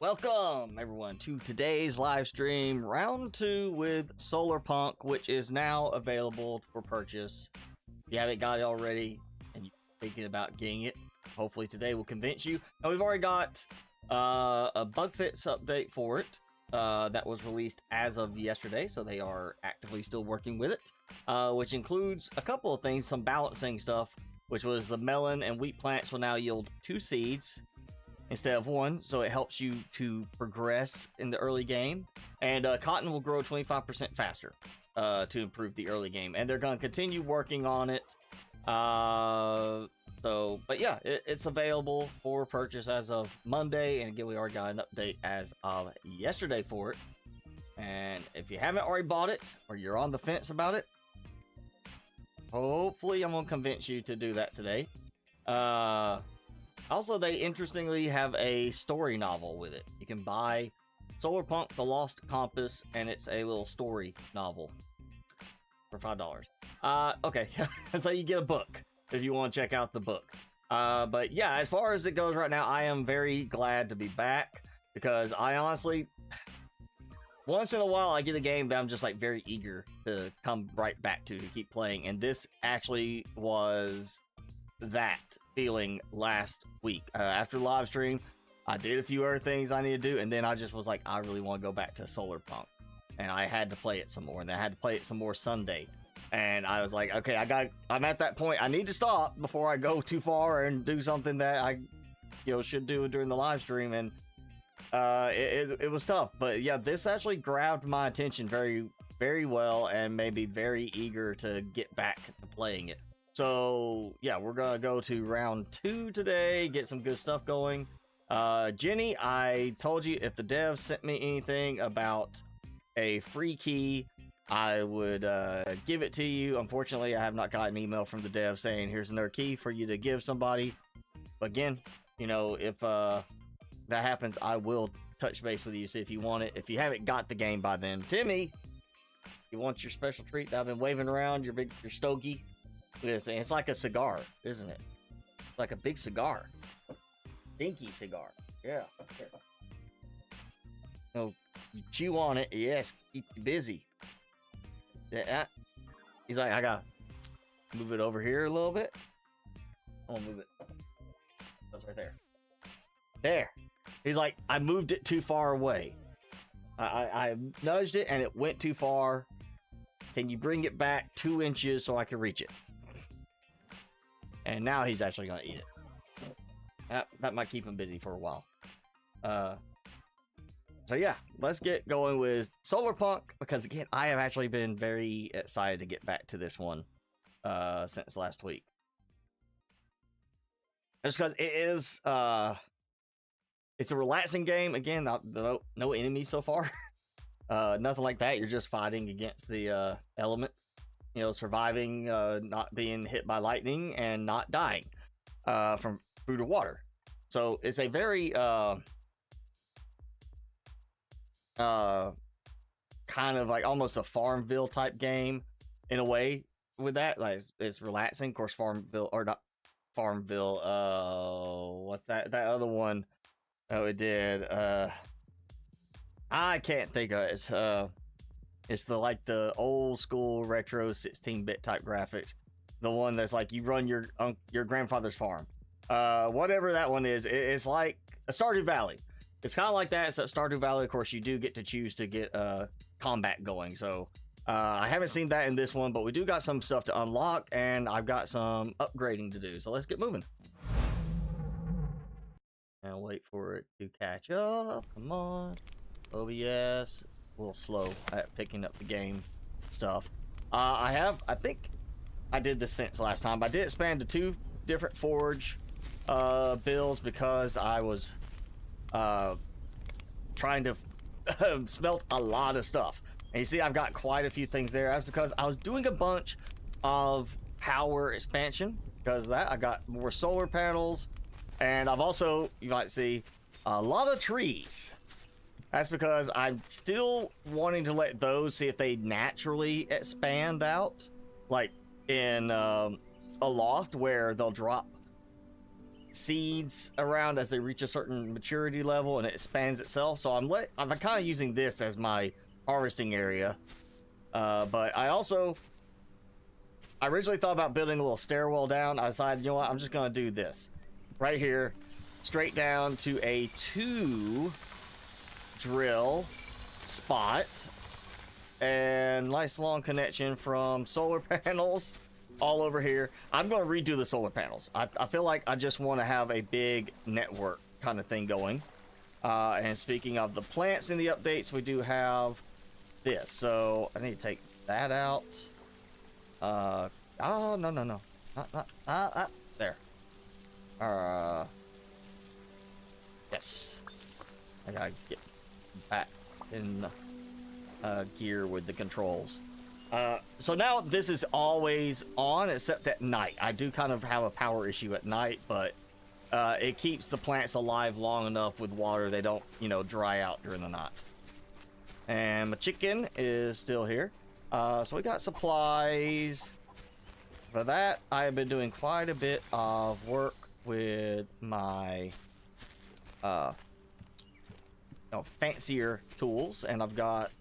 Welcome, everyone, to today's live stream, round 2 with Solarpunk, which is now available for purchase. If you haven't got it already and you're thinking about getting it, hopefully today will convince you. Now, we've already got a bug fix update for it that was released as of yesterday, so they are actively still working with it, which includes a couple of things, some balancing stuff, which was the melon and wheat plants will now yield 2 seeds instead of 1, so it helps you to progress in the early game. And cotton will grow 25% faster to improve the early game, and they're going to continue working on it. But yeah, it's available for purchase as of Monday, and again, we already got an update as of yesterday for it. And if you haven't already bought it, or you're on the fence about it, hopefully I'm gonna convince you to do that today. Also, they interestingly have a story novel with it. You can buy Solarpunk: The Lost Compass, and it's a little story novel for $5. Okay, so you get a book if you want to check out the book. But yeah, as far as it goes right now, I am very glad to be back, because I honestly, once in a while, I get a game that I'm just like very eager to come right back to keep playing, and this actually was that feeling last week. After the live stream, I did a few other things I need to do, and then I just was like, I really want to go back to Solarpunk, and I had to play it some more, and I had to play it some more Sunday, and I was like, okay, I'm at that point, I need to stop before I go too far and do something that I should do during the live stream. And it was tough, but yeah, this actually grabbed my attention very, very well and made me very eager to get back to playing it. So yeah, we're gonna go to round 2 today, get some good stuff going. Jenny, I told you if the devs sent me anything about a free key, I would give it to you. Unfortunately, I have not got an email from the dev saying here's another key for you to give somebody. But again, if that happens, I will touch base with you, see if you want it. If you haven't got the game by then, Timmy, you want your special treat that I've been waving around, your stogie? It's like a cigar, isn't it? It's like a big cigar. Stinky cigar. Yeah. Oh, you chew on it. Yes, keep you busy. Yeah. He's like, I gotta move it over here a little bit. I'm gonna move it. That's right there. There. He's like, I moved it too far away. I nudged it and it went too far. Can you bring it back 2 inches so I can reach it? And now he's actually going to eat it. That might keep him busy for a while. So yeah, let's get going with Solarpunk, because again, I have actually been very excited to get back to this one since last week. Just because it is, it's a relaxing game. Again, no enemies so far. Nothing like that. You're just fighting against the elements. Surviving, not being hit by lightning, and not dying from food or water. So it's a very kind of like almost a Farmville type game in a way with that. Like it's relaxing. Of course, Farmville, or not Farmville, what's that other one? Oh, it did. I can't think of it. It's the old school retro 16-bit type graphics. The one that's like you run your grandfather's farm. Whatever that one is, it's like a Stardew Valley. It's kind of like that, except Stardew Valley, of course, you do get to choose to get combat going. So I haven't seen that in this one, but we do got some stuff to unlock, and I've got some upgrading to do. So let's get moving. And wait for it to catch up. Come on. OBS. A little slow at picking up the game stuff. I think I did this since last time, but I did expand to 2 different forge builds because I was trying to smelt a lot of stuff. And you see I've got quite a few things there. That's because I was doing a bunch of power expansion. Because of that, I got more solar panels, and I've also, you might see, a lot of trees. That's because I'm still wanting to let those see if they naturally expand out, like in a loft where they'll drop seeds around as they reach a certain maturity level, and it expands itself. So I'm kind of using this as my harvesting area. But I originally thought about building a little stairwell down. I decided, you know what, I'm just gonna do this right here, straight down to a 2 drill spot, and nice long connection from solar panels all over here. I'm gonna redo the solar panels. I feel like I just want to have a big network kind of thing going. And speaking of the plants in the updates, we do have this. So I need to take that out. Oh, no. Not there. Yes. I gotta get back in gear with the controls. So now this is always on, except at night. I do kind of have a power issue at night, but it keeps the plants alive long enough with water. They don't, you know, dry out during the night. And my chicken is still here. So we got supplies. For that, I have been doing quite a bit of work with my fancier tools, and I've got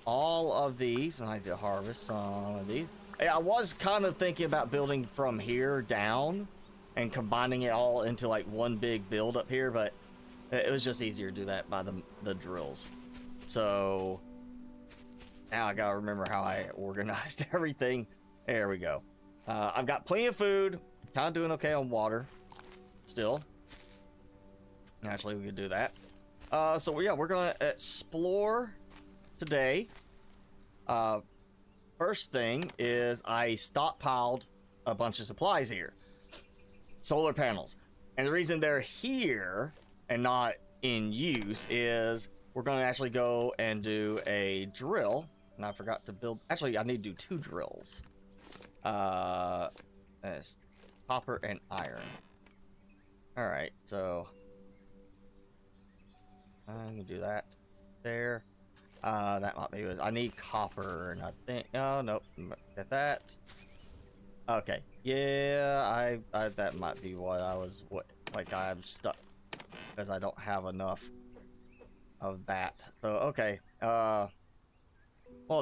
all of these. I need to harvest some of these. Hey, I was kind of thinking about building from here down and combining it all into like one big build up here, but it was just easier to do that by the drills. So now I gotta remember how I organized everything. There we go. I've got plenty of food. Kind of doing okay on water still. Naturally, we could do that. So yeah, we're gonna explore today. First thing is I stockpiled a bunch of supplies here. Solar panels. And the reason they're here and not in use is we're going to actually go and do a drill. And I forgot to build. Actually, I need to do 2 drills. That's copper and iron. All right, so I'm gonna do that there. That might be it. I need copper, and I think. Oh nope, get that. Okay, yeah, I that might be what I was. Like I'm stuck because I don't have enough of that. So okay, well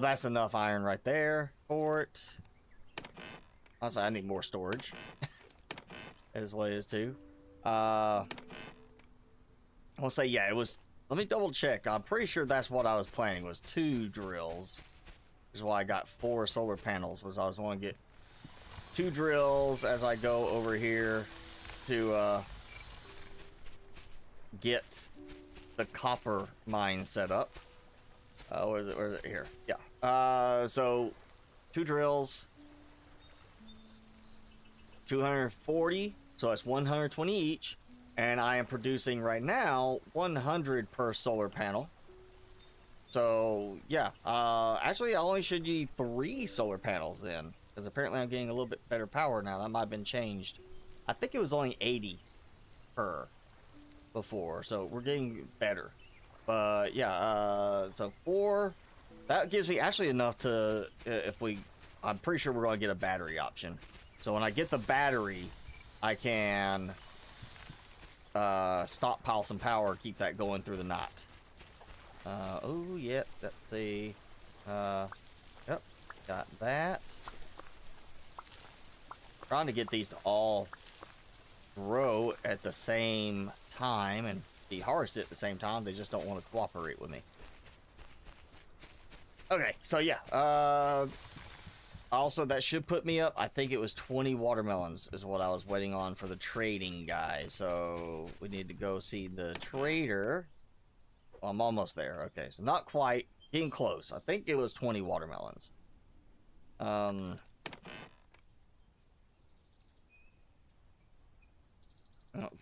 that's enough iron right there for it. Also, I need more storage. Is what it is too. I'll say yeah, it was. Let me double check. I'm pretty sure that's what I was planning was 2 drills. Which is why I got 4 solar panels. Was I was want to get 2 drills as I go over here to get the copper mine set up. Where is it? Here. Yeah. So 2 drills. 240, so that's 120 each, and I am producing right now 100 per solar panel. So yeah, actually I only should need 3 solar panels then, because apparently I'm getting a little bit better power now. That might have been changed. I think it was only 80 per before, so we're getting better. But yeah, so 4, that gives me actually enough to, I'm pretty sure we're going to get a battery option. So when I get the battery, I can stockpile some power, keep that going through the night. Oh, yep, let's see. Yep, got that. Trying to get these to all grow at the same time and be harvested at the same time. They just don't want to cooperate with me. Okay, so yeah, also, that should put me up. I think it was 20 watermelons is what I was waiting on for the trading guy. So we need to go see the trader. Well, I'm almost there. Okay, so not quite. Getting close. I think it was 20 watermelons. I'll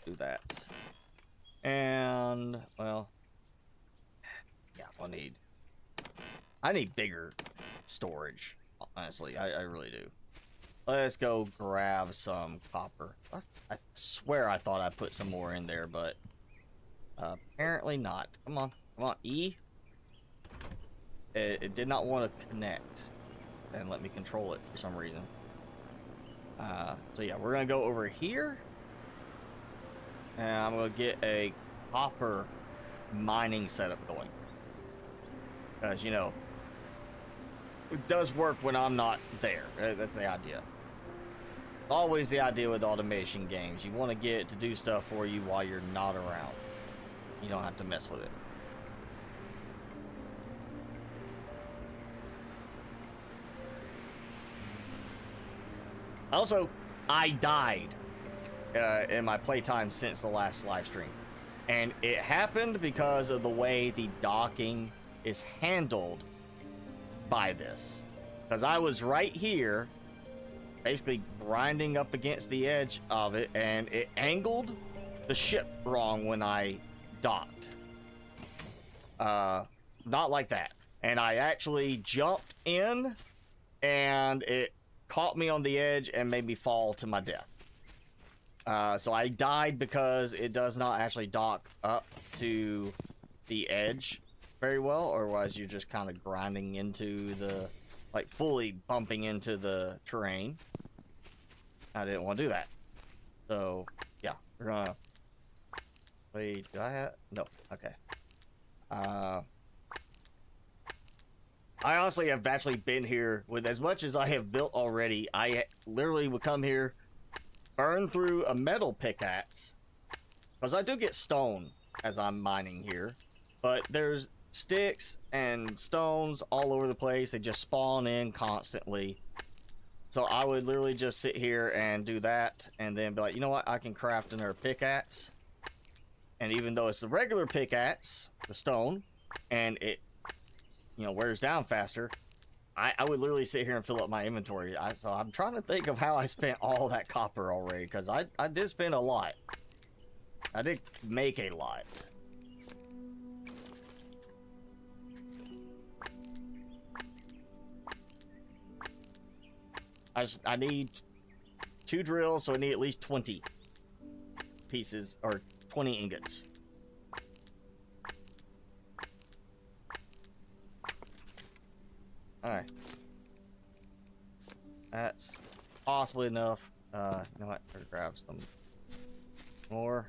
do that. And, well, yeah, I need bigger storage. Honestly, I really do. Let's go grab some copper. I swear I thought I put some more in there, but apparently not. Come on, E. It did not want to connect and let me control it for some reason. So yeah, we're gonna go over here And I'm gonna get a copper mining setup going. Because, you know, it does work when I'm not there. That's the idea. Always the idea with automation games. You want to get it to do stuff for you while you're not around. You don't have to mess with it. Also, I died in my playtime since the last live stream. And it happened because of the way the docking is handled by this. Because I was right here, basically grinding up against the edge of it, and it angled the ship wrong when I docked. Not like that. And I actually jumped in, and it caught me on the edge and made me fall to my death. So I died because it does not actually dock up to the edge very well, or otherwise you're just kind of grinding into the, like, fully bumping into the terrain. I didn't want to do that. So, yeah, we're gonna... Wait, do I have... No, okay. I honestly have actually been here with as much as I have built already. I literally would come here, burn through a metal pickaxe, because I do get stone as I'm mining here, but there's sticks and stones all over the place. They just spawn in constantly. So I would literally just sit here and do that, and then be like, you know what, I can craft another pickaxe. And even though it's the regular pickaxe, the stone, and it, you know, wears down faster, I would literally sit here and fill up my inventory. So I'm trying to think of how I spent all that copper already, because I did spend a lot. I did make a lot. I need 2 drills, so I need at least 20 pieces, or 20 ingots. Alright. That's possibly enough. You know what? Better grab some more.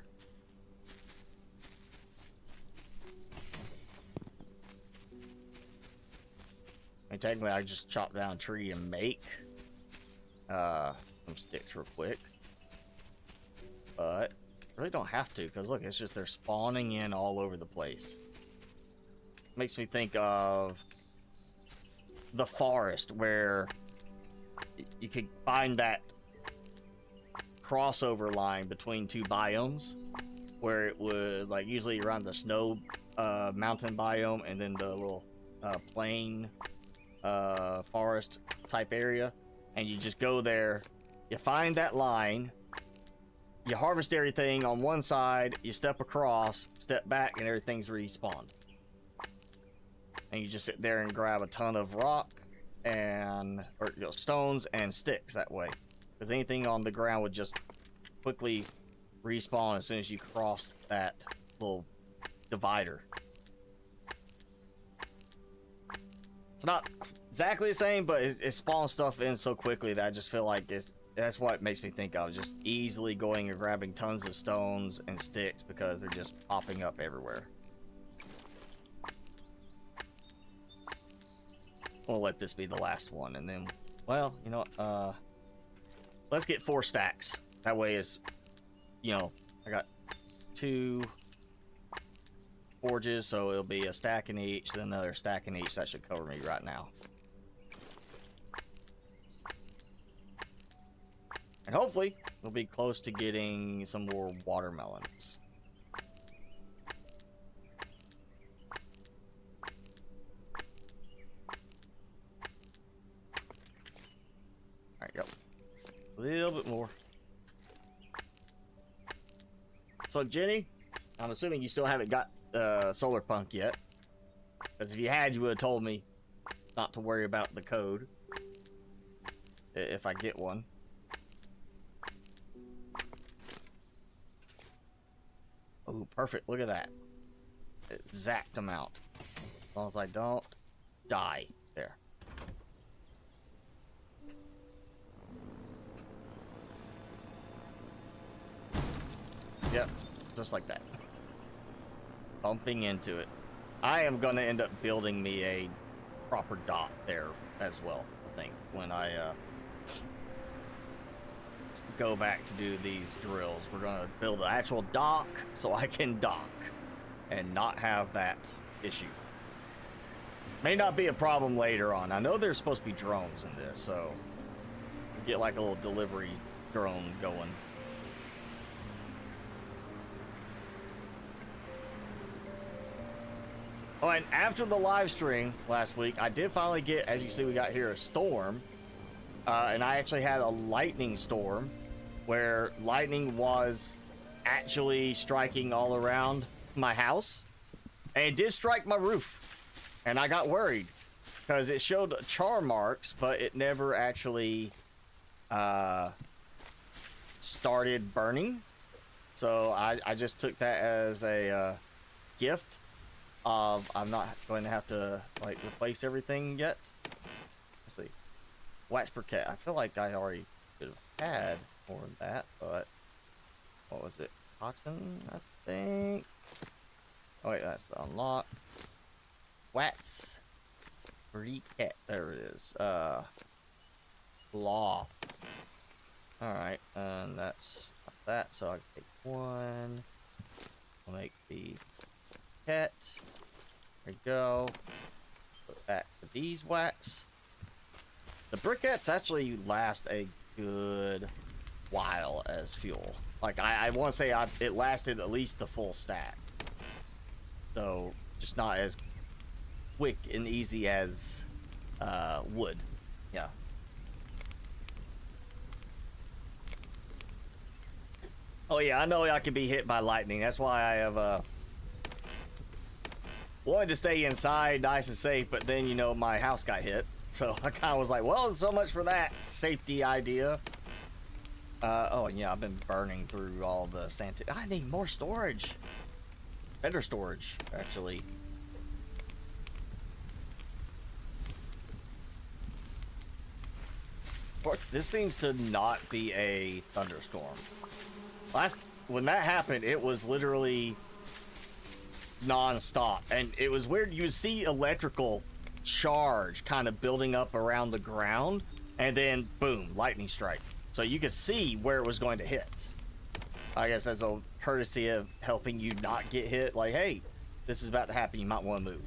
I mean, technically, I just chop down a tree and make some sticks real quick. But really don't have to, because look, it's just they're spawning in all over the place. Makes me think of the forest, where you could find that crossover line between 2 biomes, where it would, like, usually around the snow mountain biome and then the little plain forest type area, and you just go there, you find that line, you harvest everything on one side, you step across, step back, and everything's respawned. And you just sit there and grab a ton of rock and, or, you know, stones and sticks that way. Because anything on the ground would just quickly respawn as soon as you cross that little divider. It's not exactly the same, but it spawns stuff in so quickly that I just feel like that's what it makes me think of, just easily going and grabbing tons of stones and sticks because they're just popping up everywhere. We'll let this be the last one, and then, well, you know what, let's get 4 stacks. That way is, you know, I got 2 forges, so it'll be a stack in each, then another stack in each. That should cover me right now. And hopefully, we'll be close to getting some more watermelons. Alright, go. A little bit more. So, Jenny, I'm assuming you still haven't got Solarpunk yet. Because if you had, you would have told me not to worry about the code. If I get one. Oh, perfect. Look at that. Exact amount. As long as I don't die. There. Yep. Just like that. Bumping into it. I am going to end up building me a proper dock there as well, I think, when I go back to do these drills. We're going to build an actual dock so I can dock and not have that issue. May not be a problem later on. I know there's supposed to be drones in this, so get like a little delivery drone going. Oh, and after the live stream last week, I did finally get, as you see, we got here a storm. And I actually had a lightning storm where lightning was actually striking all around my house. And it did strike my roof. And I got worried because it showed char marks, but it never actually started burning. So I just took that as a gift of I'm not going to have to like replace everything yet. Let's see. Wax briquette. I feel like I already could have had more than that, but what was it? Cotton, I think. Oh wait, that's the unlock. Wax briquette. There it is. Cloth. Alright, and that's that, so I can take one. I'll make the cat. There we go. Put back the beeswax. The briquettes actually last a good while as fuel. Like, I want to say it lasted at least the full stack. So, just not as quick and easy as wood. Yeah. Oh yeah, I know I could be hit by lightning. That's why I have wanted to stay inside nice and safe, but then, you know, my house got hit. So I kind of was like, well, so much for that safety idea. Oh, yeah, I've been burning through all the sand. I need more storage. Better storage, actually. This seems to not be a thunderstorm. When that happened, it was literally non-stop, and it was weird. You would see electrical charge kind of building up around the ground, and then boom, lightning strike. So you could see where it was going to hit. I guess as a courtesy of helping you not get hit, like, hey, this is about to happen, you might want to move.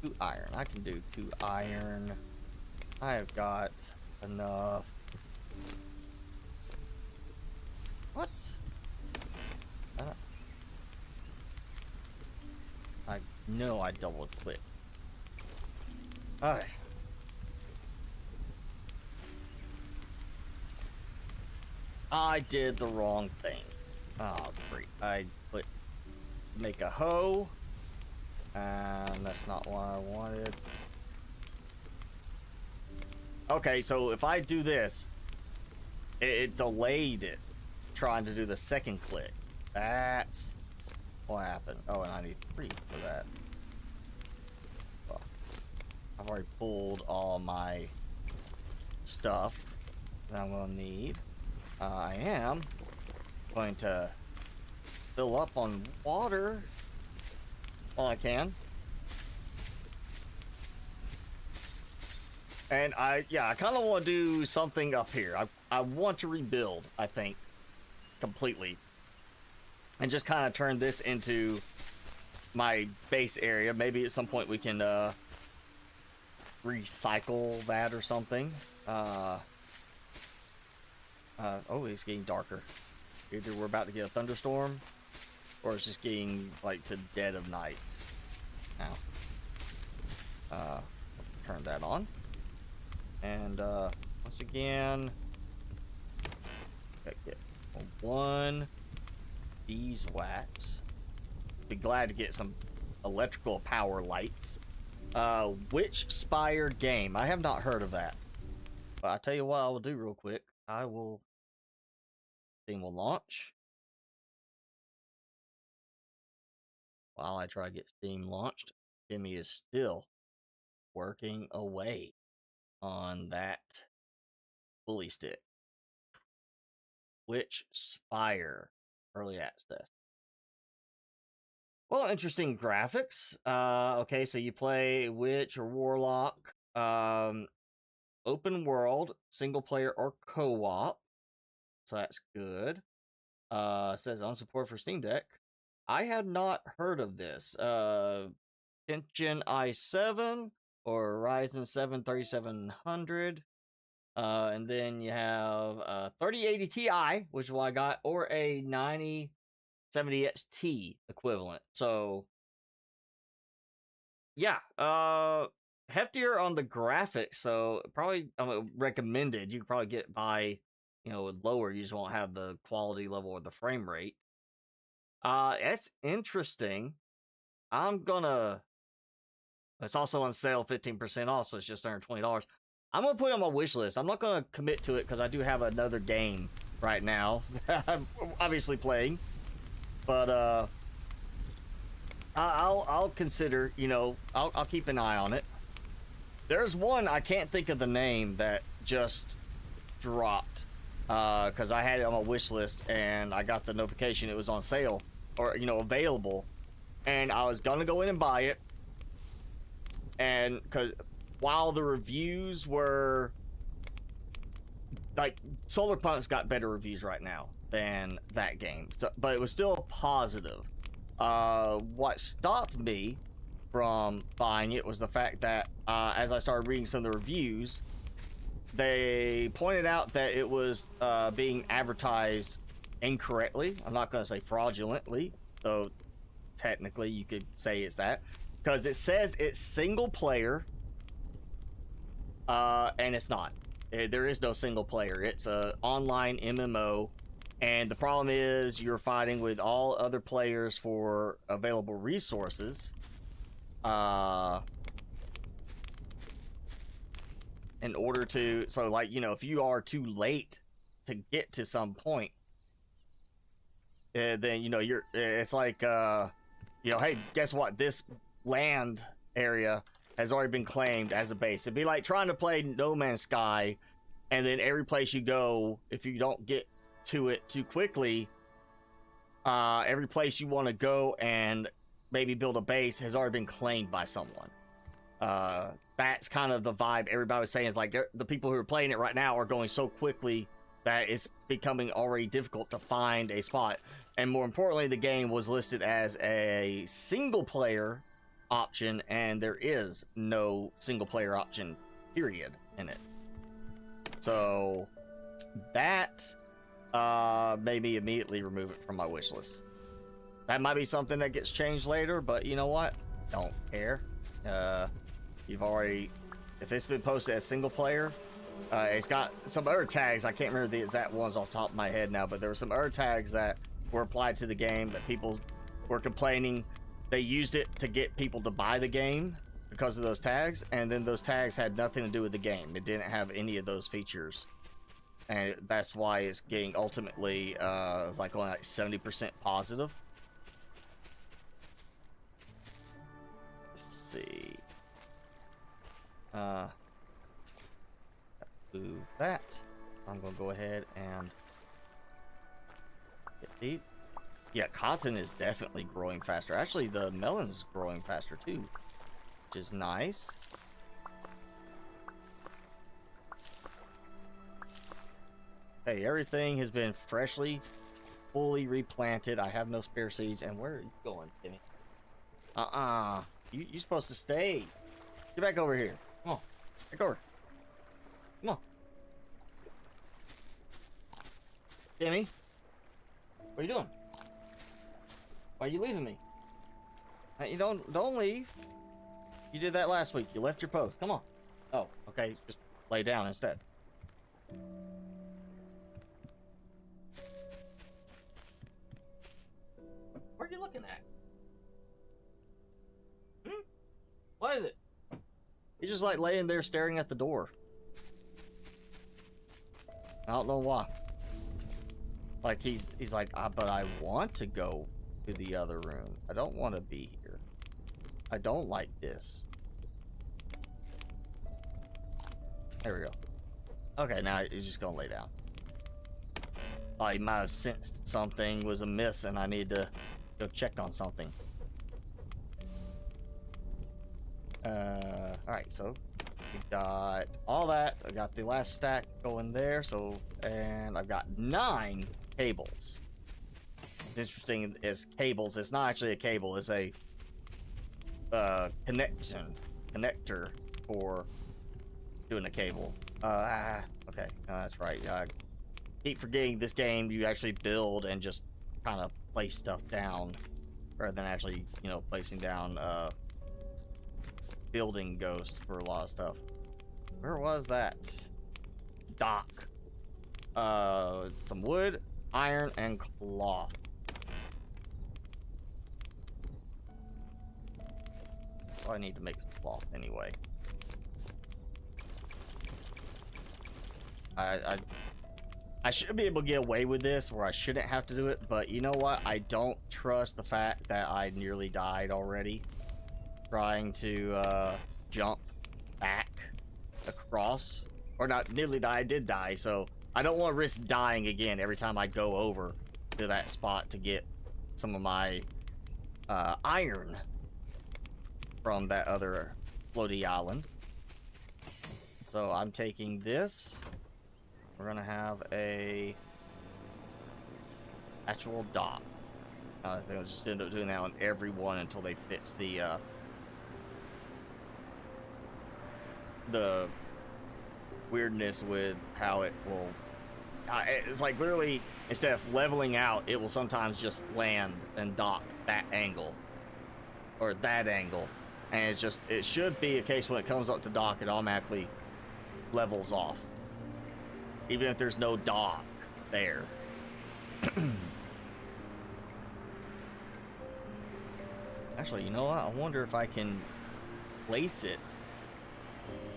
2 iron. I can do 2 iron. I have got enough. What? I know I double clicked. Alright. I did the wrong thing. Oh, great. I clicked make a hoe. And that's not what I wanted. Okay, so if I do this, it delayed it trying to do the second click. That's what happened. Oh, and I need 3 for that. Well, I've already pulled all my stuff that I'm going to need. I am going to fill up on water while I can. And I kind of want to do something up here. I want to rebuild, I think, completely. And just kind of turn this into my base area. Maybe at some point we can recycle that or something. Oh, it's getting darker. Either we're about to get a thunderstorm, or it's just getting like to dead of night now. Turn that on. And once again, gotta get 1 beeswax. Be glad to get some electrical power lights. Witch Spire game. I have not heard of that. But I'll tell you what I will do real quick. Steam will launch. While I try to get Steam launched, Jimmy is still working away on that pulley stick. Witch Spire early access. Well, interesting graphics. Okay, so you play witch or warlock. Open world, single player or co-op. So that's good. Says on support for Steam Deck. I had not heard of this. 10th Gen i7 or Ryzen 7 3700. And then you have 3080 Ti, which is what I got, or a 9070 XT equivalent. So yeah, heftier on the graphics, so probably recommended. You could probably get by, lower. You just won't have the quality level or the frame rate. It's interesting. It's also on sale, 15% off, so it's just under $20. I'm gonna put it on my wish list. I'm not gonna commit to it because I do have another game right now that I'm obviously playing, but I'll consider. I'll keep an eye on it. There's one I can't think of the name that just dropped because I had it on my wish list and I got the notification it was on sale or available, and I was gonna go in and buy it, and because while the reviews were like Solarpunk's got better reviews right now than that game, but it was still positive. What stopped me from buying it was the fact that as I started reading some of the reviews, they pointed out that it was being advertised incorrectly. I'm not going to say fraudulently, though technically you could say it's that, because it says it's single player, and it's not. There is no single player. It's a online MMO, and the problem is you're fighting with all other players for available resources. In order to, so like, if you are too late to get to some point, then it's like hey, guess what, this land area has already been claimed as a base. It'd be like trying to play No Man's Sky, and then every place you go, if you don't get to it too quickly, every place you want to go and maybe build a base has already been claimed by someone. That's kind of the vibe everybody was saying, is like the people who are playing it right now are going so quickly that it's becoming already difficult to find a spot. And more importantly, the game was listed as a single player option, and there is no single player option period in it. So that made me immediately remove it from my wish list. That might be something that gets changed later, but you know what, don't care. You've already, if it's been posted as single player, it's got some other tags. I can't remember the exact ones off the top of my head now, but there were some other tags that were applied to the game that people were complaining they used it to get people to buy the game because of those tags, and then those tags had nothing to do with the game. It didn't have any of those features, and that's why it's getting ultimately it's like only like 70% positive. Let's see. Do that. I'm gonna go ahead and get these. Yeah, cotton is definitely growing faster. Actually, the melon's growing faster too, which is nice. Hey, everything has been fully replanted. I have no spare seeds. And where are you going, Timmy? You're supposed to stay. Get back over here. Come on. Back over. Come on. Timmy? What are you doing? Why are you leaving me? You don't leave. You did that last week. You left your post. Come on. Oh, okay. Just lay down instead. What are you looking at? What is it? He's just like laying there staring at the door. I don't know why. Like he's like, but I want to go to the other room. I don't want to be here. I don't like this. There we go. Okay, now he's just gonna lay down. I might have sensed something was amiss and I need to go check on something. Alright, so we got all that. I got the last stack going there, so, and I've got 9 cables. What's interesting is cables, it's not actually a cable, it's a connector for doing a cable. Okay, no, that's right. I keep forgetting this game, you actually build and just kind of place stuff down rather than actually, you know, placing down building ghost for a lot of stuff. Where was that? Dock. Some wood, iron, and cloth. Oh, I need to make some cloth anyway. I should be able to get away with this where I shouldn't have to do it, but you know what? I don't trust the fact that I nearly died already trying to jump back across. Or not nearly die, I did die, so I don't want to risk dying again every time I go over to that spot to get some of my iron from that other floaty island. So I'm taking this. We're gonna have a actual dock. I think I'll just end up doing that on every one until they fix the weirdness with how it will. It's like literally instead of leveling out, it will sometimes just land and dock that angle or that angle, and it's just, it should be a case when it comes up to dock, it automatically levels off. Even if there's no dock there. Actually, you know what? I wonder if I can place it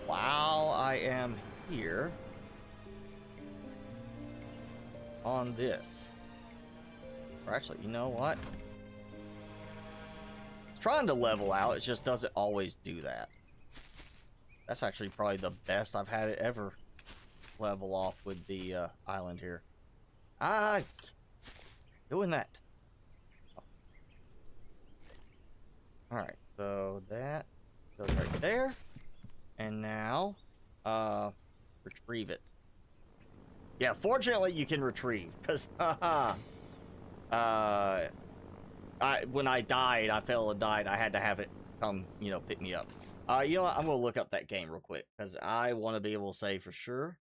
while I am here on this. Or actually, you know what? It's trying to level out, it just doesn't always do that. That's actually probably the best I've had it ever level off with the island here. Doing that. Alright, so that goes right there. And now, retrieve it. Yeah, fortunately you can retrieve, because, when I died, I fell and died, I had to have it come, you know, pick me up. You know what, I'm gonna look up that game real quick, because I want to be able to say for sure.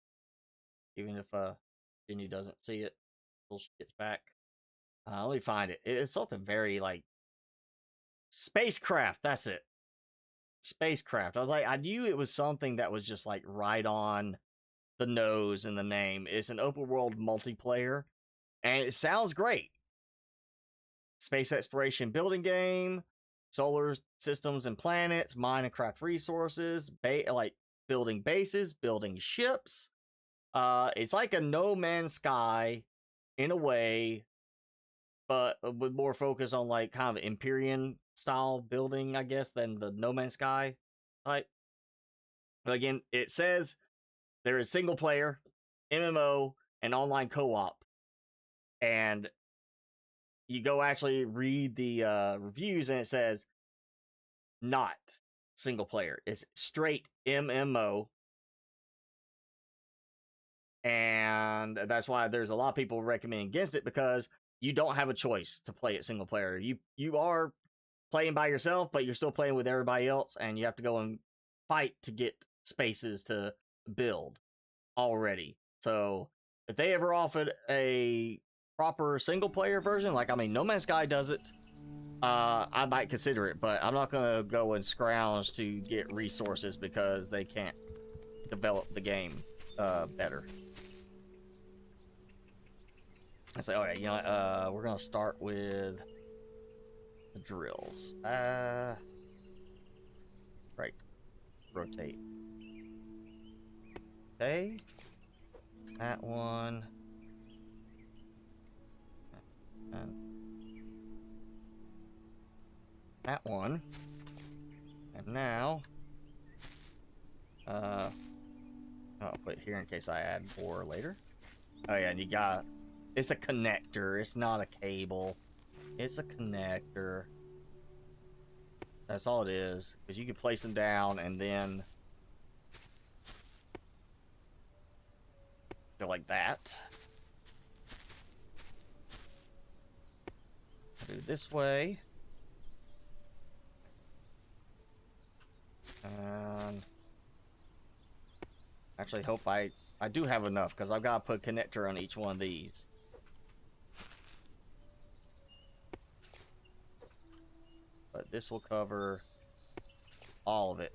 Even if Jenny doesn't see it until she gets back. Let me find it. It's something very like spacecraft. That's it. Spacecraft. I was like, I knew it was something that was just like right on the nose in the name. It's an open world multiplayer, and it sounds great. Space exploration building game, solar systems and planets, mine and craft resources, like building bases, building ships. It's like a No Man's Sky in a way, but with more focus on like kind of Empyrean style building, I guess, than the No Man's Sky type. But again, it says there is single player, MMO, and online co-op. And you go actually read the reviews and it says not single player. It's straight MMO. And that's why there's a lot of people recommending against it, because you don't have a choice to play it single player. You are playing by yourself, but you're still playing with everybody else, and you have to go and fight to get spaces to build already. So if they ever offered a proper single player version, like, I mean, No Man's Sky does it, I might consider it, but I'm not gonna go and scrounge to get resources because they can't develop the game better. I say, all right, you know, we're gonna start with the drills. Right, rotate. Okay, that one, and that one, and now, I'll put it here in case I add more later. Oh yeah, and you got It's a connector. It's not a cable. It's a connector. That's all it is. Because you can place them down and then go like that. Do it this way. And actually hope I do have enough, because I've got to put a connector on each one of these. But this will cover all of it.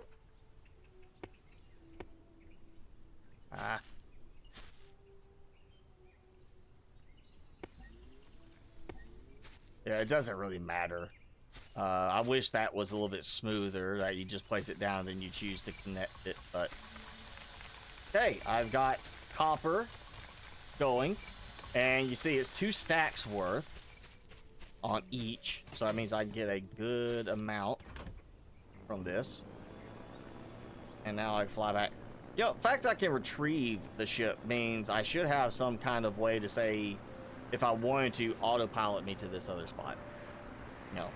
Ah. Yeah, it doesn't really matter. I wish that was a little bit smoother, that you just place it down and then you choose to connect it, but... Okay, I've got copper going, and you see it's 2 stacks worth on each, so that means I get a good amount from this. And now I fly back. Yo, the fact I can retrieve the ship means I should have some kind of way to say, if I wanted to, autopilot me to this other spot. No.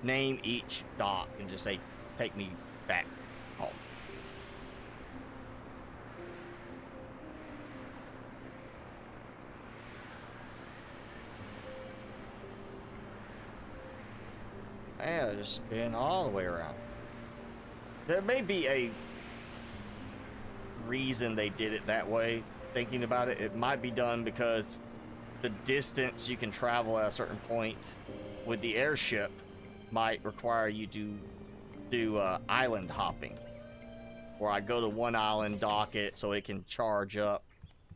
Name each dock and just say, take me back home. Yeah, just spin all the way around. There may be a reason they did it that way. Thinking about it, it might be done because the distance you can travel at a certain point with the airship might require you to do island hopping, where I go to one island, dock it so it can charge up,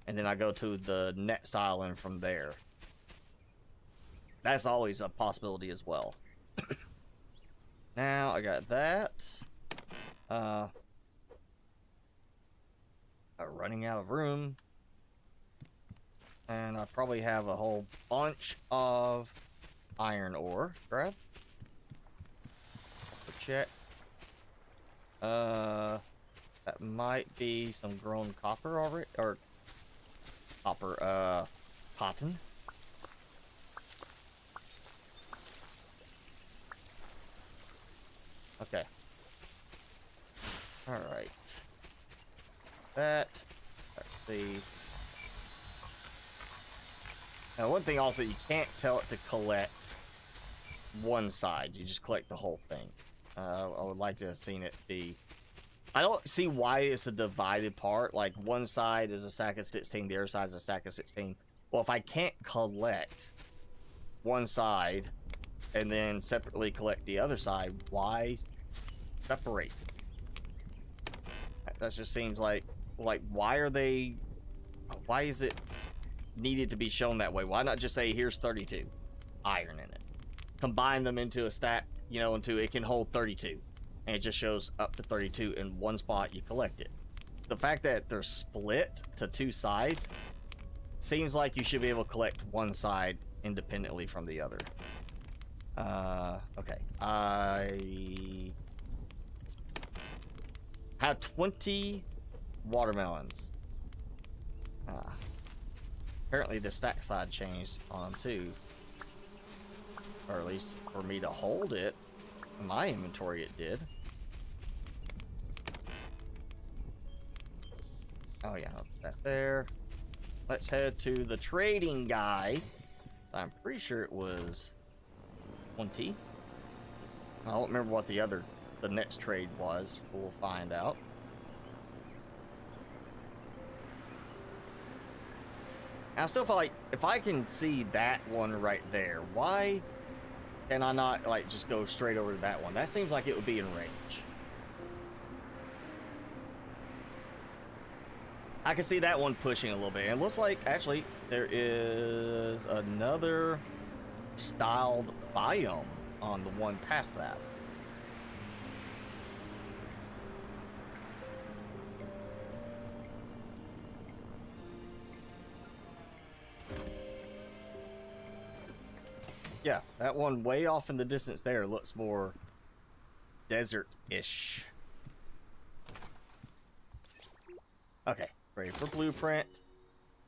and then I go to the next island from there. That's always a possibility as well. Now I got that. Running out of room. And I probably have a whole bunch of iron ore. Grab. Check. That might be some grown copper already, or copper, cotton. Okay. All right. Let's see. Now, one thing also, you can't tell it to collect one side. You just collect the whole thing. I would like to have seen it be... I don't see why it's a divided part. Like, one side is a stack of 16, the other side is a stack of 16. Well, if I can't collect one side and then separately collect the other side, why separate? That just seems like why is it needed to be shown that way? Why not just say, here's 32 iron in it, combine them into a stack, you know, into it can hold 32, and it just shows up to 32 in one spot, you collect it. The fact that they're split to 2 sides seems like you should be able to collect one side independently from the other. Okay, I have 20 watermelons. Apparently the stack side changed on them too. Or at least for me to hold it. In my inventory it did. Oh yeah, that there. Let's head to the trading guy. I'm pretty sure it was 20. I don't remember what the next trade was. We'll find out. I still feel like if I can see that one right there, why can I not like just go straight over to that one? That seems like it would be in range. I can see that one pushing a little bit. It looks like actually there is another styled biome on the one past that. Yeah, that one way off in the distance there looks more desert-ish. Okay, ready for blueprint.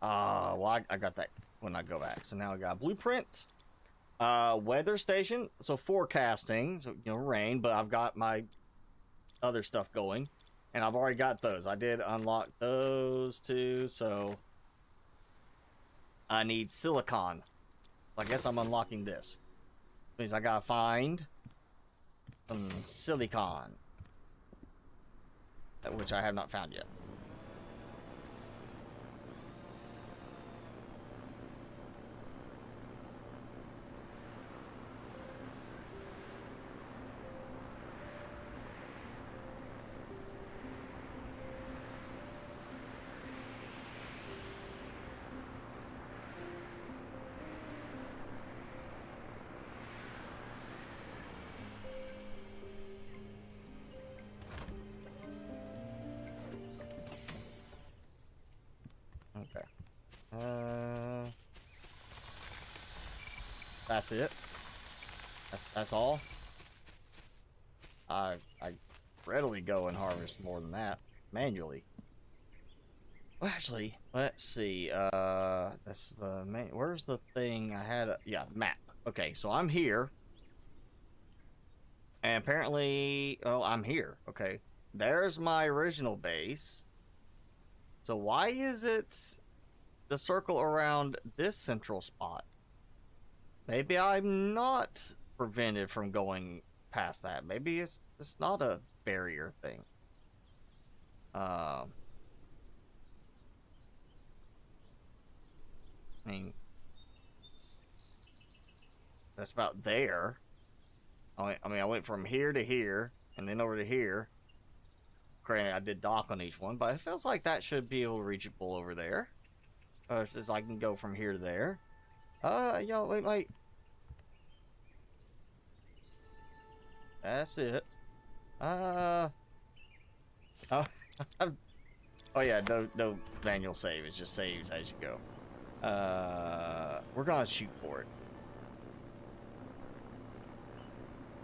Well, I got that when I go back. So now I got blueprint, weather station, so forecasting, so you know, rain, but I've got my other stuff going, and I've already got those. I did unlock those too, so I need silicon. I guess I'm unlocking this. Means I gotta find some silicon, which I have not found yet. Okay. That's it. That's all. I readily go and harvest more than that manually. Well, actually, let's see. That's the main. Where's the thing I had? Yeah, map. Okay, so I'm here, and apparently, oh, I'm here. Okay, there's my original base. So why is it the circle around this central spot? Maybe I'm not prevented from going past that. Maybe it's not a barrier thing. I mean, that's about there. I mean, I went from here to here, and then over to here. Granted, I did dock on each one, but it feels like that should be able to reachable over there. Since I can go from here to there. Yo, wait. That's it. Oh, oh yeah, no manual save. It just saves as you go. We're gonna shoot for it.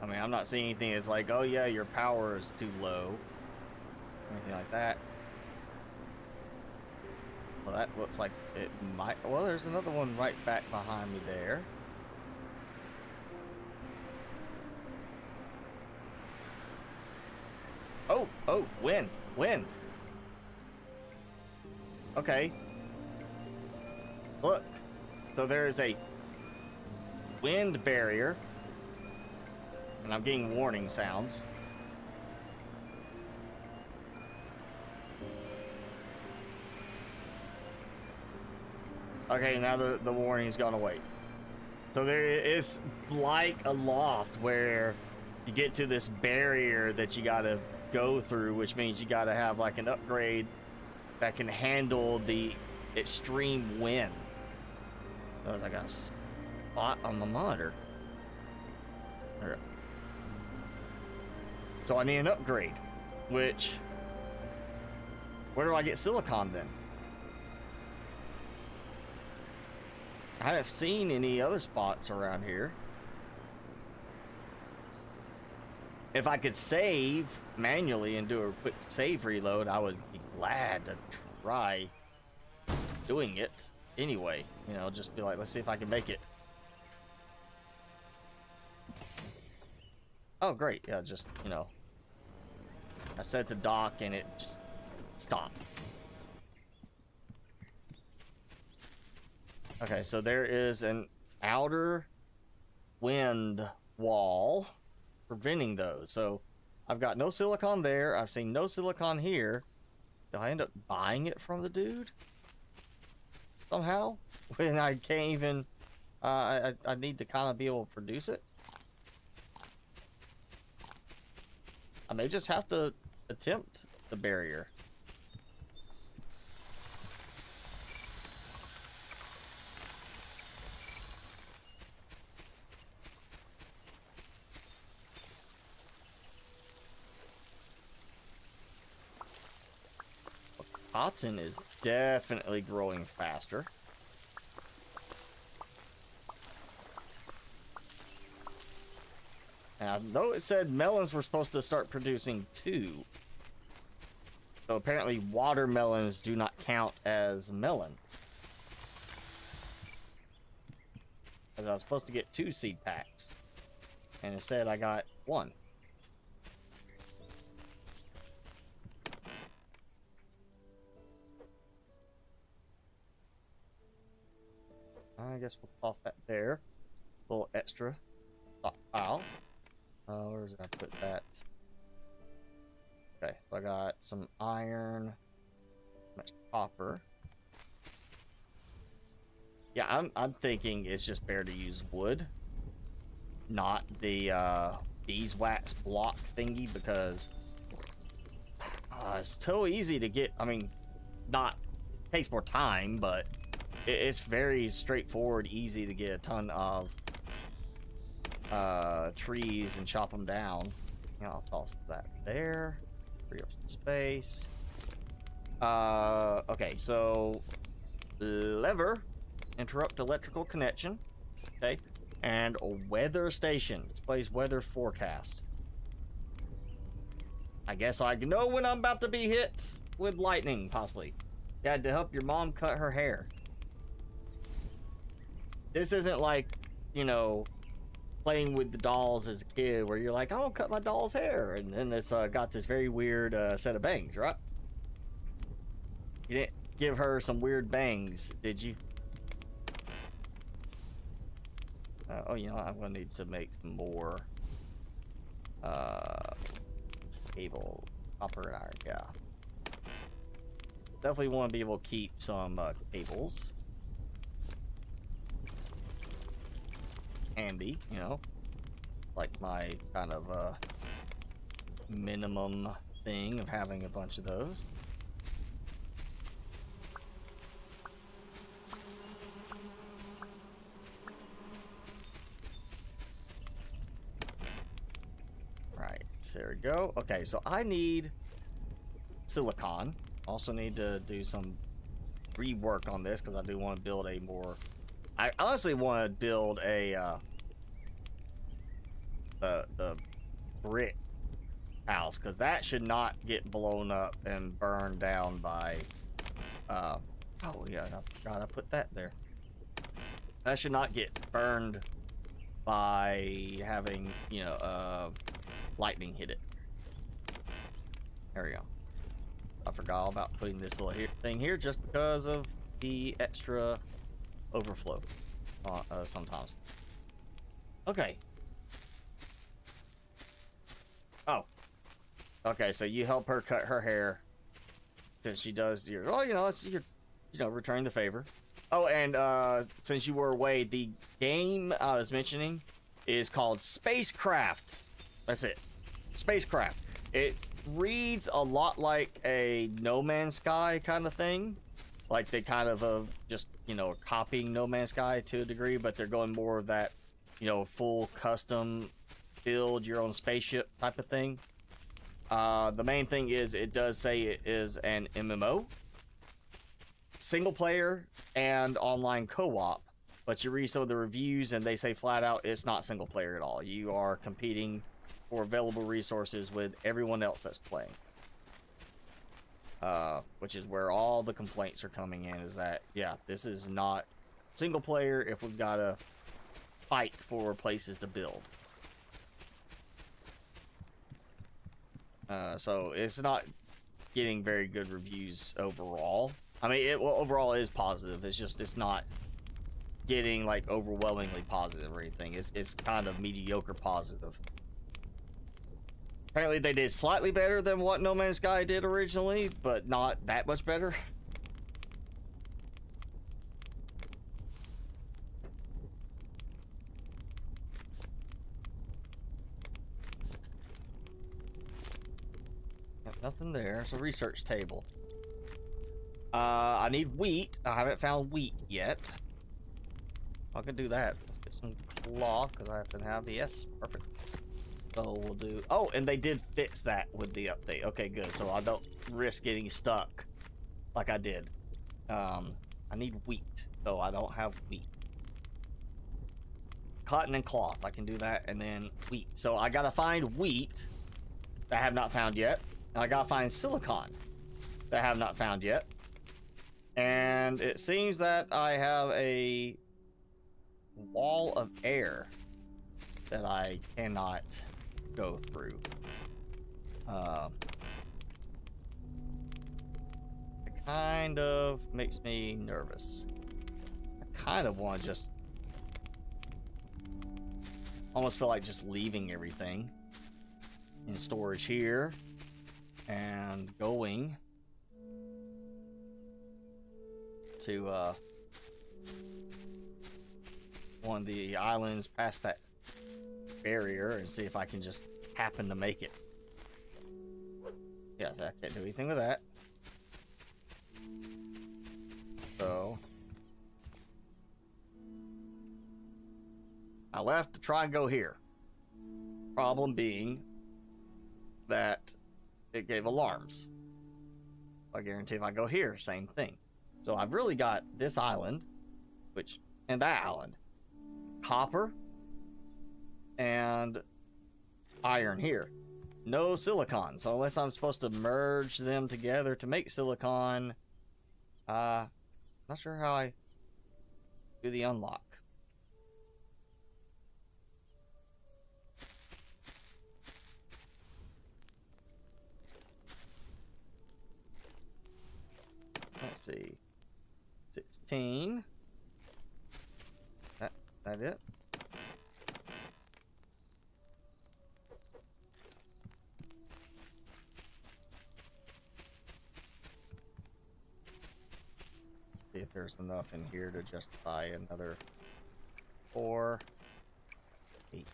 I mean, I'm not seeing anything that's like, oh yeah, your power is too low. Anything like that. Well, that looks like it might. Well, there's another one right back behind me there. Oh, wind. Okay. Look. So there is a wind barrier. And I'm getting warning sounds. Okay, now the warning's gone away. So there is like a loft where you get to this barrier that you gotta go through, which means you gotta have like an upgrade that can handle the extreme wind. Oh, I got a spot on the monitor. There we go. So I need an upgrade, which, where do I get silicon then? I haven't seen any other spots around here. If I could save manually and do a quick save reload, I would be glad to try doing it anyway. You know, just be like, let's see if I can make it. Oh, great. Yeah, just, you know, I said to dock and it just stopped. Okay, so there is an outer wind wall preventing those. So I've got no silicon there. I've seen no silicon here. Did I end up buying it from the dude somehow? When I can't even, I need to kind of be able to produce it. I may just have to attempt the barrier. Cotton is definitely growing faster. Now, though it said melons were supposed to start producing 2. So apparently watermelons do not count as melon. Because I was supposed to get 2 seed packs. And instead I got 1. I guess we'll toss that there. A little extra stockpile. Where did I put that? Okay, so I got some iron, much copper. Yeah, I'm thinking it's just better to use wood, not the beeswax block thingy, because it's so easy to get. I mean, not takes more time, but it's very straightforward, easy to get a ton of trees and chop them down. Yeah, I'll toss that there. Free up some space. Okay, so lever, interrupt electrical connection. Okay, and a weather station displays weather forecast. I guess I know when I'm about to be hit with lightning, possibly. You had to help your mom cut her hair. This isn't like, you know, playing with the dolls as a kid where you're like, I don't cut my doll's hair, and then it's got this very weird set of bangs, right? You didn't give her some weird bangs, did you? Oh, you know, I'm gonna need to make some more cable, copper and iron. Yeah, definitely want to be able to keep some cables handy, you know, like my kind of minimum thing of having a bunch of those. Right, there we go. Okay, so I need silicon. Also need to do some rework on this because I do want to build a more. I honestly want to build a the brick house, because that should not get blown up and burned down by oh yeah, I forgot I put that there. That should not get burned by having, you know, lightning hit it. There we go. I forgot all about putting this little thing here just because of the extra overflow sometimes. Okay. Oh. Okay, so you help her cut her hair since she does your, oh, you know, it's your, you know, returning the favor. Oh, and since you were away, the game I was mentioning is called Spacecraft. That's it. Spacecraft. It reads a lot like a No Man's Sky kind of thing. Like they kind of just, you know, copying No Man's Sky to a degree, but they're going more of that, you know, full custom build your own spaceship type of thing. The main thing is it does say it is an MMO, single player and online co-op, but you read some of the reviews and they say flat out it's not single player at all. You are competing for available resources with everyone else that's playing. Which is where all the complaints are coming in, is that, yeah, this is not single player if we've got to fight for places to build. So it's not getting very good reviews overall. I mean, it overall is positive. It's just, it's not getting like overwhelmingly positive or anything. It's kind of mediocre positive. Apparently they did slightly better than what No Man's Sky did originally, but not that much better. Nothing there. It's a research table. I need wheat. I haven't found wheat yet. I can do that. Let's get some cloth because I have to have, yes, perfect. So we'll do, oh, and they did fix that with the update. Okay, good. So I don't risk getting stuck like I did. I need wheat, though I don't have wheat. Cotton and cloth, I can do that, and then wheat. So I gotta find wheat that I have not found yet. And I gotta find silicon that I have not found yet. And it seems that I have a wall of air that I cannot go through. It kind of makes me nervous. I kind of want to just almost feel like just leaving everything in storage here and going to one of the islands past that barrier and see if I can just happen to make it. Yes, I can't do anything with that. So I left to try and go here. Problem being that it gave alarms. I guarantee if I go here, same thing. So I've really got this island, and that island, copper and iron here. No silicon. So unless I'm supposed to merge them together to make silicon, not sure how I do the unlock. Let's see. 16. That it? See if there's enough in here to justify another 4, 8.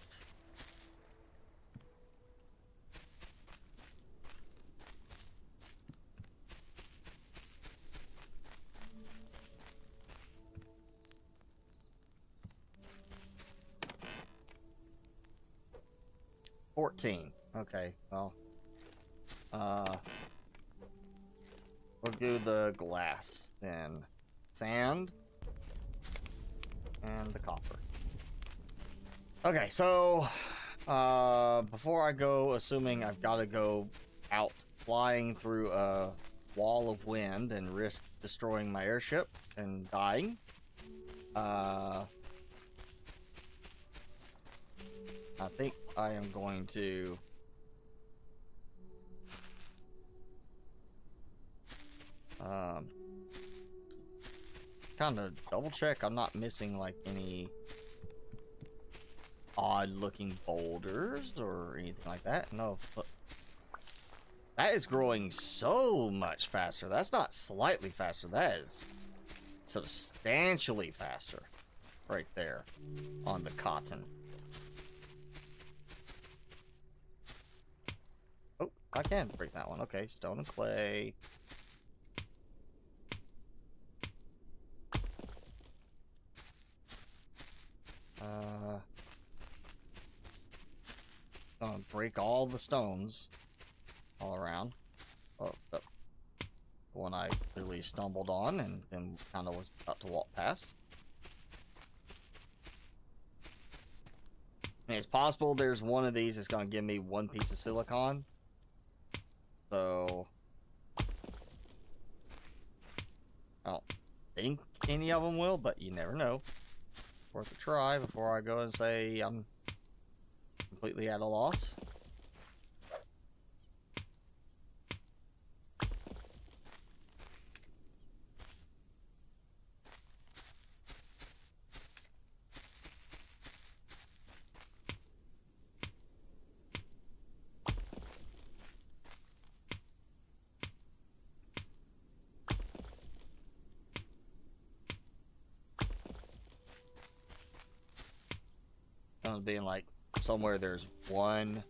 Okay, well, we'll do the glass then. Sand and the copper. Okay, so before I go, assuming I've got to go out flying through a wall of wind and risk destroying my airship and dying, I think I am going to kind of double check I'm not missing like any odd looking boulders or anything like that. No, look. That is growing so much faster. That's not slightly faster, that is substantially faster right there on the cotton. Oh, I can break that one. Okay, stone and clay. Gonna break all the stones all around. Oh, the one I clearly stumbled on and then kind of was about to walk past. And it's possible there's one of these that's gonna give me one piece of silicon. So I don't think any of them will, but you never know. Worth a try before I go and say I'm completely at a loss. Being like somewhere there's one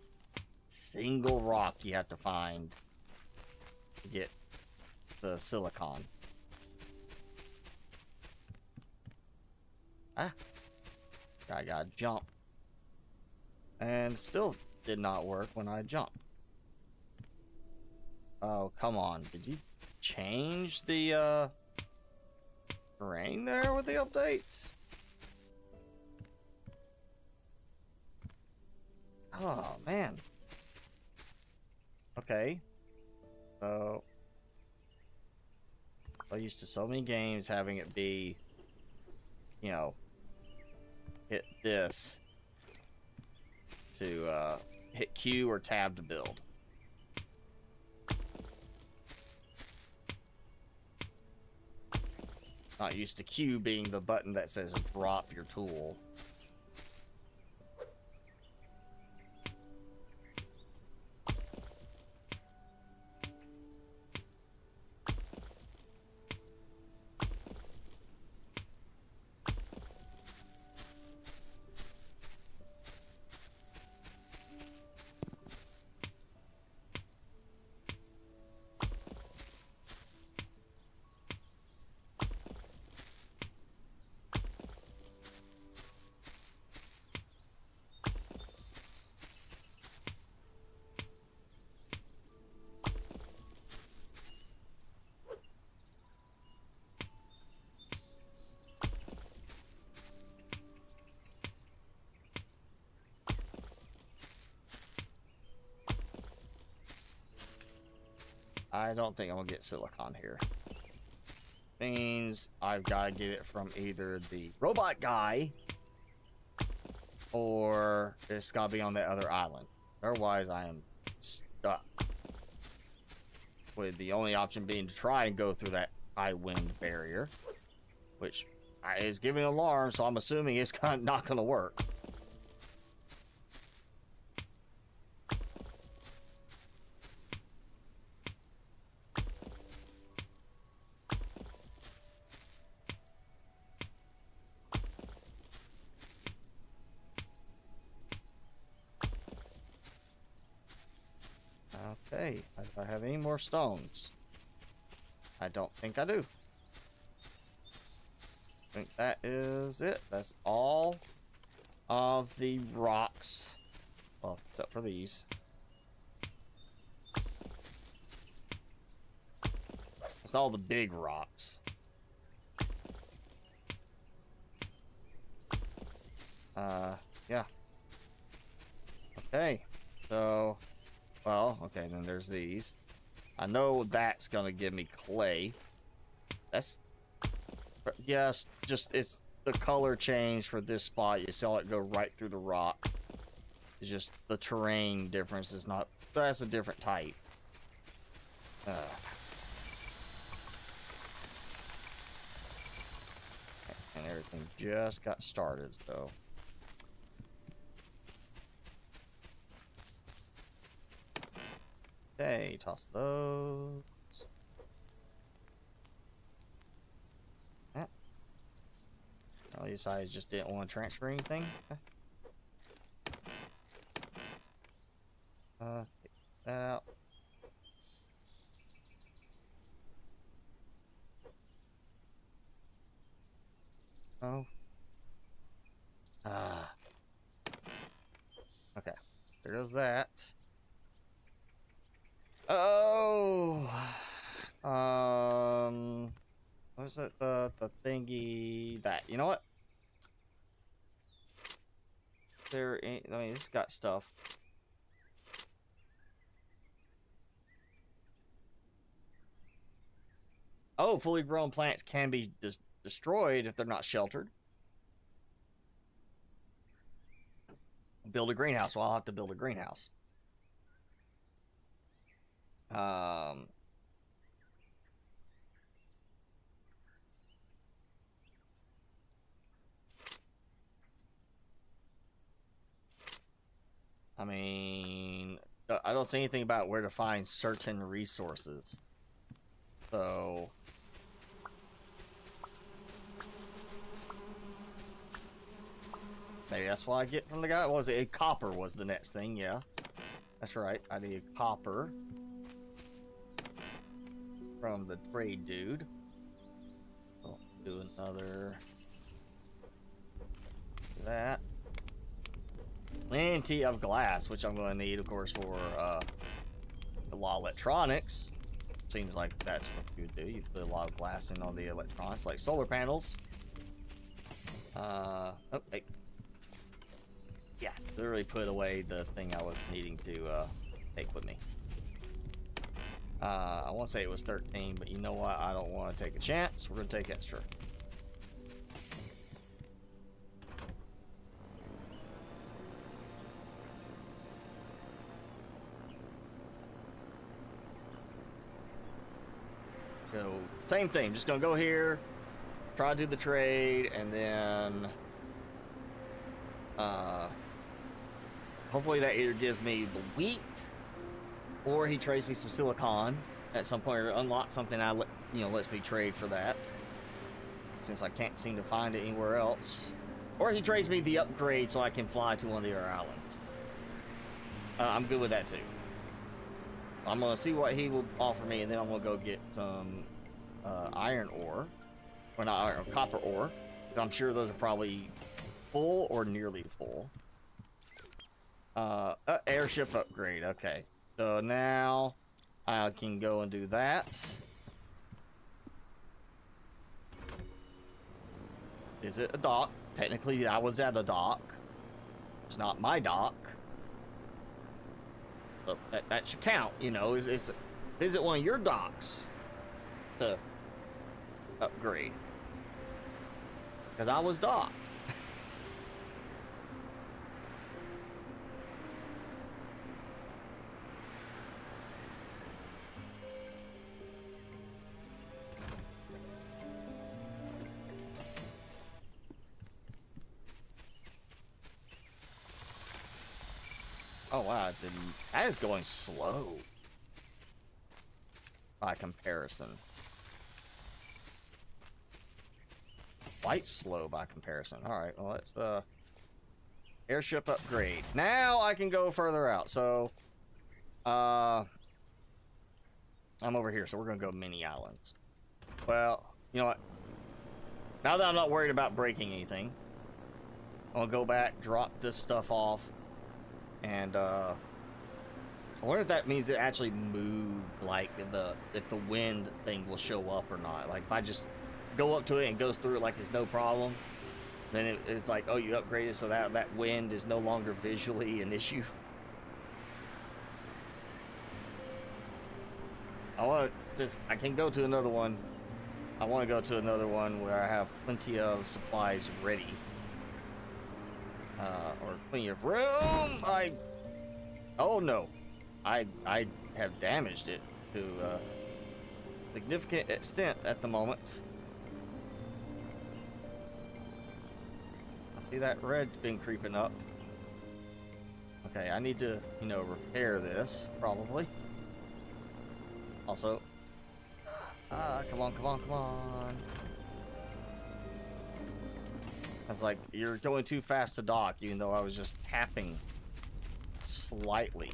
single rock you have to find to get the silicon. I gotta jump, and still did not work when I jumped. Oh, come on, did you change the terrain there with the updates? Oh, man. Okay. So, I'm used to so many games having it be, you know, hit this to hit Q or tab to build. Not used to Q being the button that says drop your tool. I don't think I'm gonna get silicon here. Means I've got to get it from either the robot guy or it's got to be on that other island. Otherwise, I am stuck. With the only option being to try and go through that high wind barrier, which is giving an alarm, so I'm assuming it's not going to work. Okay, if I have any more stones? I don't think I do. I think that is it. That's all of the rocks. Well, except for these. It's all the big rocks. Yeah. Okay, so... Well, okay, then there's these. I know that's gonna give me clay. That's... Yes, just, it's the color change for this spot. You saw it go right through the rock. It's just the terrain difference is not... That's a different type. And everything just got started, so... Okay, toss those. Yeah. Well, these guys just didn't want to transfer anything. Take that out. Oh. Okay. There goes that. Oh, what was it? The thingy that, you know what? There ain't, I mean, it's got stuff. Oh, fully grown plants can be destroyed if they're not sheltered. Build a greenhouse. Well, I'll have to build a greenhouse. I mean, I don't see anything about where to find certain resources. So... Maybe that's what I get from the guy. What was it? Copper was the next thing, yeah. That's right. I need copper from the trade dude. I'll do another... that. Plenty of glass, which I'm going to need, of course, for a lot of electronics. Seems like that's what you would do. You put a lot of glass in all the electronics, like solar panels. Oh, hey. Yeah, literally put away the thing I was needing to take with me. I want to say it was 13, but you know what? I don't want to take a chance. We're going to take extra. same thing. Just gonna go here, try to do the trade, and then hopefully that either gives me the wheat, or he trades me some silicon at some point, or unlock something lets me trade for that, since I can't seem to find it anywhere else. Or he trades me the upgrade so I can fly to one of the other islands. I'm good with that too. I'm gonna see what he will offer me, and then I'm gonna go get some iron ore, or not iron, copper ore. I'm sure those are probably full or nearly full. Airship upgrade. Okay, so now I can go and do that. Is it a dock? Technically, I was at a dock. It's not my dock. But that should count, you know. Visit one of your docks to upgrade. Because I was docked. Oh wow, it didn't. That is going slow by comparison. Quite slow by comparison. Alright, well let's airship upgrade. Now I can go further out. So I'm over here, so we're gonna go mini islands. Well, you know what? Now that I'm not worried about breaking anything, I'll go back, drop this stuff off. And I wonder if that means it actually moved, like if the wind thing will show up or not. Like if I just go up to it and goes through it like it's no problem, then it's like, oh, you upgraded, so that wind is no longer visually an issue. I can go to another one. I want to go to another one where I have plenty of supplies ready. Or plenty of room. Oh no, I have damaged it to a significant extent at the moment. I see that red's been creeping up. Okay, I need to, repair this probably. Also, come on. I was like, you're going too fast to dock, even though I was just tapping slightly.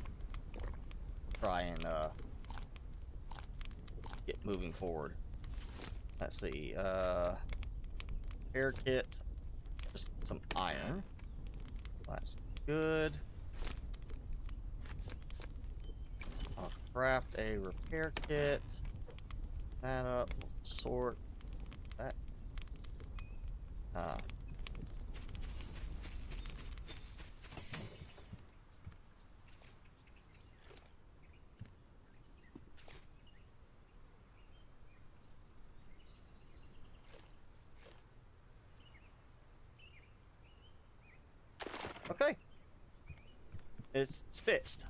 Try and get moving forward. Let's see. Repair kit. Just some iron. That's good. I'll craft a repair kit. That up. Sort that. Okay. It's fixed.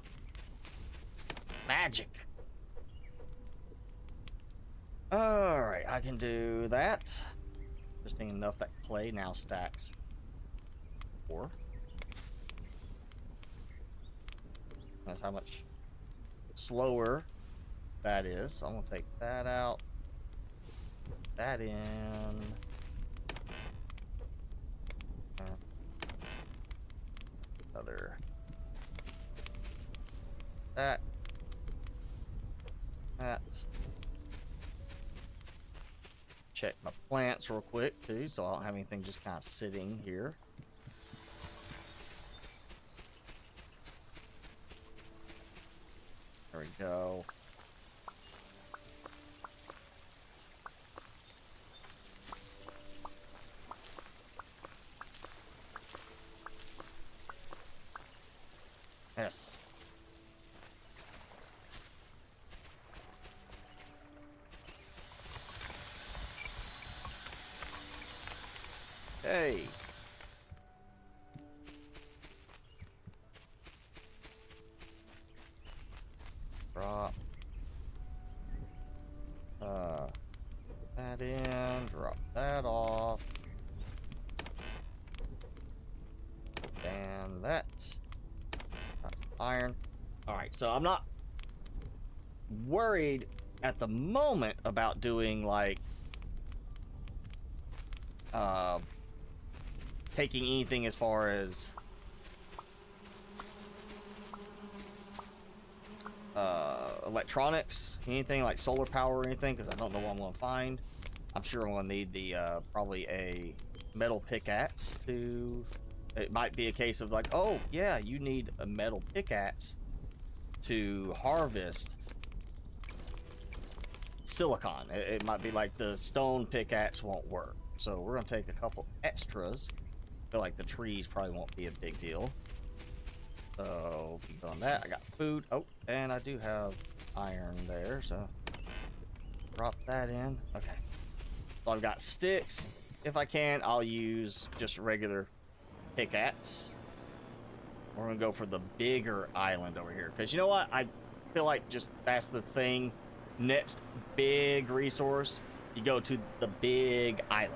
Magic. Alright, I can do that. Just ain't enough that clay now stacks. 4. That's how much slower that is. So I'm gonna take that out. Put that in. That. Check my plants real quick too, so I don't have anything just kind of sitting here. There we go. Yes. Hey. Drop. off. And that. That's iron. Alright, so I'm not worried at the moment about doing, like, taking anything as far as electronics, anything like solar power or anything, because I don't know what I'm going to find. I'm sure I'm going to need the probably a metal pickaxe to... It might be a case of like, oh yeah, you need a metal pickaxe to harvest silicon. It might be like the stone pickaxe won't work. So we're going to take a couple extras. I feel like the trees probably won't be a big deal. So keep on that. I got food. Oh, and I do have iron there, so drop that in. Okay. So I've got sticks. If I can, I'll use just regular pickaxe. We're gonna go for the bigger island over here, because you know what? I feel like just that's the thing. Next big resource, you go to the big island.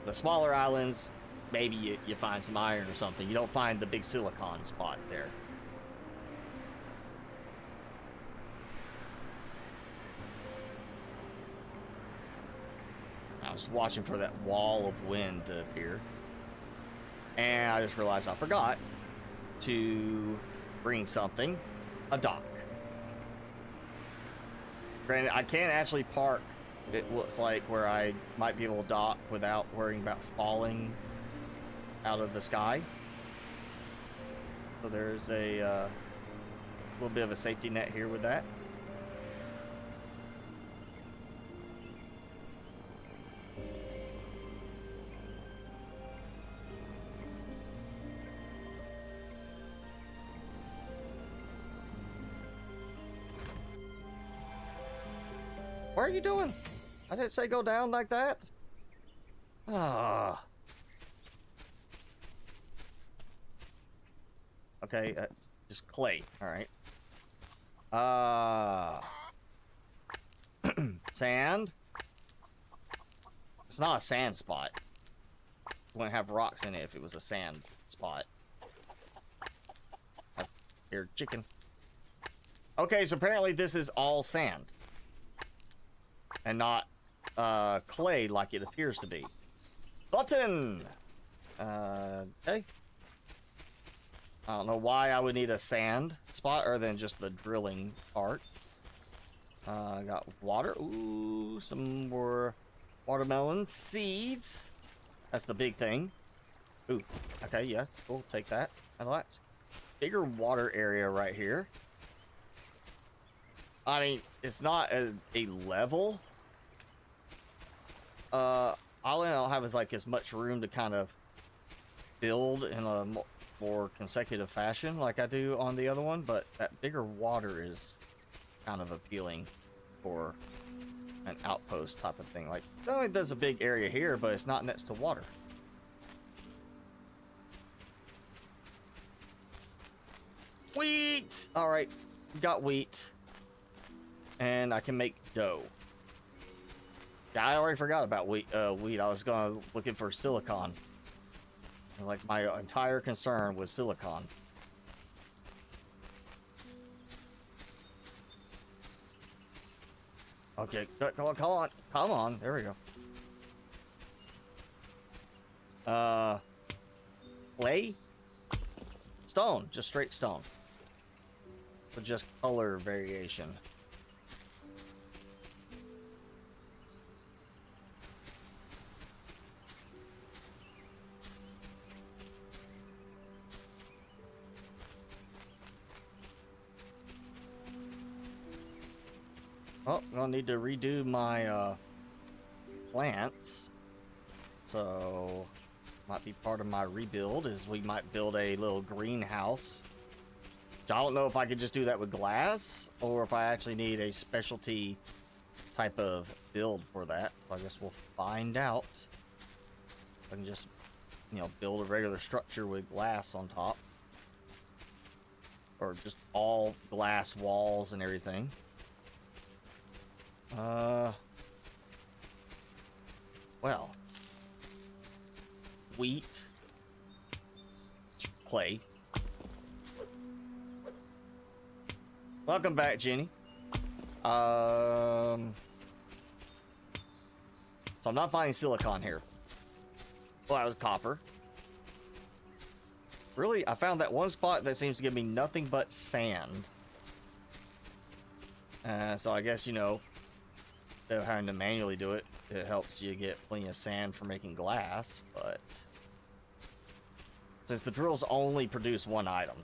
The smaller islands, maybe you find some iron or something. You don't find the big silicon spot there. I was watching for that wall of wind to appear. And I just realized I forgot to bring something. A dock. Granted, I can't actually park, it looks like, where I might be able to dock without worrying about falling out of the sky. So there's a little bit of a safety net here with that. What are you doing? I didn't say go down like that. Ah. Okay, that's just clay. All right. Sand. It's not a sand spot. It wouldn't have rocks in it if it was a sand spot. That's here, chicken. Okay, so apparently this is all sand. And not clay like it appears to be. Button! Okay. I don't know why I would need a sand spot other than just the drilling part. I got water. Ooh, some more watermelon seeds. That's the big thing. Ooh, okay, yeah, we'll take that. Relax. Bigger water area right here. I mean, it's not a level. All I'll have is like as much room to kind of build in a more consecutive fashion like I do on the other one, but that bigger water is kind of appealing for an outpost type of thing. Like, not only there's a big area here, but it's not next to water. Wheat! Alright, got wheat. And I can make dough. Yeah, I already forgot about wheat. I was looking for silicon. Like, my entire concern was silicon. Okay, come on. There we go. Clay? Stone, just straight stone. With just color variation. Oh, I'm gonna need to redo my plants. So might be part of my rebuild is we might build a little greenhouse. I don't know if I could just do that with glass or if I actually need a specialty type of build for that. So I guess we'll find out. I can just, you know, build a regular structure with glass on top. Or just all glass walls and everything. well, wheat, clay. Welcome back, Jenny. So I'm not finding silicon here. Well, that was copper. Really, I found that one spot that seems to give me nothing but sand. So I guess, you know, instead of having to manually do it, it helps you get plenty of sand for making glass, but since the drills only produce one item,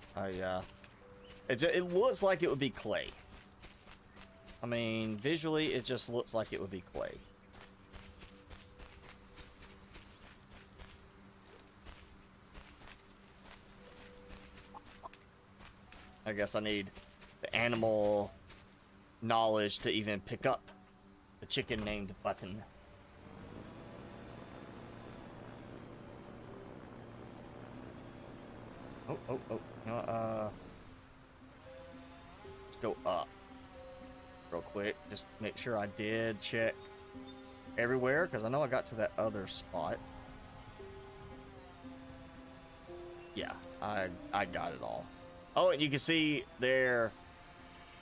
it looks like it would be clay. I mean, visually, it just looks like it would be clay. I guess I need the animal knowledge to even pick up the chicken named Button. Oh. You know, let's go up real quick. Just make sure I did check everywhere, because I know I got to that other spot. Yeah, I got it all. Oh, and you can see there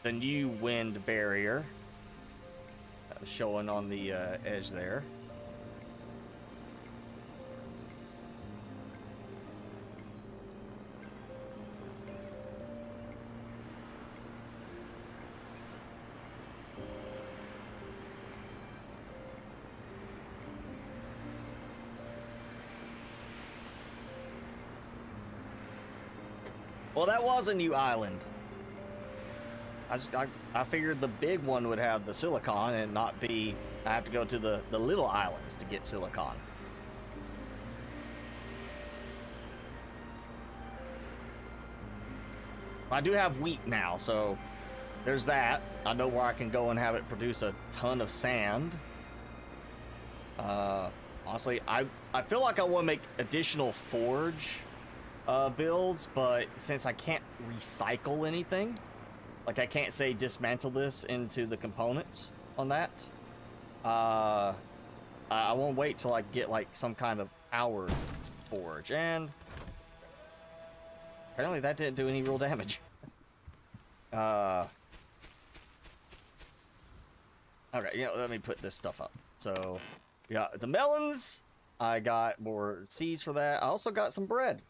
the new wind barrier showing on the edge there. Well, that was a new island. I figured the big one would have the silicon and not be... I have to go to the little islands to get silicon. I do have wheat now, so there's that. I know where I can go and have it produce a ton of sand. Honestly, I feel like I want to make additional forge builds, but since I can't recycle anything, like I can't say dismantle this into the components on that, I won't wait till I get like some kind of power forge, and apparently that didn't do any real damage. Okay, you know, let me put this stuff up. So we got the melons, I got more seeds for that, I also got some bread.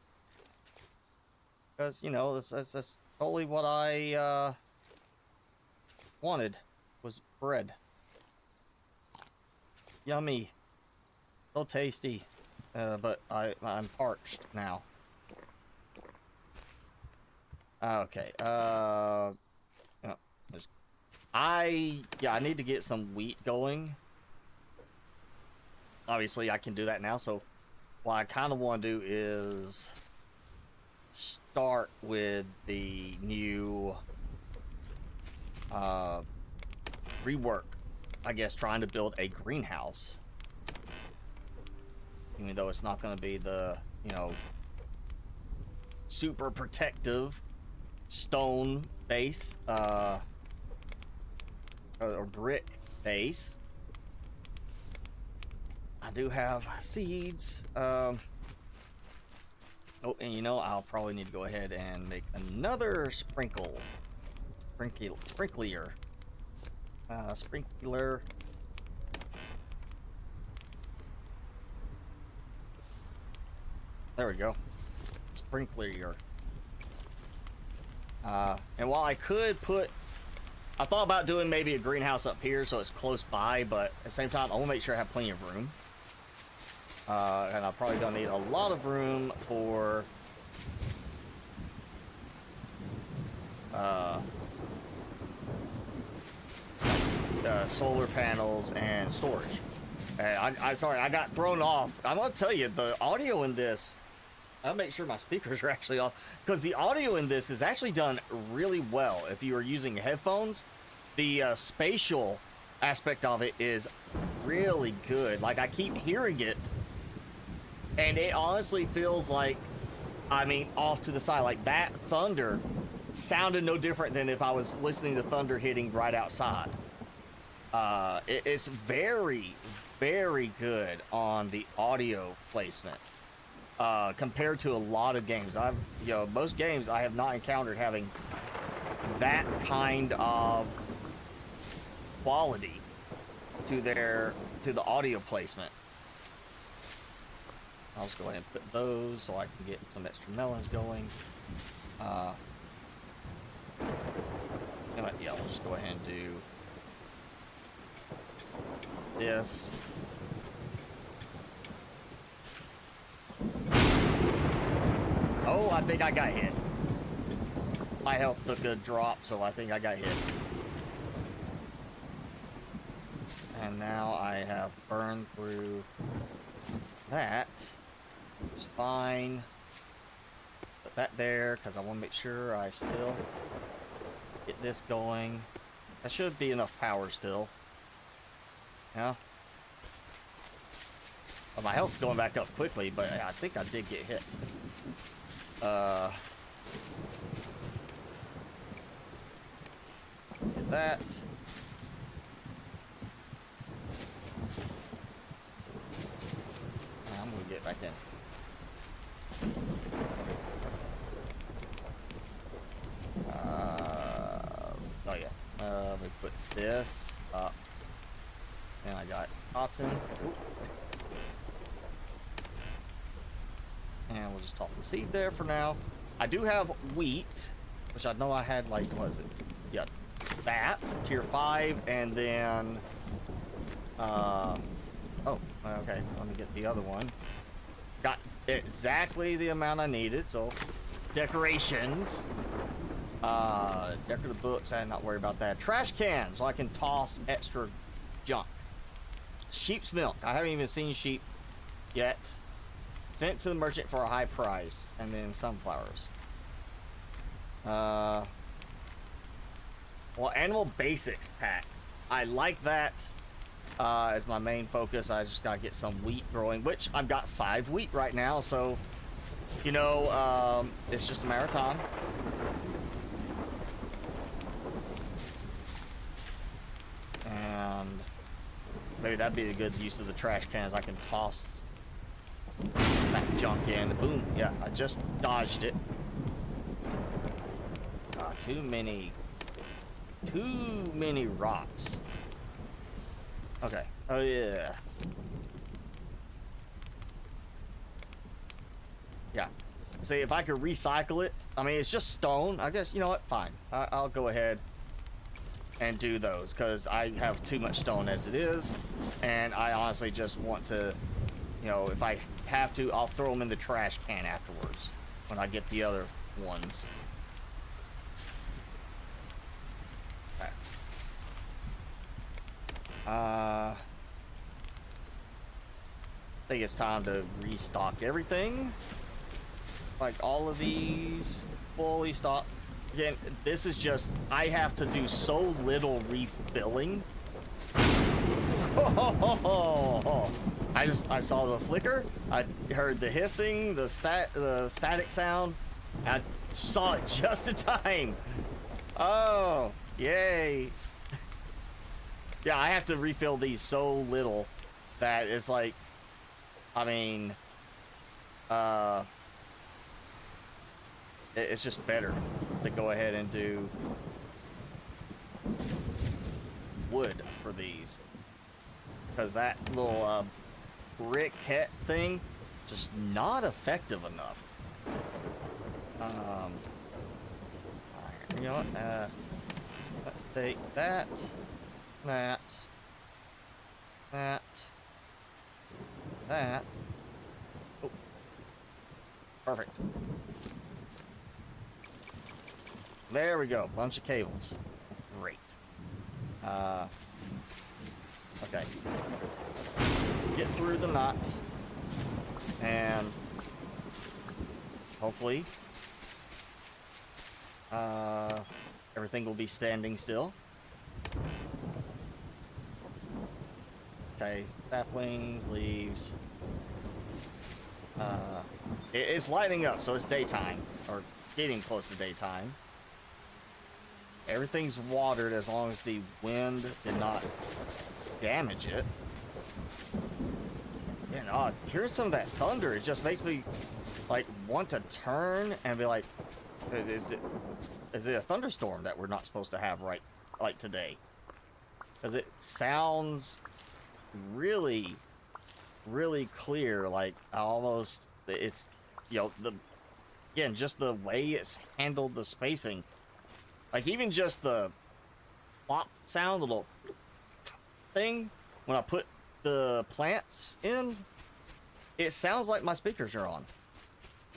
Because, you know, that's totally what I wanted, was bread. Yummy. So tasty. But I'm parched now. Okay. I need to get some wheat going. Obviously, I can do that now, so what I kind of want to do is start with the new rework, I guess, trying to build a greenhouse, even though it's not going to be the, you know, super protective stone base or brick base. I do have seeds. Oh, and you know, I'll probably need to go ahead and make another sprinkler. Sprinkler. There we go. Sprinkler. And while I could put... I thought about doing maybe a greenhouse up here so it's close by, but at the same time, I want to make sure I have plenty of room. And I'm probably gonna need a lot of room for solar panels and storage. Sorry, I got thrown off. I'm gonna tell you, the audio in this, I'll make sure my speakers are actually off, because the audio in this is actually done really well. If you are using headphones, the spatial aspect of it is really good. Like, I keep hearing it, and it honestly feels like, I mean, off to the side, like that thunder sounded no different than if I was listening to thunder hitting right outside. It's very, very good on the audio placement compared to a lot of games. Most games I have not encountered having that kind of quality to the audio placement. I'll just go ahead and put those so I can get some extra melons going. Yeah, we'll just go ahead and do this. Oh, I think I got hit. My health took a drop, so I think I got hit. And now I have burned through that. It's fine. Put that there, because I want to make sure I still get this going. That should be enough power still. Yeah. Well, my health's going back up quickly, but I think I did get hit. Get that. I'm gonna get back in. Oh yeah. Let me put this up. And I got cotton. Ooh. And we'll just toss the seed there for now. I do have wheat, which I know I had, like, what is it? Yeah, that, tier 5, and then, oh, okay, let me get the other one. Got exactly the amount I needed, so, decorations. Decorative books, I did not worry about that. Trash cans, so I can toss extra junk. Sheep's milk, I haven't even seen sheep yet. Sent to the merchant for a high price, and then sunflowers. Well, animal basics pack. I like that as my main focus. I just gotta get some wheat growing, which I've got 5 wheat right now, so you know, it's just a matter of time. And maybe that'd be a good use of the trash cans. I can toss that junk in. Boom. Yeah, I just dodged it. Too many rocks. Okay. Oh yeah. Yeah. See, if I could recycle it, I mean, it's just stone. I guess, you know what? Fine. I'll go ahead and do those because I have too much stone as it is, and I honestly just want to, you know, if I have to, I'll throw them in the trash can afterwards when I get the other ones. Okay. I think it's time to restock everything. Like all of these fully stocked. Again, this is just, I have to do so little refilling. I saw the flicker, I heard the hissing, the static sound. I saw it just in time. Oh, yay. Yeah, I have to refill these so little that it's like, I mean, it's just better to go ahead and do wood for these, because that little briquette thing just not effective enough. You know what? Let's take that, that. Oh, perfect. There we go. Bunch of cables. Great. Okay. Get through the knot. And hopefully everything will be standing still. Okay. Saplings, leaves. It's lighting up, so it's daytime. Or getting close to daytime. Everything's watered as long as the wind did not damage it. hearing some of that thunder, it just makes me like want to turn and be like, is it a thunderstorm that we're not supposed to have right like today? Because it sounds really, really clear. Like almost it's, you know, again, just the way it's handled the spacing. Like even just the plop sound, the little thing when I put the plants in, it sounds like my speakers are on,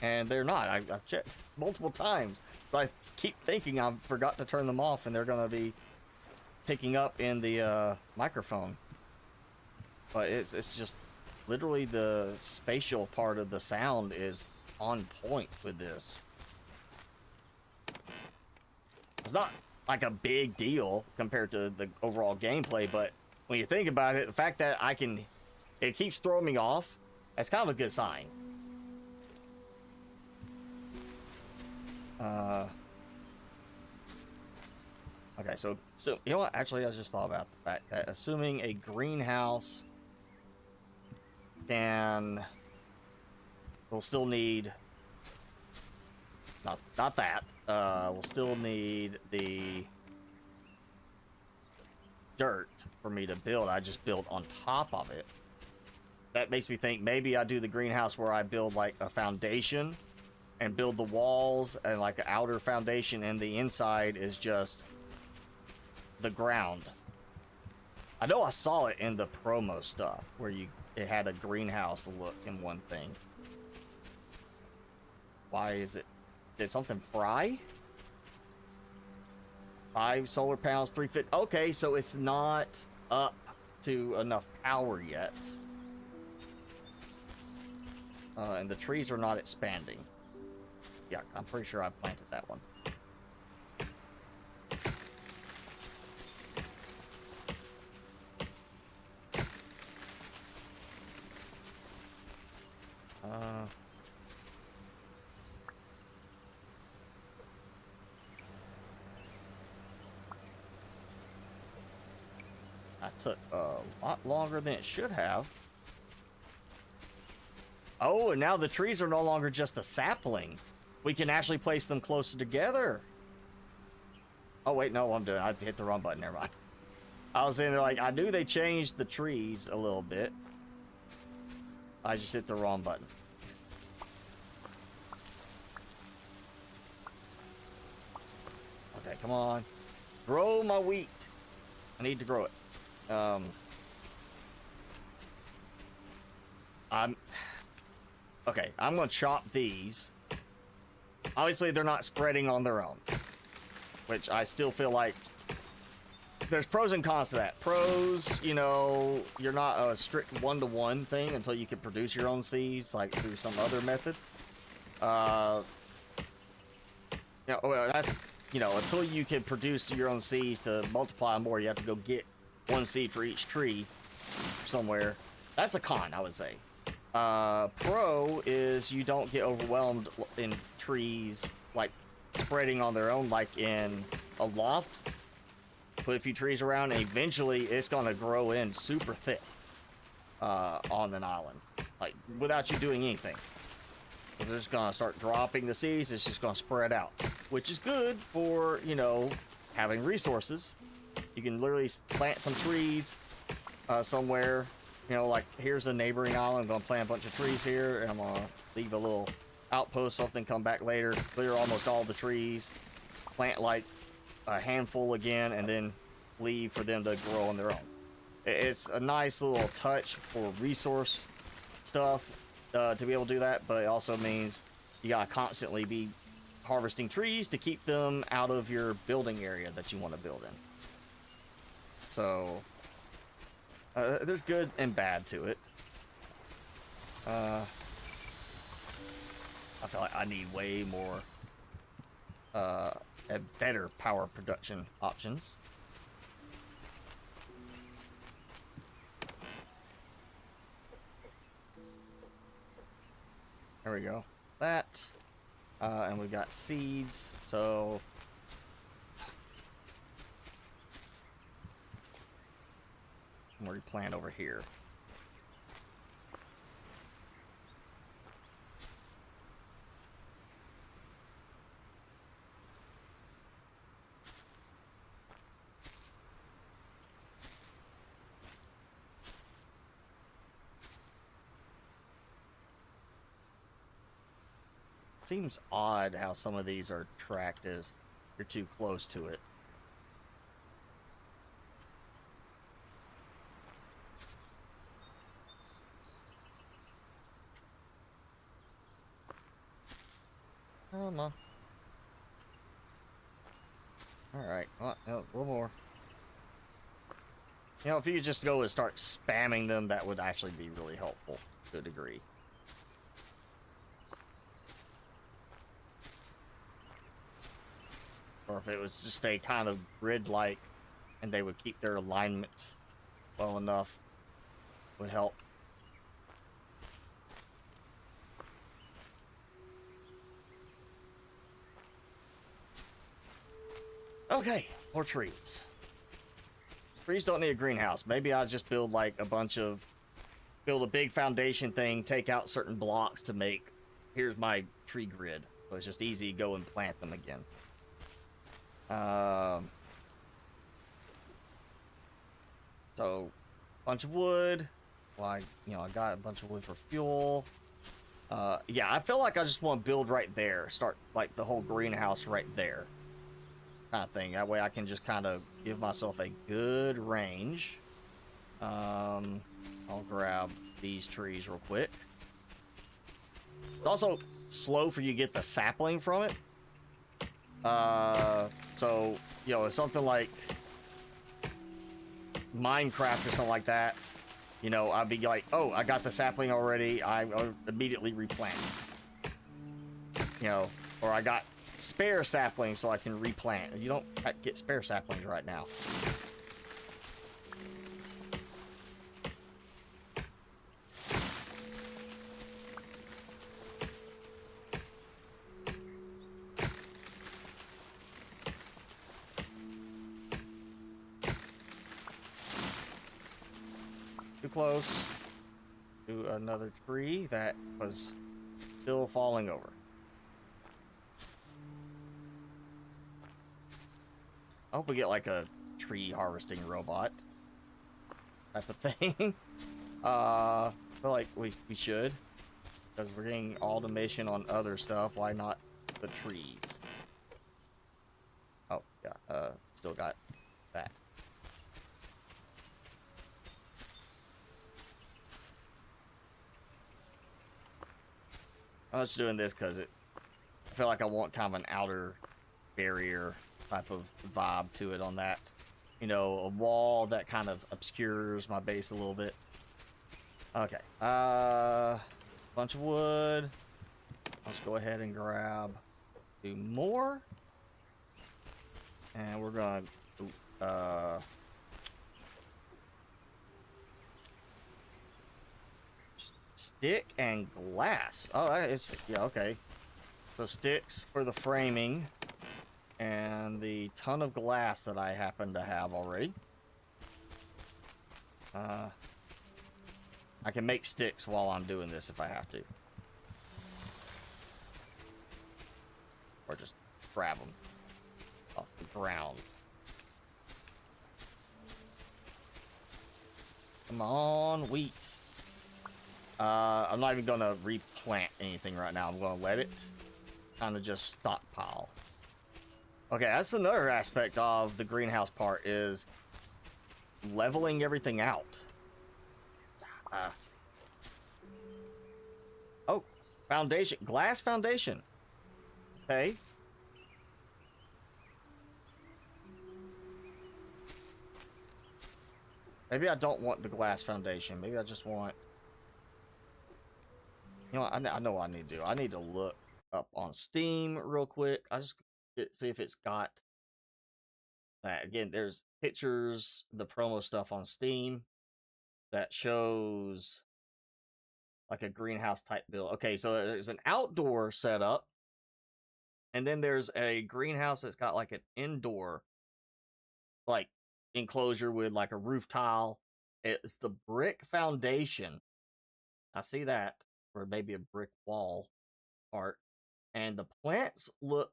and they're not. I've checked multiple times. So I keep thinking I forgot to turn them off, and they're gonna be picking up in the microphone. But it's just literally the spatial part of the sound is on point with this. It's not like a big deal compared to the overall gameplay, but when you think about it, the fact that it keeps throwing me off, that's kind of a good sign. Okay, so you know what? Actually, I just thought about the fact that assuming a greenhouse we'll still need not that. We'll still need the dirt for me to build. I just build on top of it. That makes me think maybe I do the greenhouse where I build like a foundation and build the walls and like an outer foundation, and the inside is just the ground. I know I saw it in the promo stuff where it had a greenhouse look in one thing. Why is it? Did something fry? 5 solar panels, 350. Okay, so it's not up to enough power yet. And the trees are not expanding. Yeah, I'm pretty sure I planted that one. That took a lot longer than it should have. Oh, and now the trees are no longer just a sapling. We can actually place them closer together. Oh, wait, no, I hit the wrong button. Never mind. I was saying, like, I knew they changed the trees a little bit. I just hit the wrong button. Okay, come on. Grow my wheat. I need to grow it. Okay, I'm gonna chop these. Obviously, they're not spreading on their own, which I still feel like there's pros and cons to that. Pros, you know, you're not a strict one-to-one thing until you can produce your own seeds, like through some other method. You know, well, that's, you know, until you can produce your own seeds to multiply more, you have to go get one seed for each tree somewhere. That's a con, I would say. Pro is you don't get overwhelmed in trees like spreading on their own, like in a loft. Put a few trees around and eventually it's gonna grow in super thick on an island, like without you doing anything. They're just gonna start dropping the seeds. It's just gonna spread out, which is good for, you know, having resources. You can literally plant some trees somewhere. You know, like here's a neighboring island. I'm gonna plant a bunch of trees here, and I'm gonna leave a little outpost, something, come back later, clear almost all the trees, plant like a handful again, and then leave for them to grow on their own. It's a nice little touch for resource stuff to be able to do that, but it also means you gotta constantly be harvesting trees to keep them out of your building area that you want to build in. So there's good and bad to it. I feel like I need way more and better power production options. There we go. That. And we got seeds, so I'm gonna replant over here. Seems odd how some of these are tracked as you're too close to it. Come on. Alright, well, a little more. You know, if you could just go and start spamming them, that would actually be really helpful to a degree. Or if it was just a kind of grid-like and they would keep their alignment well enough, would help. Okay, more trees. Trees don't need a greenhouse. Maybe I'll just build like build a big foundation thing, take out certain blocks to make, here's my tree grid. So it's just easy to go and plant them again. So, bunch of wood. Well, I got a bunch of wood for fuel. Yeah, I feel like I just want to build right there. Start like the whole greenhouse right there. Kind of thing. That way I can just kind of give myself a good range. I'll grab these trees real quick. It's also slow for you to get the sapling from it. So, you know, it's something like Minecraft or something like that. You know, I'd be like, oh, I got the sapling already. I'll immediately replant. You know, or I got spare saplings so I can replant. You don't get spare saplings right now. Too close to another tree that was still falling over. I hope we get like a tree harvesting robot type of thing. I feel like we should, because we're getting automation on other stuff. Why not the trees? Oh yeah, still got that. I'm just doing this because I feel like I want kind of an outer barrier type of vibe to it on that. You know, a wall that kind of obscures my base a little bit. Okay. Bunch of wood. Let's go ahead and grab 2 more. And we're going to stick and glass. Oh, it's, yeah, okay. So sticks for the framing and the ton of glass that I happen to have already. I can make sticks while I'm doing this if I have to. Or just grab them off the ground. Come on, wheat. I'm not even gonna replant anything right now. I'm gonna let it kind of just stockpile. Okay, that's another aspect of the greenhouse part, is leveling everything out. Oh, foundation, glass foundation. Okay. Maybe I don't want the glass foundation. Maybe I just want... You know what? I know what I need to do. I need to look up on Steam real quick. I just see if it's got that. Again, there's pictures, the promo stuff on Steam that shows like a greenhouse type build. Okay, so there's an outdoor setup, and then there's a greenhouse that's got like an indoor like enclosure with like a roof tile. It's the brick foundation. I see that, or maybe a brick wall part, and the plants look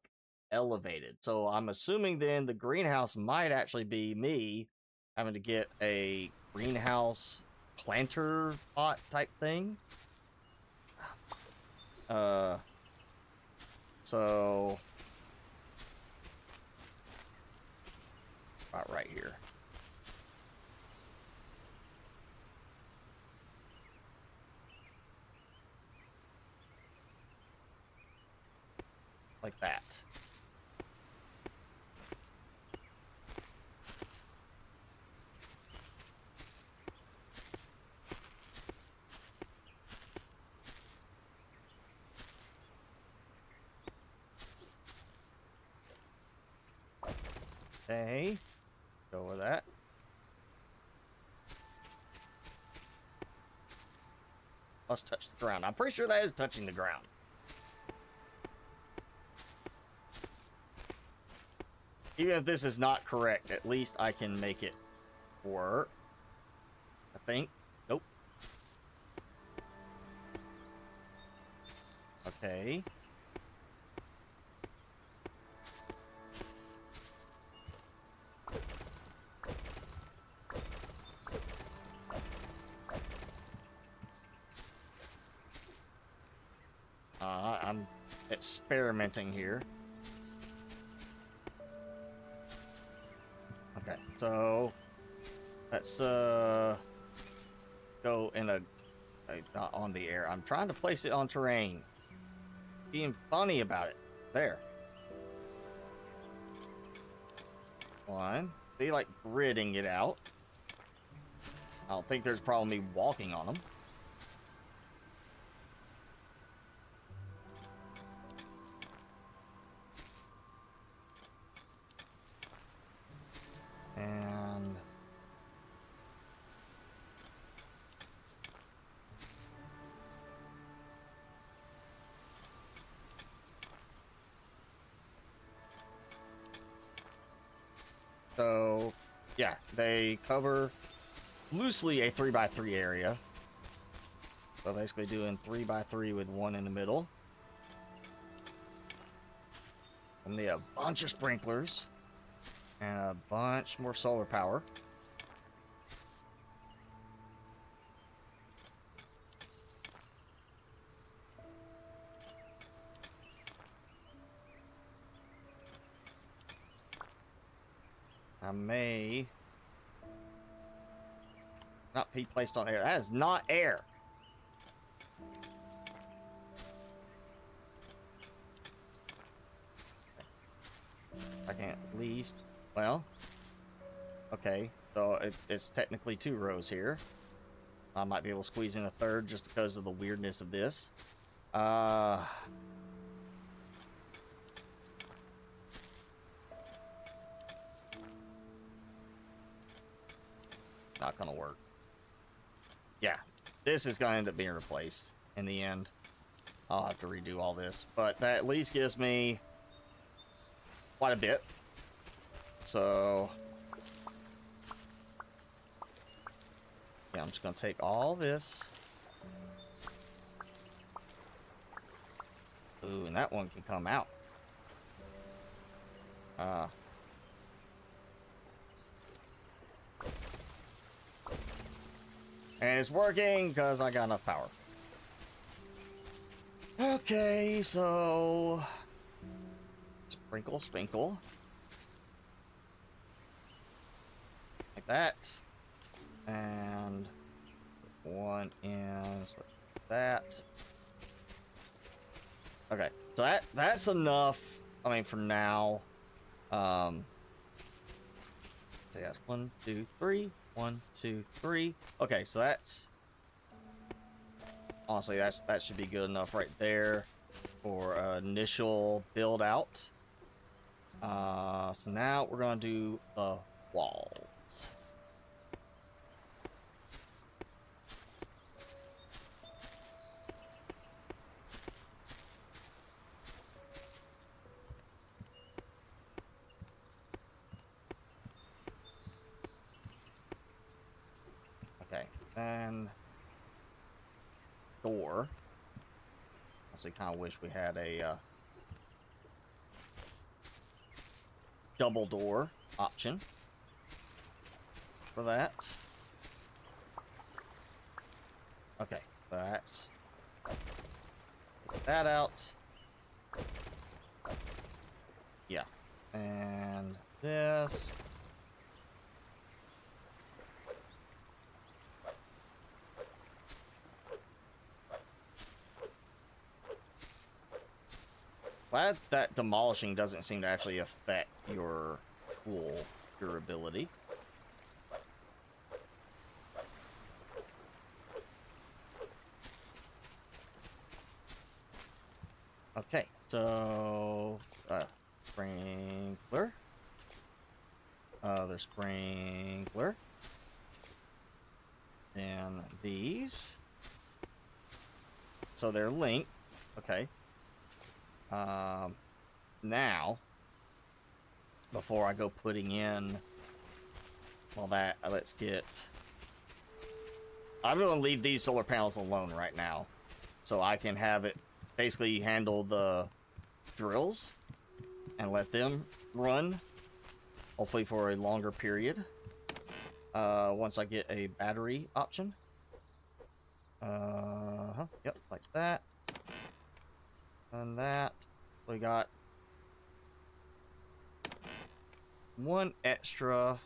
elevated. So I'm assuming then the greenhouse might actually be me having to get a greenhouse planter pot type thing. so about right here. Like that. Okay, go with that. Let's touch the ground. I'm pretty sure that is touching the ground. Even if this is not correct, at least I can make it work. I think. Nope. Okay. I'm experimenting here. Okay, so let's go in not on the air. I'm trying to place it on terrain. Being funny about it. There. One. See, like gridding it out. I don't think there's a problem me walking on them. And so, yeah, they cover loosely a 3x3 area. So basically doing 3x3 with one in the middle. And they have a bunch of sprinklers. And a bunch more solar power. I may not be placed on air. That is not air. I can at least, well, okay, so it's technically 2 rows here. I might be able to squeeze in a third just because of the weirdness of this. Not gonna work. Yeah, this is gonna end up being replaced in the end. I'll have to redo all this, but that at least gives me quite a bit. So yeah, I'm just gonna take all this. Ooh, and that one can come out. And it's working because I got enough power. Okay, so sprinkle, sprinkle. Like that. And one in like that. Okay, so that's enough. I mean, for now. So yeah, 1, 2, 3. 1, 2, 3. Okay, so that's honestly that should be good enough right there for initial build out. So now we're gonna do the walls. Okay, then door. I actually kind of wish we had a double door option for that. Okay, that's that out. guess. Glad that demolishing doesn't seem to actually affect your tool durability. Okay, so sprinkler. The sprinkler. Then these. So they're linked. Okay. Now, before I go putting in all that, let's get... I'm going to leave these solar panels alone right now, so I can have it basically handle the drills and let them run, hopefully for a longer period, once I get a battery option. Yep, like that. And that. We got one extra.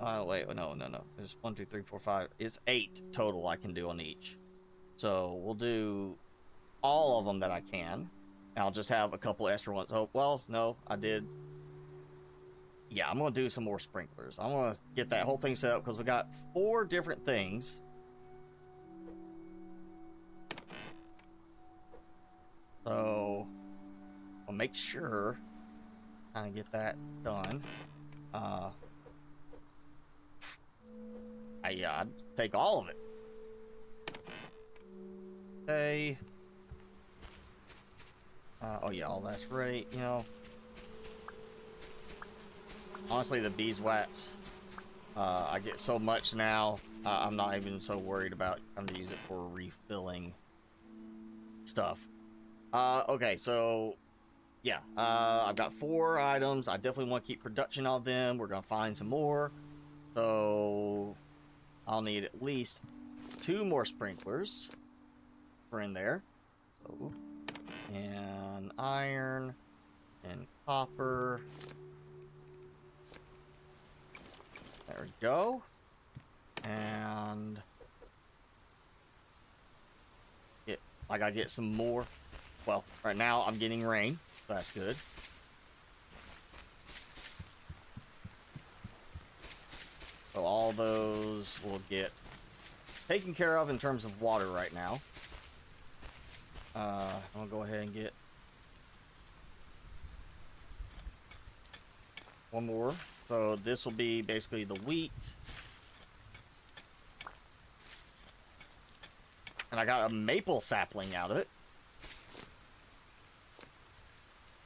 Wait, no. There's 1, 2, 3, 4, 5. It's 8 total I can do on each. So we'll do all of them that I can. I'll just have a couple extra ones. Oh, well, no, I did. Yeah, I'm gonna do some more sprinklers. I'm gonna get that whole thing set up because we got 4 different things. So I'll make sure I get that done. I'd take all of it. Okay. Oh yeah, all that's ready. You know, honestly, the beeswax, I get so much now. I'm not even so worried about having to use it for refilling stuff. Okay, so yeah, I've got 4 items. I definitely want to keep production of them. We're gonna find some more, so I'll need at least 2 more sprinklers for in there. So, and iron and copper. There we go. And I gotta get some more. Well, right now I'm getting rain, so that's good. So all those will get taken care of in terms of water right now. I'll go ahead and get one more. So this will be basically the wheat. And I got a maple sapling out of it.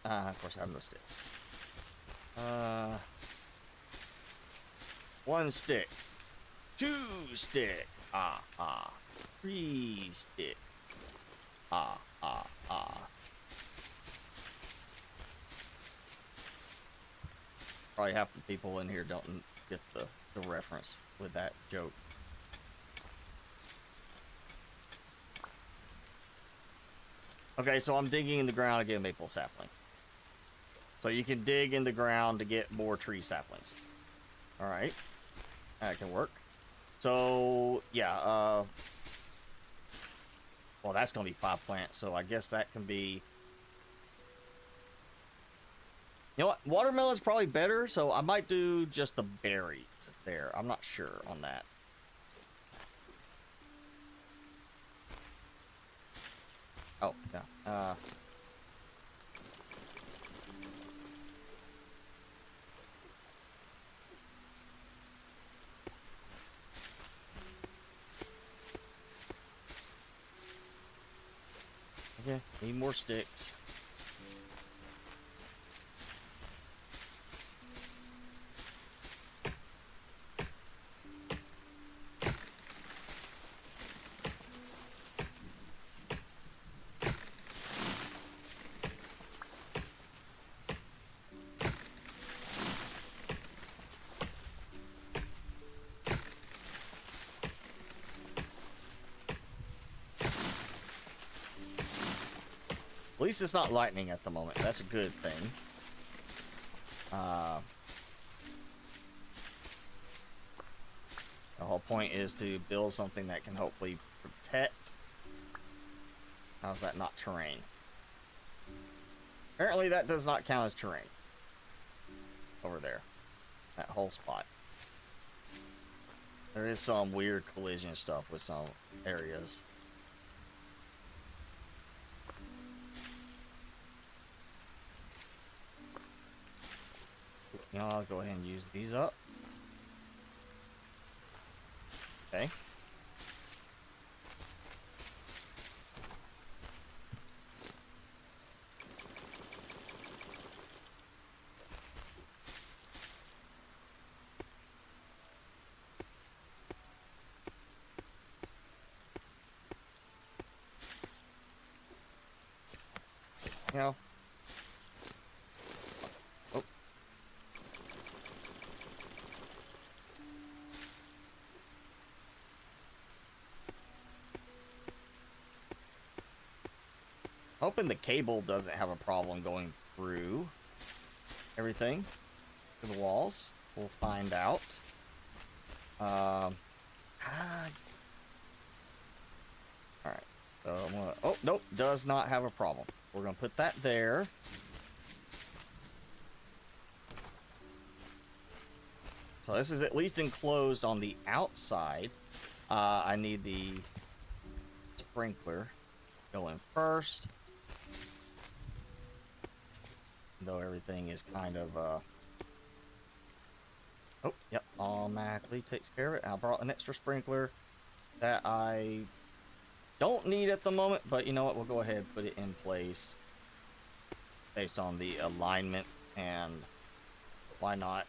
Of course I have no sticks. 1 stick. 2 stick. 3 stick. Probably half the people in here don't get the reference with that joke. Okay, so I'm digging in the ground to get a maple sapling. So you can dig in the ground to get more tree saplings. Alright. That can work. So, yeah, well, that's going to be 5 plants, so I guess that can be... You know what? Watermelon's probably better, so I might do just the berries there. I'm not sure on that. Oh, yeah. Okay, need more sticks. At least it's not lightning at the moment. That's a good thing. The whole point is to build something that can hopefully protect. How's that not terrain? Apparently that does not count as terrain. Over there. That whole spot. There is some weird collision stuff with some areas. You know, I'll go ahead and use these up. Okay. You know. Oh. Hoping the cable doesn't have a problem going through everything to the walls. We'll find out. Alright. So I'm gonna, oh, nope, does not have a problem. We're gonna put that there. So this is at least enclosed on the outside. I need the sprinkler going first. Though everything is kind of, oh, yep, automatically takes care of it. I brought an extra sprinkler that I don't need at the moment, but you know what, we'll go ahead and put it in place based on the alignment, and why not?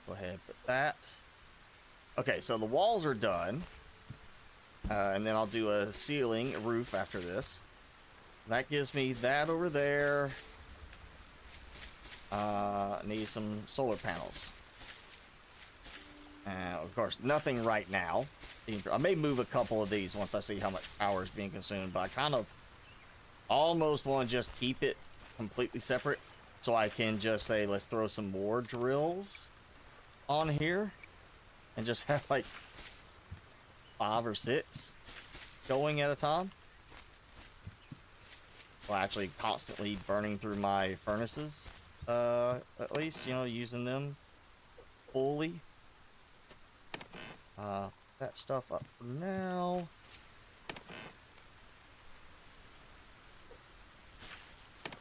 Go ahead and put that. Okay, so the walls are done, and then I'll do a ceiling, a roof after this. That gives me that over there. Need some solar panels. Of course, nothing right now. I may move a couple of these once I see how much power is being consumed, but I kind of almost want to just keep it completely separate so I can just say, let's throw some more drills on here and just have like 5 or 6 going at a time. Well, actually constantly burning through my furnaces, at least, you know, using them fully. That stuff up for now.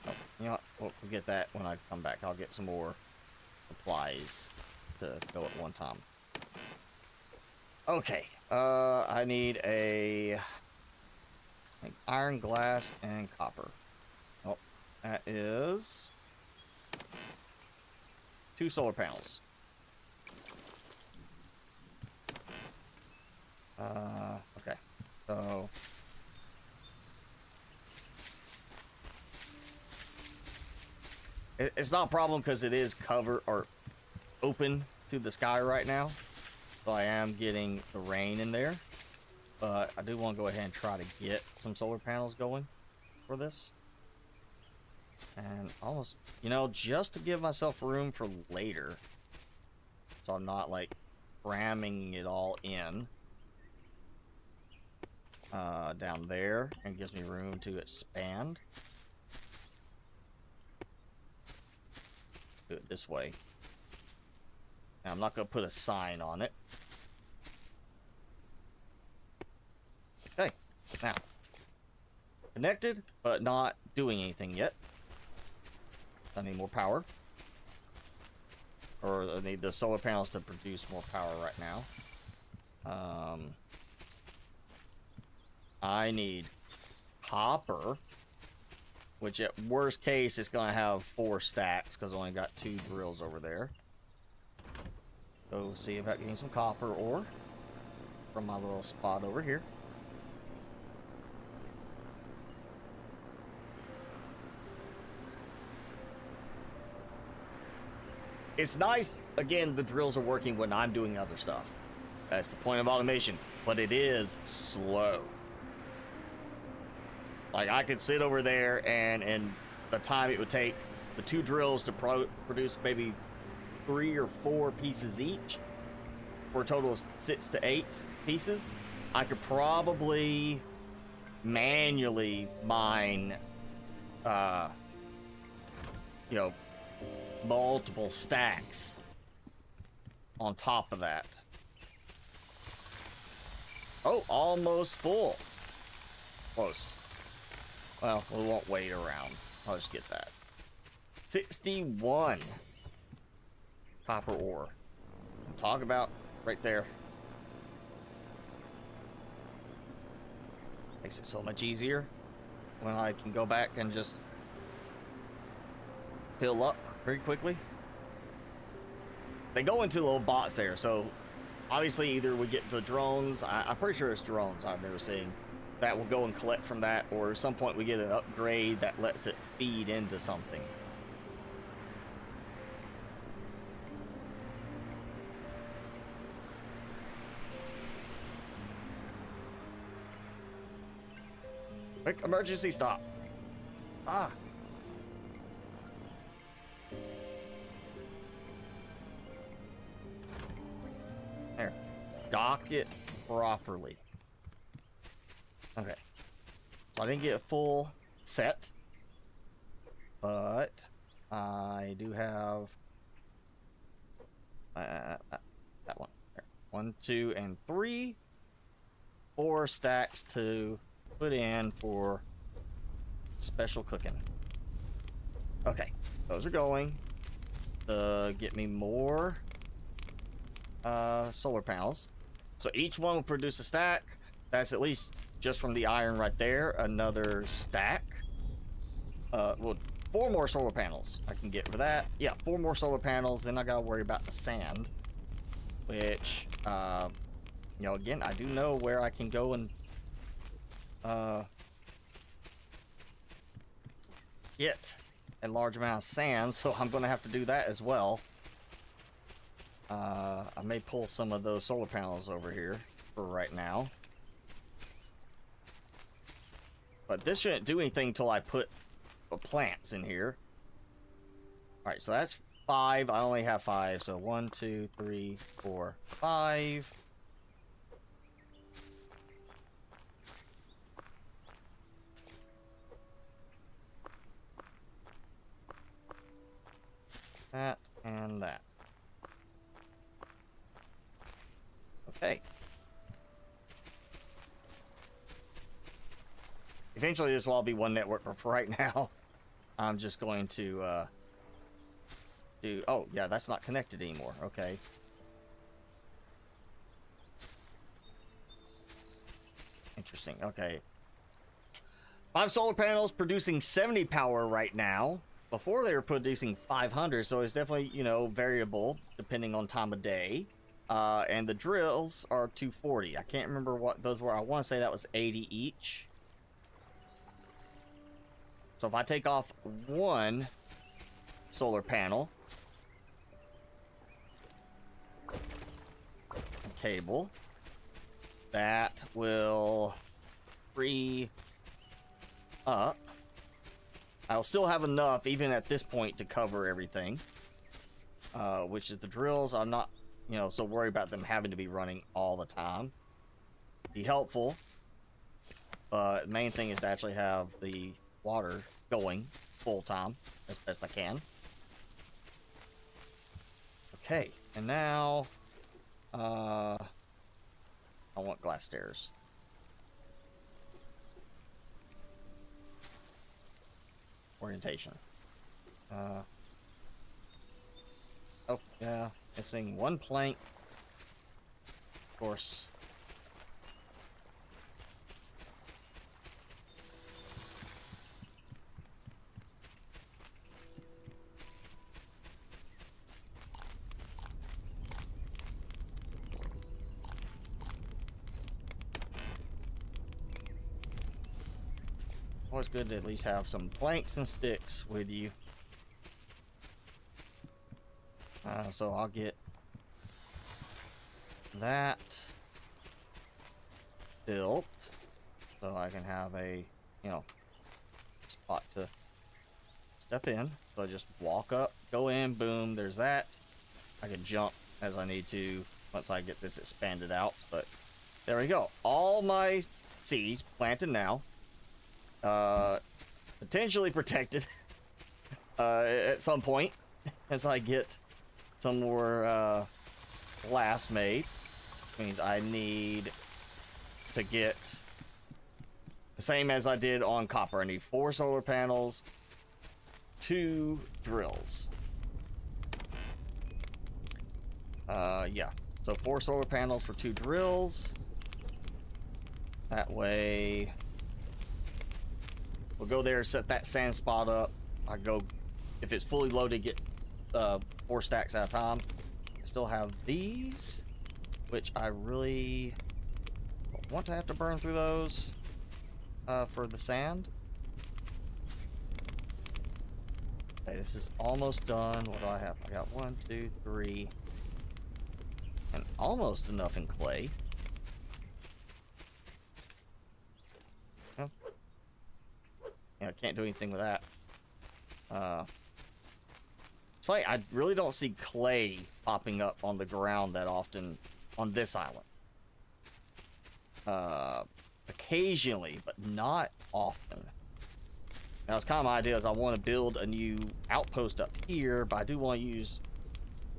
Oh, you know what? We'll get that when I come back. I'll get some more supplies to go at one time. Okay. I need a iron, glass, and copper. Oh, that is 2 solar panels. Okay, so it's not a problem because it is covered or open to the sky right now, so I am getting the rain in there, but I do want to go ahead and try to get some solar panels going for this, and almost, you know, just to give myself room for later, so I'm not like cramming it all in. Down there, and gives me room to expand. Do it this way. Now, I'm not going to put a sign on it. Okay, now connected, but not doing anything yet. I need more power, or I need the solar panels to produce more power right now. I need copper, which at worst case is going to have 4 stacks because I only got 2 drills over there. Go see about getting some copper ore from my little spot over here. It's nice, again, the drills are working when I'm doing other stuff. That's the point of automation, but it is slow. Like, I could sit over there and the time it would take the 2 drills to produce maybe 3 or 4 pieces each, for a total of 6 to 8 pieces, I could probably manually mine, you know, multiple stacks on top of that. Oh, almost full. Close. Well, we won't wait around. I'll just get that. 61 copper ore. Talk about right there. Makes it so much easier when I can go back and just fill up very quickly. They go into little bots there, so obviously either we get the drones, I'm pretty sure it's drones I've never seen, that will go and collect from that, or at some point we get an upgrade that lets it feed into something. Quick, emergency stop. Ah. There. Dock it properly. Okay. So I didn't get a full set, but I do have that one. There. 1, 2, and 3. 4 stacks to put in for special cooking. Okay, those are going to get me more solar panels. So each one will produce a stack. That's at least just from the iron right there, another stack. Well, 4 more solar panels I can get for that. Yeah, 4 more solar panels. Then I gotta worry about the sand, which, you know, again, I do know where I can go and get a large amount of sand, so I'm gonna have to do that as well. I may pull some of those solar panels over here for right now, but this shouldn't do anything until I put the plants in here. All right, so that's 5. I only have 5, so 1, 2, 3, 4, 5. That and that. Okay. Eventually this will all be one network, but for right now, I'm just going to do... Oh, yeah, that's not connected anymore. Okay. Interesting. Okay. 5 solar panels producing 70 power right now. Before they were producing 500, so it's definitely, you know, variable depending on time of day. And the drills are 240. I can't remember what those were. I want to say that was 80 each. So if I take off 1 solar panel, cable, that will free up. I'll still have enough, even at this point, to cover everything. Which is the drills. I'm not, you know, so worried about them having to be running all the time. Be helpful. The main thing is to actually have the water going full time as best I can. Okay, and now I want glass stairs. Orientation. Oh, yeah. Missing 1 plank. Of course. Always good to at least have some planks and sticks with you. So I'll get that built so I can have a, you know, spot to step in. So I just walk up, go in, boom, there's that. I can jump as I need to once I get this expanded out, but there we go. All my seeds planted now. Potentially protected at some point as I get some more glass made. Which means I need to get the same as I did on copper. I need 4 solar panels, 2 drills. Yeah. So 4 solar panels for 2 drills. That way, we'll go there, set that sand spot up. I go, if it's fully loaded, get 4 stacks at a time. I still have these, which I really don't want to have to burn through those for the sand. Okay, this is almost done. What do I have? I got 1, 2, 3, and almost enough in clay. Oh. Yeah, I can't do anything with that. It's funny, I really don't see clay popping up on the ground that often on this island. Occasionally, but not often. Now, it's kind of my idea is I want to build a new outpost up here, but I do want to use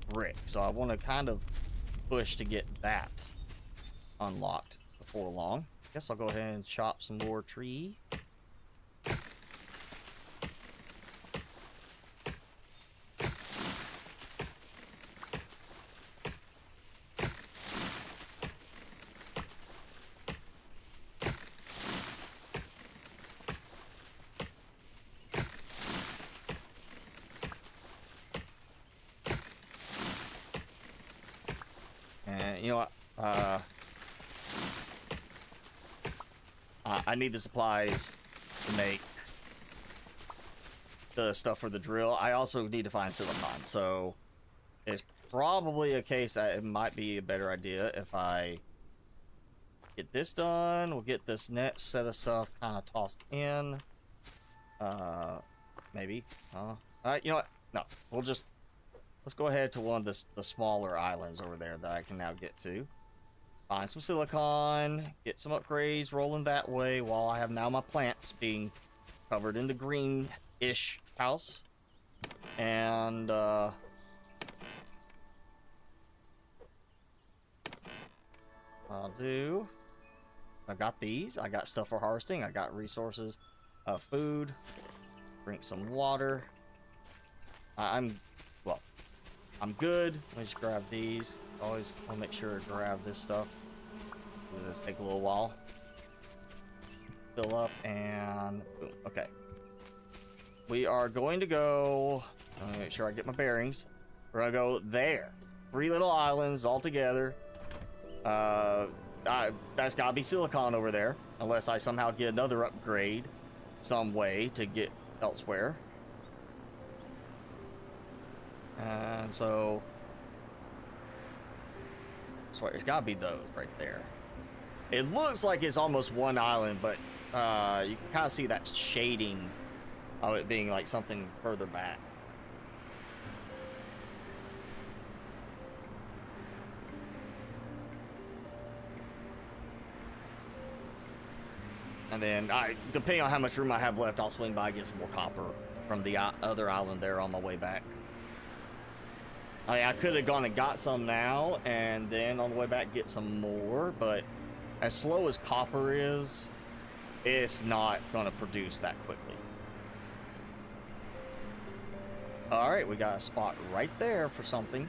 brick. So I want to kind of push to get that unlocked before long. I guess I'll go ahead and chop some more tree. You know what? I need the supplies to make the stuff for the drill. I also need to find silicon, so it's probably a case that it might be a better idea if I get this done. We'll get this next set of stuff kind of tossed in. Maybe. You know what? No, let's go ahead to one of the smaller islands over there that I can now get to. Find some silicon, get some upgrades rolling that way while I have now my plants being covered in the green-ish house. And, I'll do... I got these. I got stuff for harvesting. I got resources, food, drink some water. I'm good. Let me just grab these. Always want to make sure to grab this stuff. This take a little while. Fill up and boom. Okay. We are going to go. Let me make sure I get my bearings. We're gonna go there. 3 little islands all together. That's gotta be silicon over there, unless I somehow get another upgrade some way to get elsewhere. And so it's gotta be those right there. It looks like it's almost one island, but you can kind of see that shading of it being like something further back. And then, depending on how much room I have left, I'll swing by and get some more copper from the other island there on my way back. I could have gone and got some now, and then on the way back get some more, but as slow as copper is, it's not going to produce that quickly. Alright, we got a spot right there for something.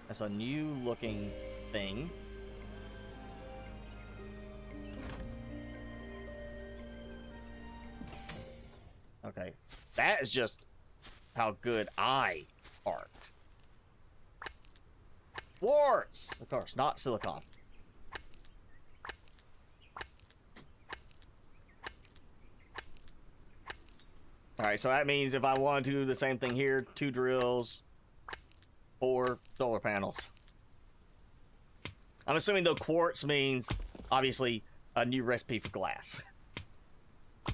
That's a new looking thing. Okay, that is just how good I arced. Quartz! Of course, not silicon. Alright, so that means if I want to do the same thing here, 2 drills, 4 solar panels. I'm assuming though quartz means, obviously, a new recipe for glass.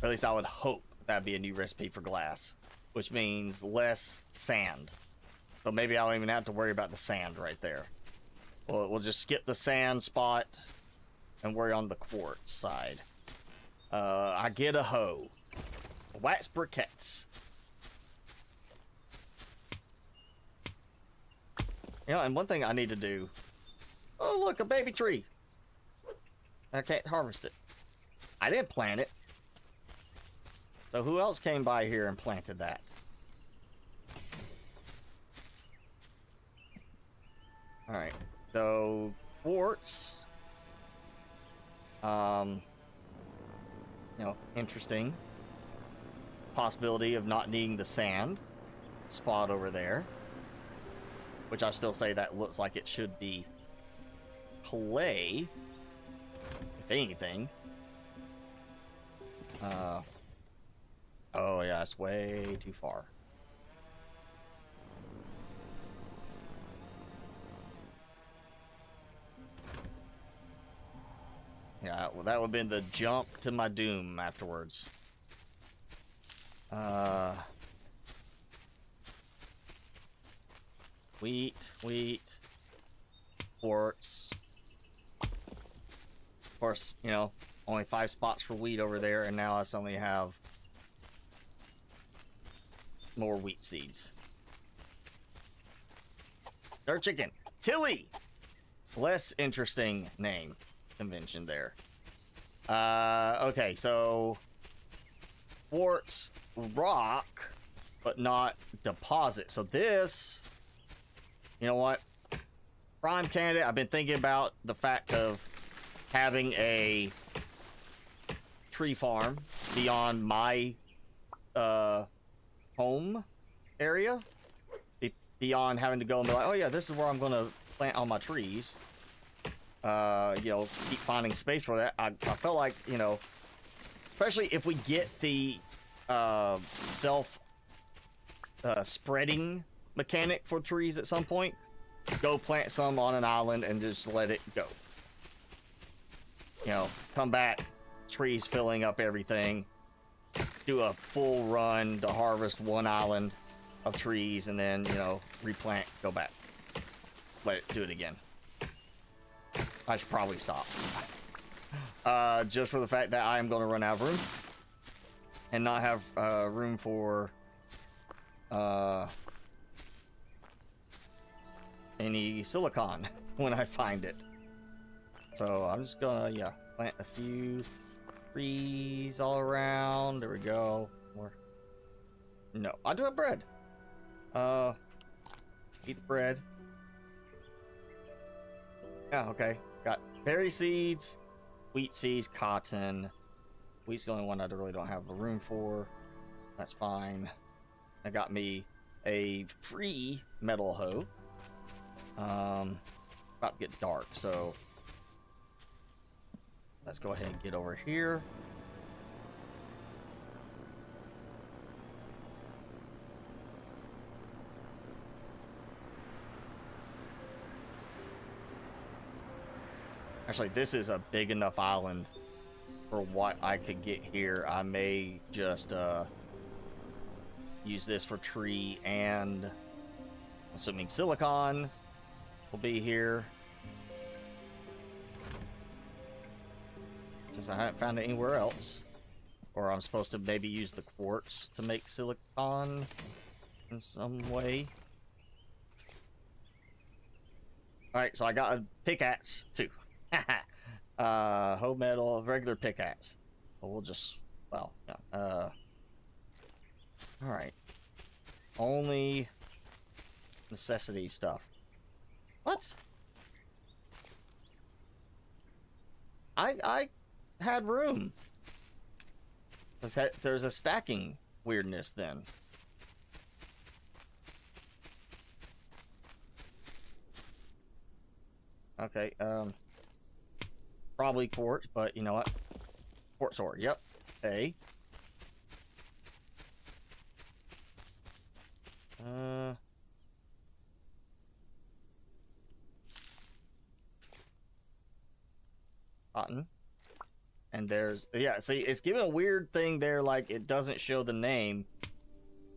Or at least I would hope that'd be a new recipe for glass. which means less sand. So maybe I don't even have to worry about the sand right there. We'll just skip the sand spot and worry on the quartz side. I get a hoe. Wax briquettes. You know, and one thing I need to do... Oh, look, a baby tree. I can't harvest it. I didn't plant it. So who else came by here and planted that? Alright. So, quartz. You know, interesting. Possibility of not needing the sand spot over there. Which I still say that looks like it should be clay, if anything. Oh yeah, it's way too far. Yeah, well, that would have been the jump to my doom afterwards. Wheat, quartz. Of course, you know, only 5 spots for wheat over there, and now I suddenly have more wheat seeds. Dirt chicken. Tilly! Less interesting name convention there. Okay, so quartz rock, but not deposit. So this, you know what? Prime candidate. I've been thinking about the fact of having a tree farm beyond my home area, beyond having to go and be like, oh yeah, this is where I'm gonna plant all my trees. You know, keep finding space for that. I felt like, you know, especially if we get the self spreading mechanic for trees at some point, go plant some on an island and just let it go. You know, come back, trees filling up everything, do a full run to harvest one island of trees, and then, you know, replant, go back, let it do it again. I should probably stop. Just for the fact that I am going to run out of room and not have room for any silicon when I find it. So I'm just gonna, yeah, plant a few trees all around. There we go. More. No, I do have bread. Eat the bread. Yeah, okay. Got berry seeds, wheat seeds, cotton. Wheat's the only one I really don't have the room for. That's fine. I got me a free metal hoe. About to get dark, so let's go ahead and get over here. Actually, this is a big enough island for what I could get here. I may just use this for tree and, assuming silicon will be here. Since I haven't found it anywhere else. Or I'm supposed to maybe use the quartz to make silicon in some way. Alright, so I got a pickaxe too. Hoe metal, regular pickaxe. Well, we'll just, well, yeah. Alright. Only necessity stuff. What? I had room. There's a stacking weirdness then. Okay, probably quartz, but you know what? Quartz ore, yep. A. Cotton. And there's, yeah, see, it's giving a weird thing there, like it doesn't show the name.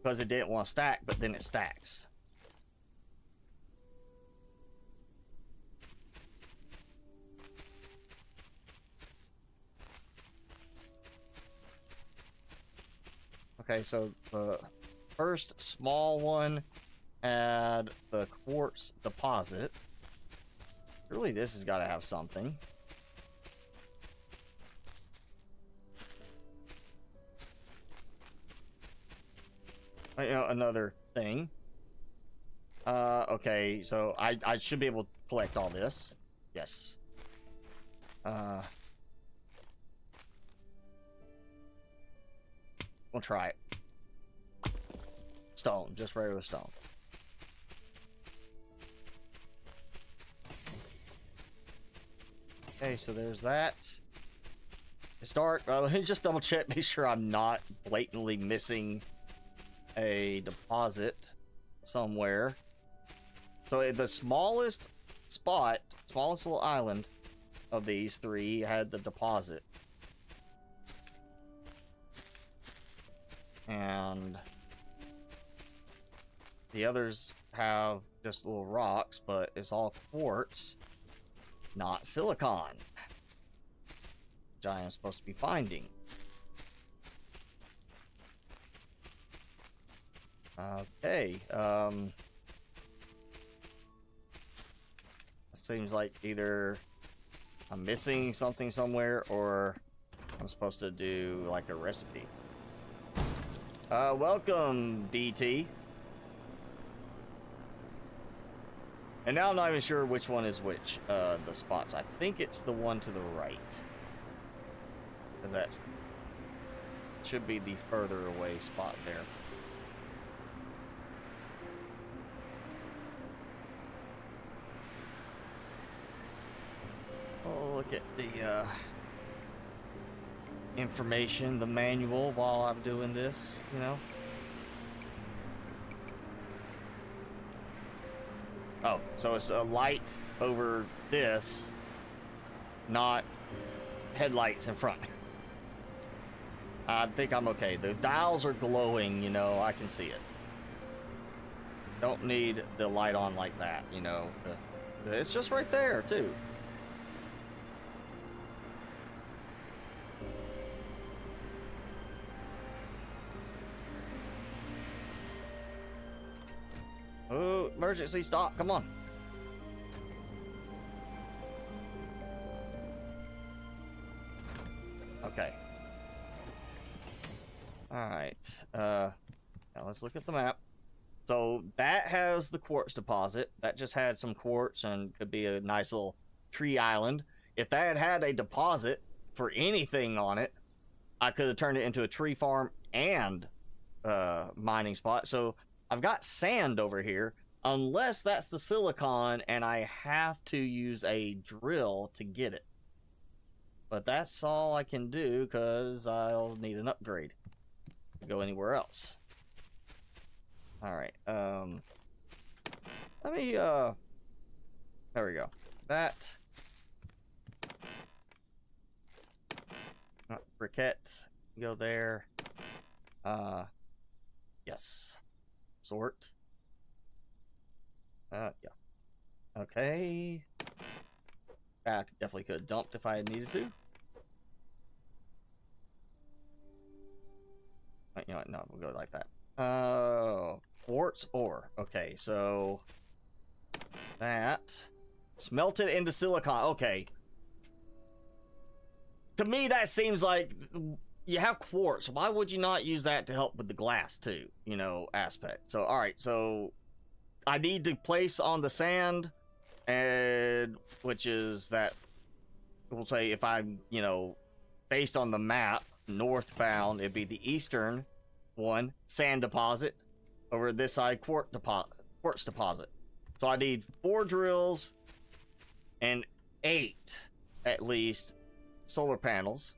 because it didn't want to stack, but then it stacks. Okay, so the first small one had the quartz deposit. Surely this has got to have something. You know, another thing. Okay, so I should be able to collect all this. Yes. We'll try it. Stone, just regular stone. Okay, so there's that. It's dark. Let me just double check, make sure I'm not blatantly missing a deposit somewhere. So the smallest spot, smallest little island of these three had the deposit. And the others have just little rocks, but it's all quartz, not silicon, which I am supposed to be finding. Okay, seems like either I'm missing something somewhere or I'm supposed to do like a recipe. Welcome, BT. And now I'm not even sure which one is which, the spots. I think it's the one to the right. Because that should be the further away spot there. Oh, look at the, information, the manual while I'm doing this, you know? Oh, so it's a light over this, not headlights in front. I think I'm okay. The dials are glowing, you know, I can see it. Don't need the light on like that, you know. It's just right there, too. Oh, emergency stop, come on. Okay. Alright, now let's look at the map. So that has the quartz deposit. That just had some quartz and could be a nice little tree island. If that had a deposit for anything on it, I could have turned it into a tree farm and mining spot. So I've got sand over here, unless that's the silicon and I have to use a drill to get it. But that's all I can do because I'll need an upgrade to go anywhere else. Alright, let me, there we go. That. Briquette, go there. Yes. Sort. Yeah. Okay. I definitely could have dumped if I had needed to. You know what? No, we'll go like that. Quartz ore. Okay, so that smelted into silicon. Okay. To me, that seems like you have quartz. Why would you not use that to help with the glass too? You know, aspect. So, all right. So I need to place on the sand, and which is that. We'll say if I'm, you know, based on the map, northbound, it'd be the eastern one, sand deposit. Over this side, quartz deposit. So I need 4 drills and 8, at least, solar panels.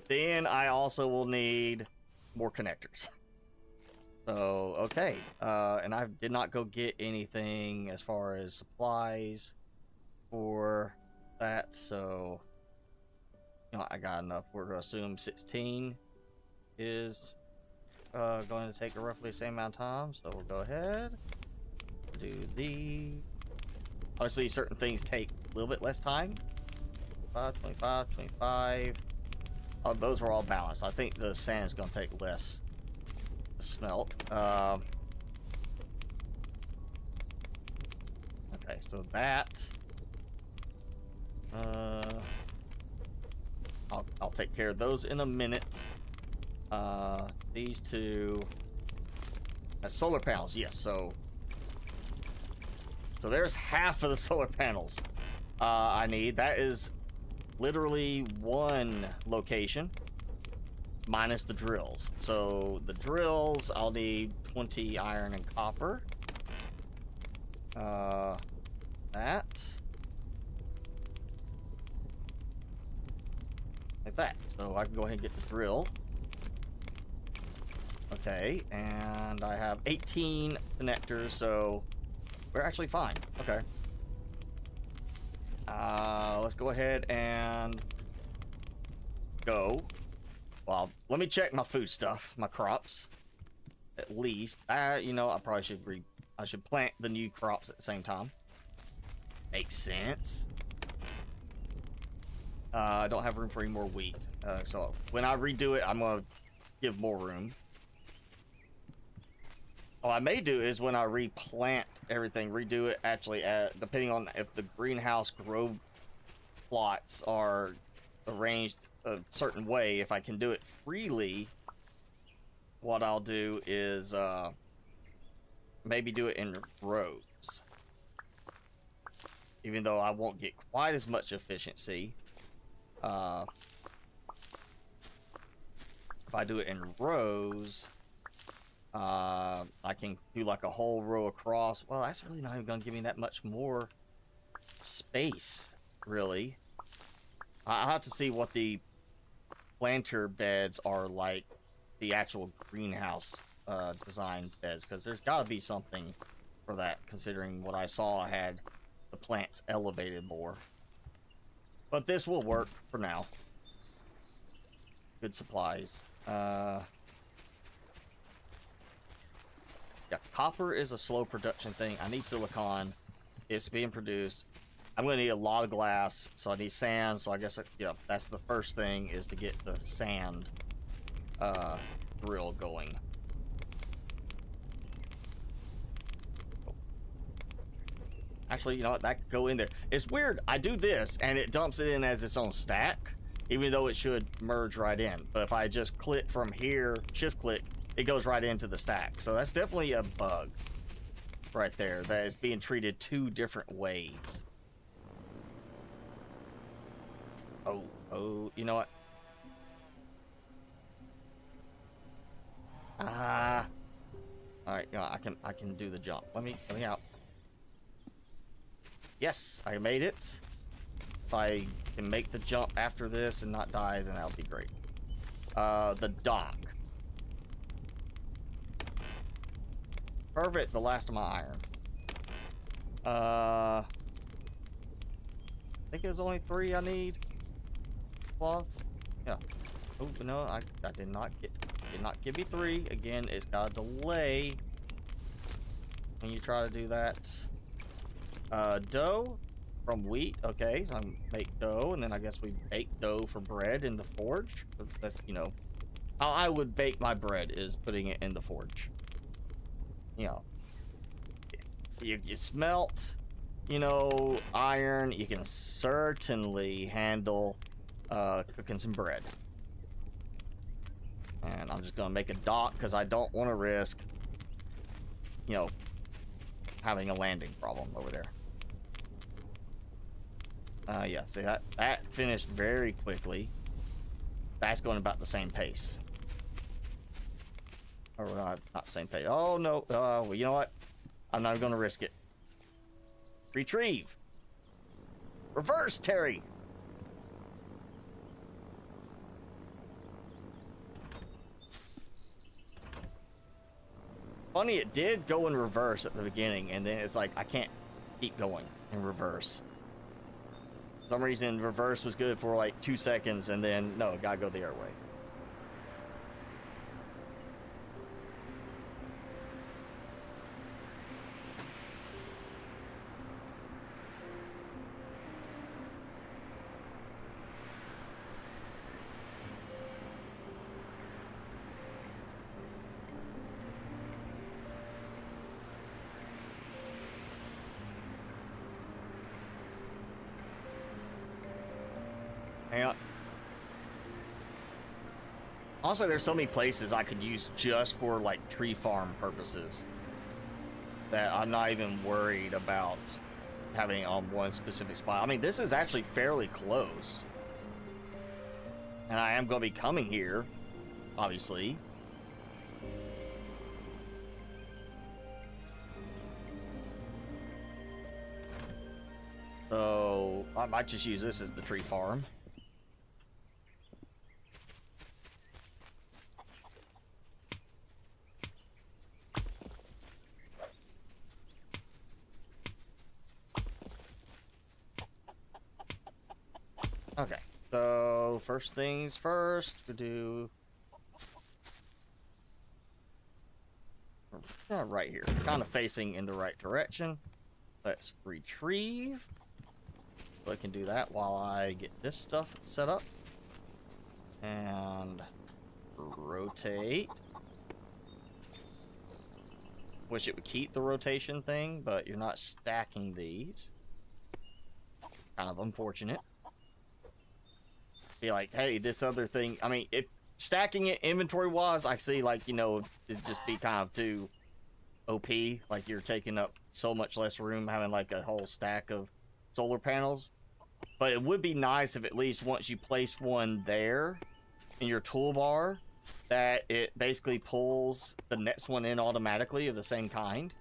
Then I also will need more connectors. So, okay. And I did not go get anything as far as supplies for that, so you know, I got enough. We're gonna assume 16 is going to take roughly the same amount of time, so we'll go ahead. Do the... Obviously, certain things take a little bit less time. 25, 25, 25. Oh, those were all balanced. I think the sand is going to take less to smelt. Okay, so that... I'll take care of those in a minute. These two... solar panels, yes, so there's half of the solar panels I need. That is literally one location minus the drills. So the drills, I'll need 20 iron and copper. That. Like that. So I can go ahead and get the drill. Okay, and I have 18 connectors, so we're actually fine. Okay. Let's go ahead and go. Well, let me check my food stuff, my crops, at least. You know, I probably should I should plant the new crops at the same time. Makes sense. I don't have room for any more wheat, so when I redo it, I'm gonna give more room. What I may do is when I replant everything, redo it actually, depending on if the greenhouse grow plots are arranged a certain way, if I can do it freely, what I'll do is maybe do it in rows. Even though I won't get quite as much efficiency. If I do it in rows, I can do like a whole row across. Well, that's really not even going to give me that much more space, really. I'll have to see what the planter beds are like, the actual greenhouse design beds, because there's got to be something for that, considering what I saw had the plants elevated more. But this will work for now. Good supplies. Yeah, copper is a slow production thing. I need silicon. It's being produced. I'm going to need a lot of glass, so I need sand. So I guess, yeah, that's the first thing, is to get the sand drill going. Actually, you know what? That could go in there. It's weird. I do this, and it dumps it in as its own stack, even though it should merge right in. But if I just click from here, shift click, it goes right into the stack. So that's definitely a bug right there that is being treated two different ways. Oh, you know what? All right, you know, I can do the jump. Let me out. Yes, I made it. If I can make the jump after this and not die, then that'll be great. The dock. Perfect, the last of my iron. I think there's only 3 I need. Cloth. Yeah. Oh no, I did not give me 3. Again, it's got a delay when you try to do that. Dough from wheat. Okay, so I make dough, and then I guess we bake dough for bread in the forge. That's, you know, how I would bake my bread, is putting it in the forge. You know, you smelt, you know, iron. You can certainly handle cooking some bread. And I'm just gonna make a dock because I don't want to risk, you know, having a landing problem over there. Yeah, see, that finished very quickly. That's going about the same pace. Or not the same pace. Oh no, well, you know what? I'm not going to risk it. Retrieve. Reverse, Terry. Funny, it did go in reverse at the beginning, and then it's like, I can't keep going in reverse. For some reason, reverse was good for like 2 seconds, and then, no, gotta go the other way. Also, there's so many places I could use just for like tree farm purposes that I'm not even worried about having on one specific spot. I mean, this is actually fairly close. And I am going to be coming here, obviously. So, I might just use this as the tree farm. Okay, so first things first, we do right here, kind of facing in the right direction. Let's retrieve. So I can do that while I get this stuff set up. And rotate. Wish it would keep the rotation thing, but you're not stacking these. Kind of unfortunate. Be like, hey, this other thing, I mean, if stacking it inventory wise, I see, like, you know, it'd just be kind of too OP. Like, you're taking up so much less room having like a whole stack of solar panels. But it would be nice if at least once you place one there in your toolbar, that it basically pulls the next one in automatically of the same kind.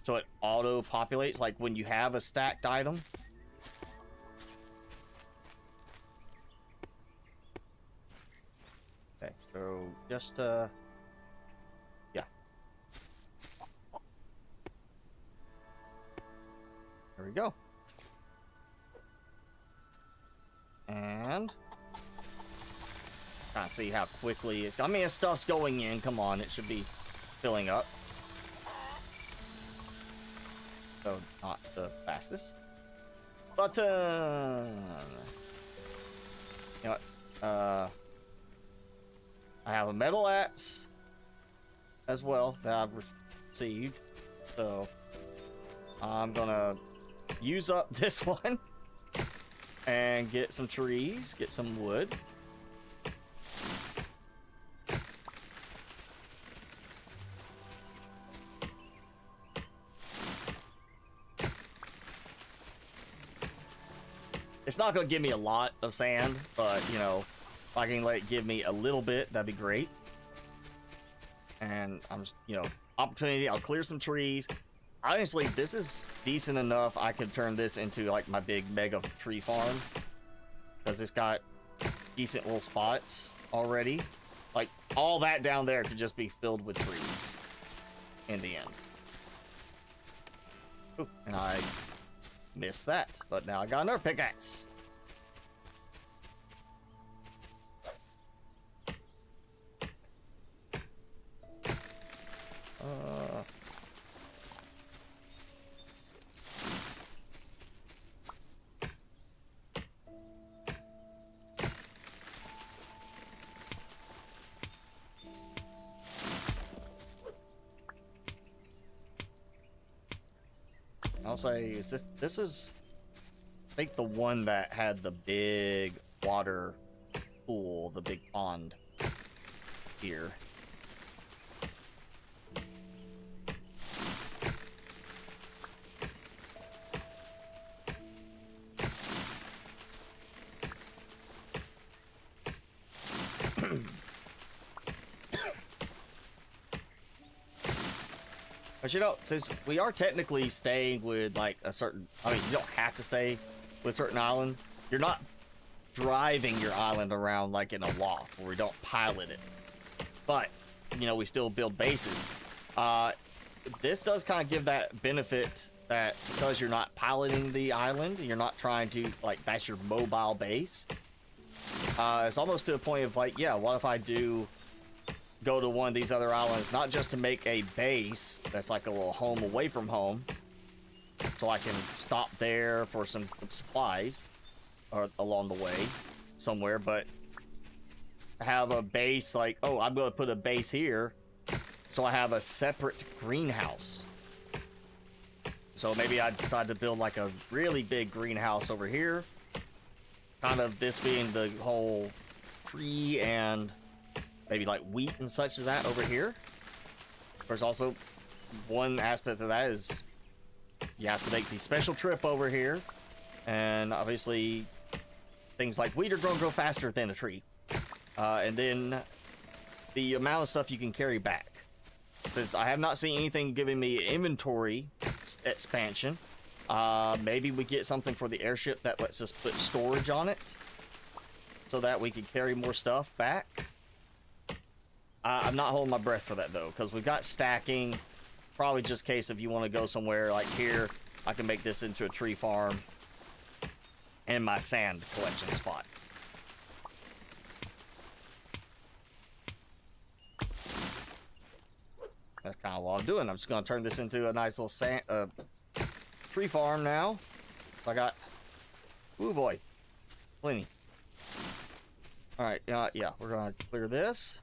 So it auto populates like when you have a stacked item. Okay, so just yeah. There we go. And kind of see how quickly it's. I mean, stuff's going in. Come on, it should be filling up. So not the fastest. Button. You know what? I have a metal axe as well that I've received. So I'm gonna use up this one and get some trees, get some wood. It's not gonna give me a lot of sand, but you know, if I can let it give me a little bit, that'd be great. And I'm, you know, opportunity, I'll clear some trees. Honestly, this is decent enough. I could turn this into like my big mega tree farm, because it's got decent little spots already. Like all that down there could just be filled with trees in the end. Ooh, and I missed that, but now I got another pickaxe. I'll say is this is I think the one that had the big water pool, the big pond here. But you know, since we are technically staying with like a certain, I mean, you don't have to stay with certain island. You're not driving your island around like in a loft where we don't pilot it. But, you know, we still build bases. This does kind of give that benefit that because you're not piloting the island, you're not trying to, like, that's your mobile base. It's almost to a point of like, yeah, what if I do go to one of these other islands, not just to make a base that's like a little home away from home, so I can stop there for some supplies or along the way somewhere, but have a base like, oh, I'm going to put a base here so I have a separate greenhouse. So maybe I decide to build like a really big greenhouse over here, kind of this being the whole tree and maybe like wheat and such as that over here. There's also one aspect of that is you have to make the special trip over here, and obviously things like wheat are going to grow faster than a tree, and then the amount of stuff you can carry back. Since I have not seen anything giving me inventory expansion, maybe we get something for the airship that lets us put storage on it so that we can carry more stuff back. I'm not holding my breath for that though, because we've got stacking. Probably just case if you want to go somewhere like here, I can make this into a tree farm and my sand collection spot. That's kind of what I'm doing. I'm just going to turn this into a nice little sand, tree farm now. I got, ooh boy, plenty. All right, yeah, we're going to clear this.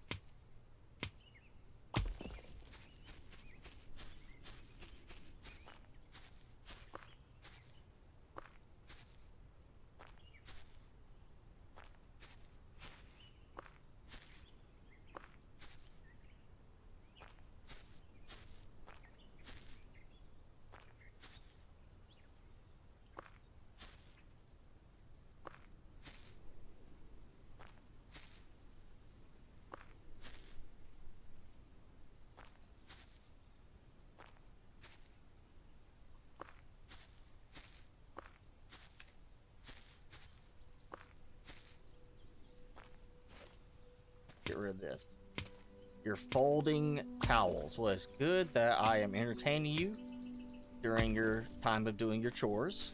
Get rid of this. Your folding towels. Well, it's good that I am entertaining you during your time of doing your chores.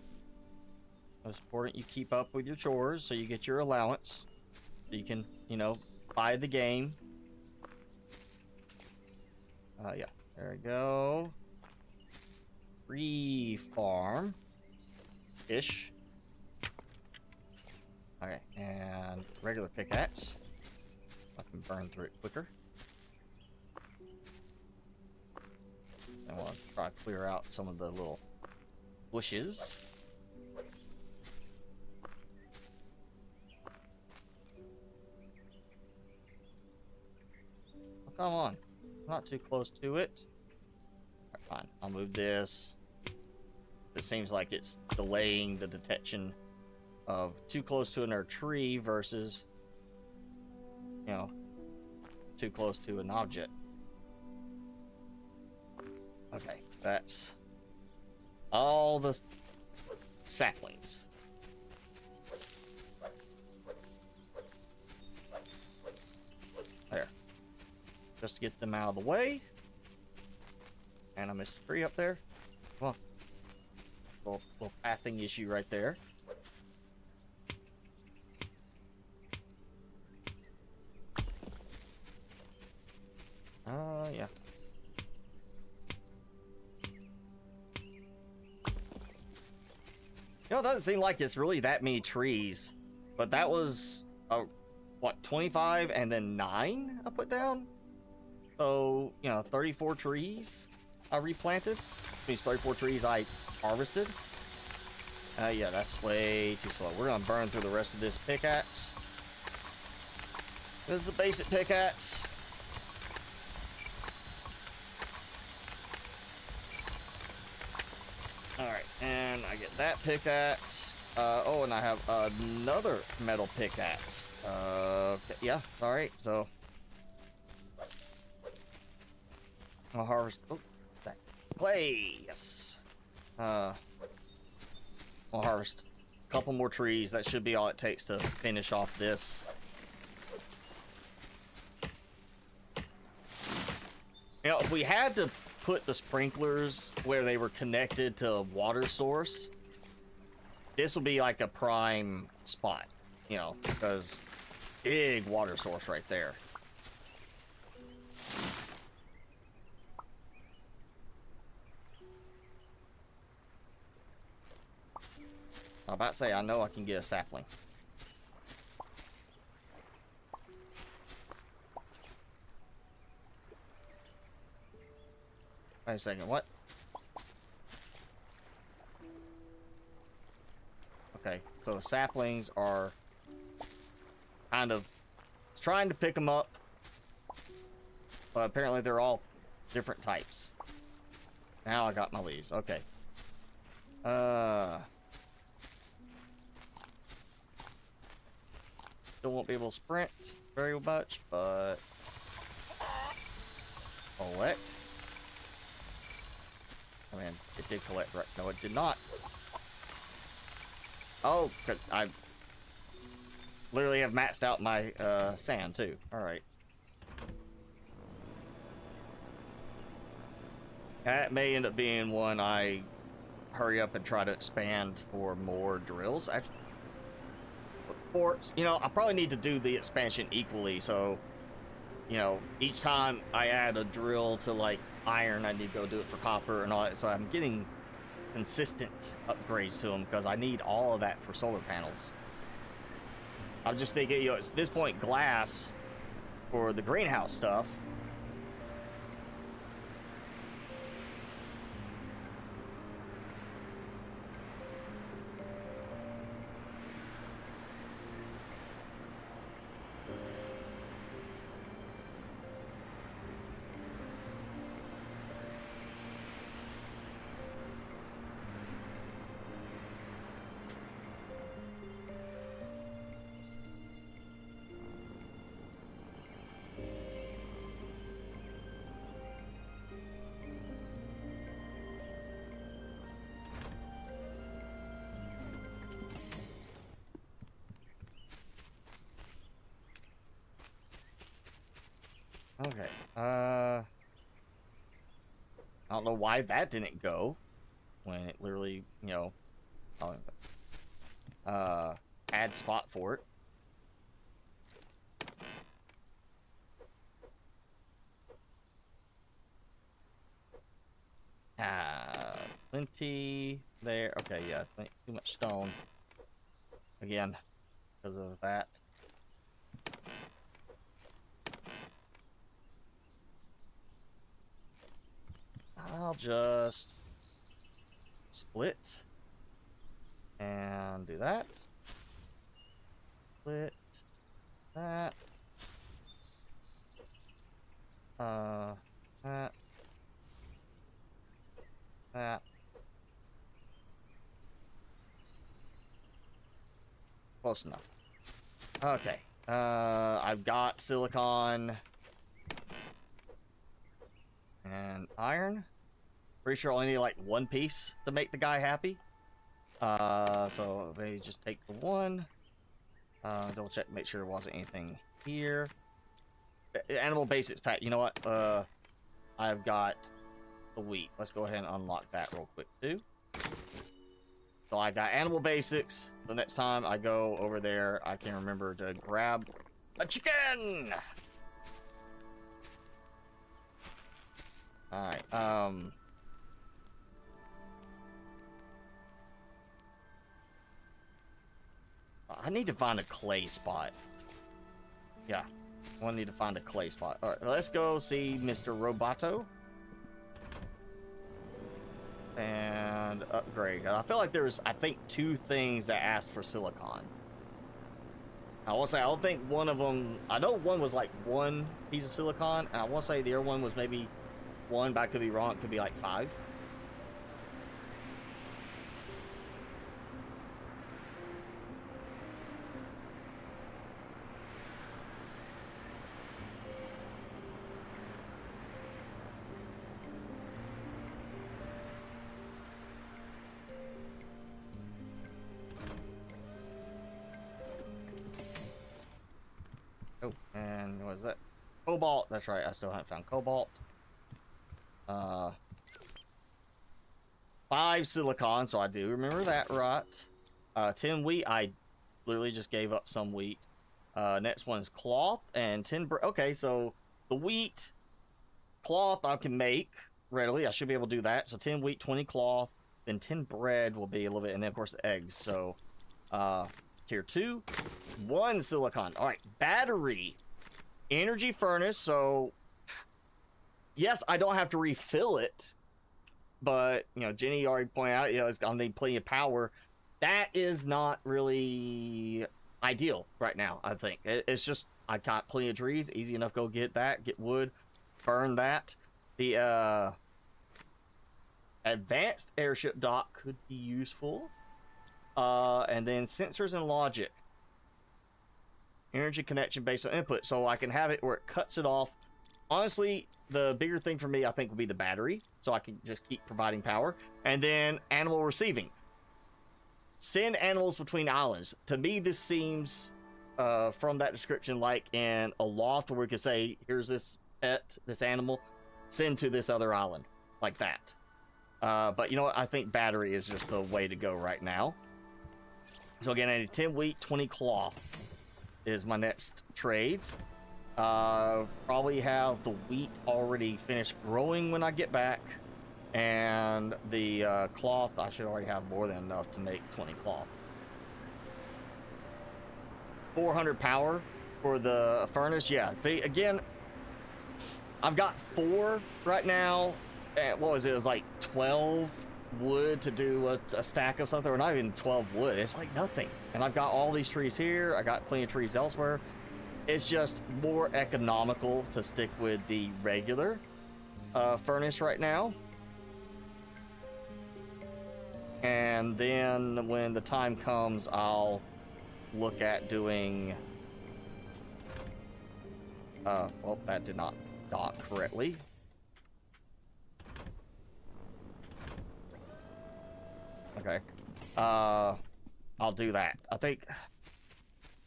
Most important, you keep up with your chores so you get your allowance. So you can, you know, buy the game. Yeah, there we go. Free farm. Ish. Okay, and regular pickaxe. I can burn through it quicker. I want to try to clear out some of the little bushes. Oh, come on. I'm not too close to it. Alright, fine. I'll move this. It seems like it's delaying the detection of too close to another tree versus, you know, too close to an object. Okay, that's all the saplings. There. Just to get them out of the way. And I missed a tree up there. Well, little pathing issue right there. Yeah. You know, it doesn't seem like it's really that many trees, but that was, what, 25 and then 9 I put down? So, you know, 34 trees I replanted. These 34 trees I harvested. Yeah, that's way too slow. We're gonna burn through the rest of this pickaxe. This is a basic pickaxe. Alright, and I get that pickaxe. Oh, and I have another metal pickaxe. Yeah, sorry. So, I'll harvest. Oh, that clay. Yes. I'll harvest a couple more trees. That should be all it takes to finish off this. You know, if we had to put the sprinklers where they were connected to a water source, this would be like a prime spot, you know, because big water source right there. I'm about to say, I know I can get a sapling. Wait a second, what? Okay, so the saplings are kind of trying to pick them up, But apparently they're all different types. Now I got my leaves. Okay. Still won't be able to sprint very much, but collect. I mean, it did collect, right? No, it did not. Oh, I literally have maxed out my sand too. All right. That may end up being one I hurry up and try to expand for more drills. Or, you know, I probably need to do the expansion equally. So, you know, each time I add a drill to like iron, I need to go do it for copper and all that. So I'm getting consistent upgrades to them because I need all of that for solar panels. I'm just thinking, you know, at this point, glass for the greenhouse stuff. Okay. I don't know why that didn't go when it literally, you know, add spot for it. Plenty there. Okay, yeah, I think too much stone. Again, because of that. I'll just split and do that. Split that. That. Close enough. Okay. I've got silicon and iron. Pretty sure I only need like one piece to make the guy happy. So maybe just take the one. Double check, make sure there wasn't anything here. Animal basics pack. You know what? I've got the wheat. Let's go ahead and unlock that real quick too. So I got animal basics. The next time I go over there, I can remember to grab a chicken. All right. I need to find a clay spot. Yeah, I need to find a clay spot. All right, let's go see Mr. Roboto and upgrade. I feel like there's, I think, 2 things that asked for silicon. I will say, I don't think one of them, I know one was like 1 piece of silicon, and I will say the other one was maybe 1, but I could be wrong. It could be like 5. Oh, and what is that? Cobalt. That's right. I still haven't found cobalt. 5 silicon, so I do remember that right. 10 wheat. I literally just gave up some wheat. Next one is cloth and 10 bread. Okay, so the wheat, cloth I can make readily. I should be able to do that. So 10 wheat, 20 cloth, then 10 bread will be a little bit, and then of course the eggs. So tier 2, 1 silicon. All right, battery, energy furnace. So yes, I don't have to refill it, but you know, Jenny already pointed out, you know, I'll need plenty of power. That is not really ideal right now. I think it's just I got plenty of trees, easy enough. Go get that, get wood. burn that. The advanced airship dock could be useful. And then sensors and logic. Energy connection based on input. So I can have it where it cuts it off. Honestly, the bigger thing for me, I think, would be the battery. So I can just keep providing power. And then animal receiving. Send animals between islands. To me, this seems, from that description, like in a loft where we could say, here's this pet, this animal, send to this other island. Like that. But you know what? I think battery is just the way to go right now. So again, I need 10 wheat, 20 cloth is my next trades. Probably have the wheat already finished growing when I get back. And the cloth, I should already have more than enough to make 20 cloth. 400 power for the furnace. Yeah, see, again, I've got 4 right now. What was it? It was like 12 wood to do a stack of something, or not even 12 wood. It's like nothing. And I've got all these trees here. I got plenty of trees elsewhere. It's just more economical to stick with the regular furnace right now. And then when the time comes, I'll look at doing... well, that did not dock correctly. Okay. I'll do that. I think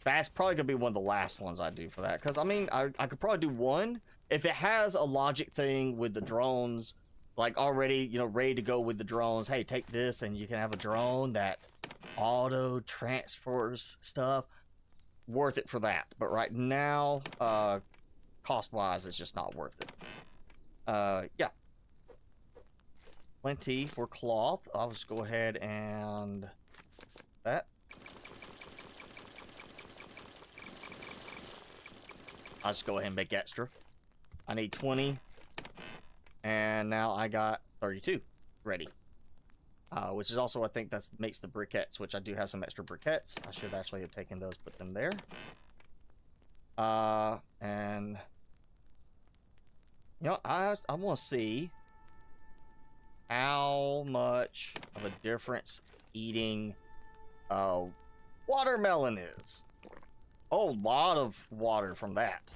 that's probably gonna be one of the last ones I do for that. Because, I mean, I could probably do one. If it has a logic thing with the drones, like already, you know, ready to go with the drones. Hey, take this and you can have a drone that auto transfers stuff. Worth it for that. But right now, cost-wise, it's just not worth it. Yeah. Plenty for cloth. I'll just go ahead and that. I'll just go ahead and make extra. I need 20. And now I got 32 ready. Which is also, I think, that makes the briquettes, which I do have some extra briquettes. I should actually have taken those, put them there. And you know, I want to see how much of a difference eating watermelon is. Oh, a lot of water from that.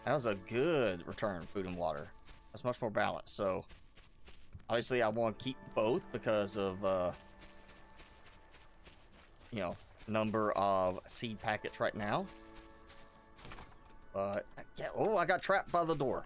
That was a good return, food and water. That's much more balanced. So obviously I want to keep both because of you know, number of seed packets right now. But yeah, oh, I got trapped by the door.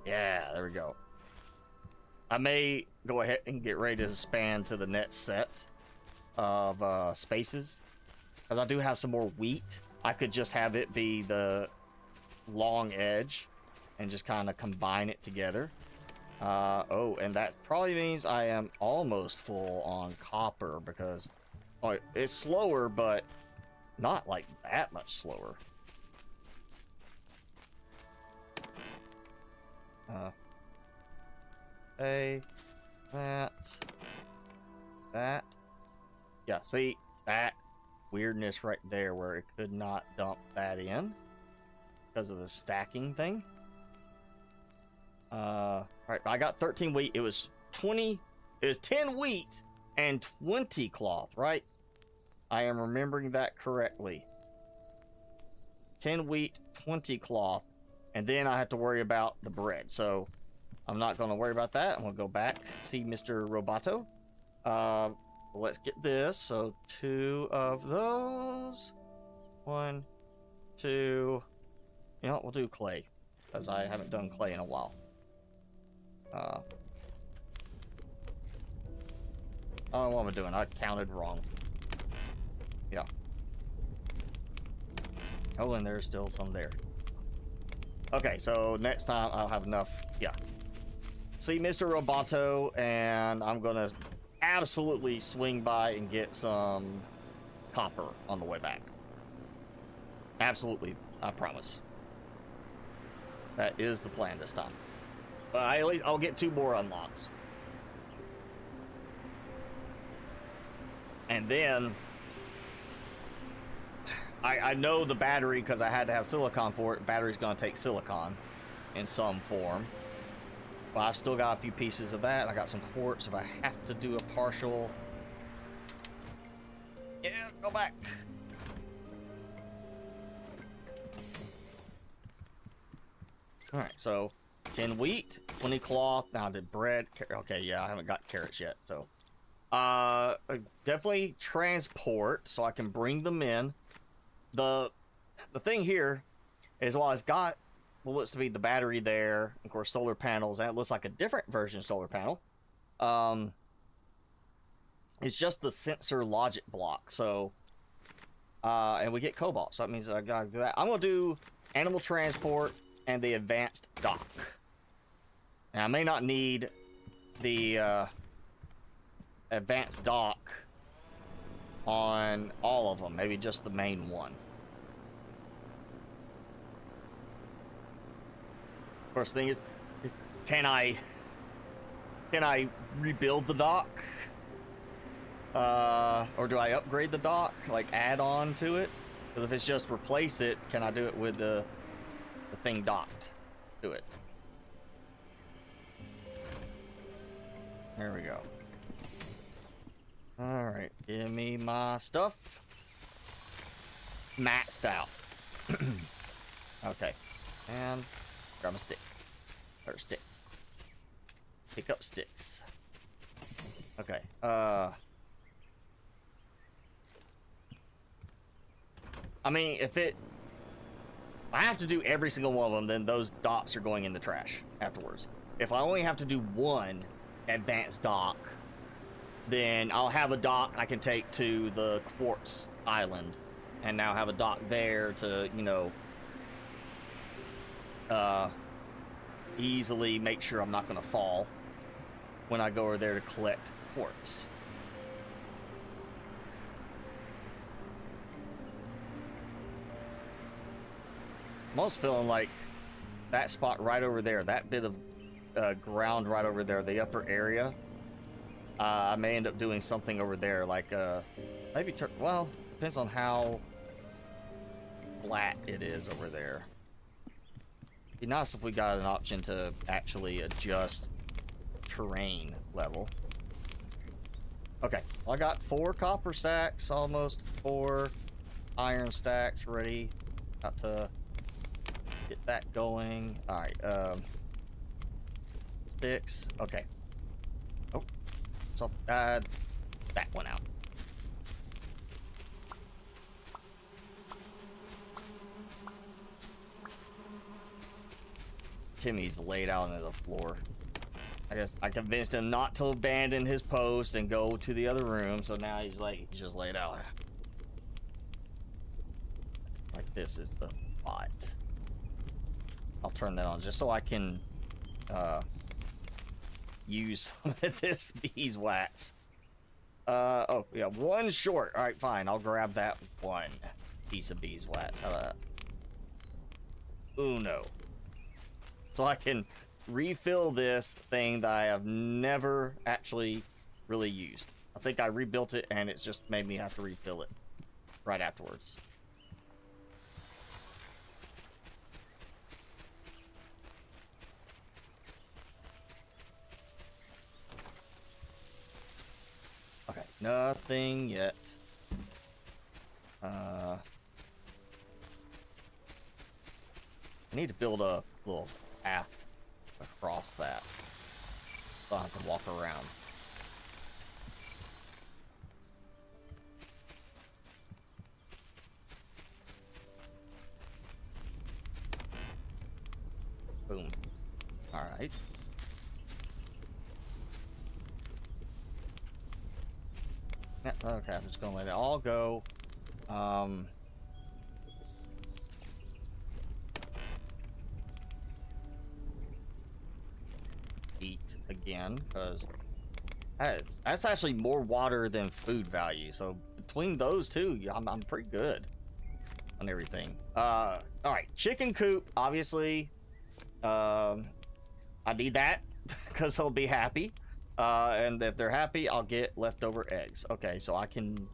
Yeah, there we go. I may go ahead and get ready to expand to the next set of spaces. Because I do have some more wheat. I could just have it be the long edge and just kind of combine it together. Oh, and that probably means I am almost full on copper because oh, it's slower, but not like that much slower. That. Yeah, see, that weirdness right there where it could not dump that in because of the stacking thing. Alright, I got 13 wheat. It was 10 wheat and 20 cloth, right? I am remembering that correctly. 10 wheat, 20 cloth. And then I have to worry about the bread. So I'm not going to worry about that. I'm going to go back, see Mr. Roboto. Let's get this. So 2 of those. 1, 2. You know what? We'll do clay. Because I haven't done clay in a while. Oh, what am I doing? I counted wrong. Yeah. Oh, and there's still some there. Okay, so next time I'll have enough. Yeah. see Mr. Roboto, and I'm gonna absolutely swing by and get some copper on the way back. Absolutely, I promise. That is the plan this time. But at least I'll get 2 more unlocks. And then I know the battery, because I had to have silicon for it. Battery's gonna take silicon in some form. But I've still got a few pieces of that. I got some quartz if I have to do a partial. Yeah, go back. All right, so 10 wheat, 20 cloth. Now the bread. Okay, yeah, I haven't got carrots yet, so definitely transport so I can bring them in. The thing here is, while it's got what looks to be the battery there, of course, solar panels, and it looks like a different version of solar panel. It's just the sensor logic block. So, and we get cobalt, so that means I gotta do that. I'm gonna do animal transport and the advanced dock. Now, I may not need the advanced dock on all of them, maybe just the main one. First thing is, can I rebuild the dock? Or do I upgrade the dock, like add on to it? Because if it's just replace it, can I do it with the thing docked to it? There we go. All right, give me my stuff. Maxed out. Okay, and grab a stick. Or stick. Pick up sticks. Okay, I mean, if I have to do every single one of them, then those docks are going in the trash afterwards. If I only have to do one advanced dock, then I'll have a dock I can take to the quartz island, and now have a dock there to, you know, easily make sure I'm not going to fall when I go over there to collect quartz. I'm almost feeling like that spot right over there, that bit of ground right over there, the upper area, I may end up doing something over there, like maybe well, depends on how flat it is over there. It'd be nice if we got an option to actually adjust terrain level. Okay, well, I got 4 copper stacks, almost 4 iron stacks ready. Got to get that going. All right, sticks. Okay. Oh, so that one out. Timmy's laid out on the floor. I guess I convinced him not to abandon his post and go to the other room, so now he's just laid out. Like, this is the spot. I'll turn that on just so I can use some of this beeswax. Oh, yeah, 1 short. All right, fine. I'll grab that 1 piece of beeswax. How about that? Uno. So I can refill this thing that I have never actually really used. I think I rebuilt it and it's just made me have to refill it right afterwards. Okay, nothing yet. I need to build a little path across that, so I don't have to walk around. Boom. All right. Yeah, okay, I'm just gonna let it all go. Eat. again, because that's actually more water than food value. So between those two, I'm pretty good on everything. All right, chicken coop, obviously. I need that because they'll be happy. And if they're happy, I'll get leftover eggs. Okay, so I can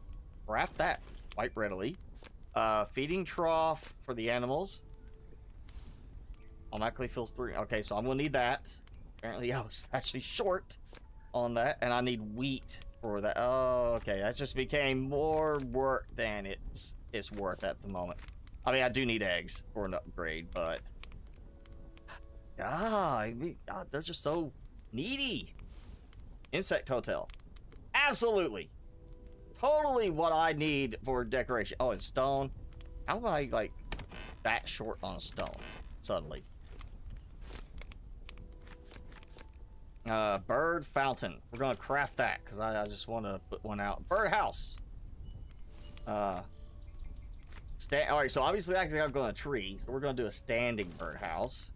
craft that quite readily. Feeding trough for the animals. Automatically fills 3. Okay, so I'm gonna need that. Apparently I was actually short on that, and I need wheat for that. Oh, okay, that just became more work than it's worth at the moment. I mean, I do need eggs for an upgrade, but God, they're just so needy. Insect hotel, absolutely, totally what I need for decoration. Oh, and stone. How am I like that short on stone suddenly? Bird fountain. We're gonna craft that because I just want to put one out. Bird house. All right, so obviously I gotta go on a tree, so we're gonna do a standing bird house.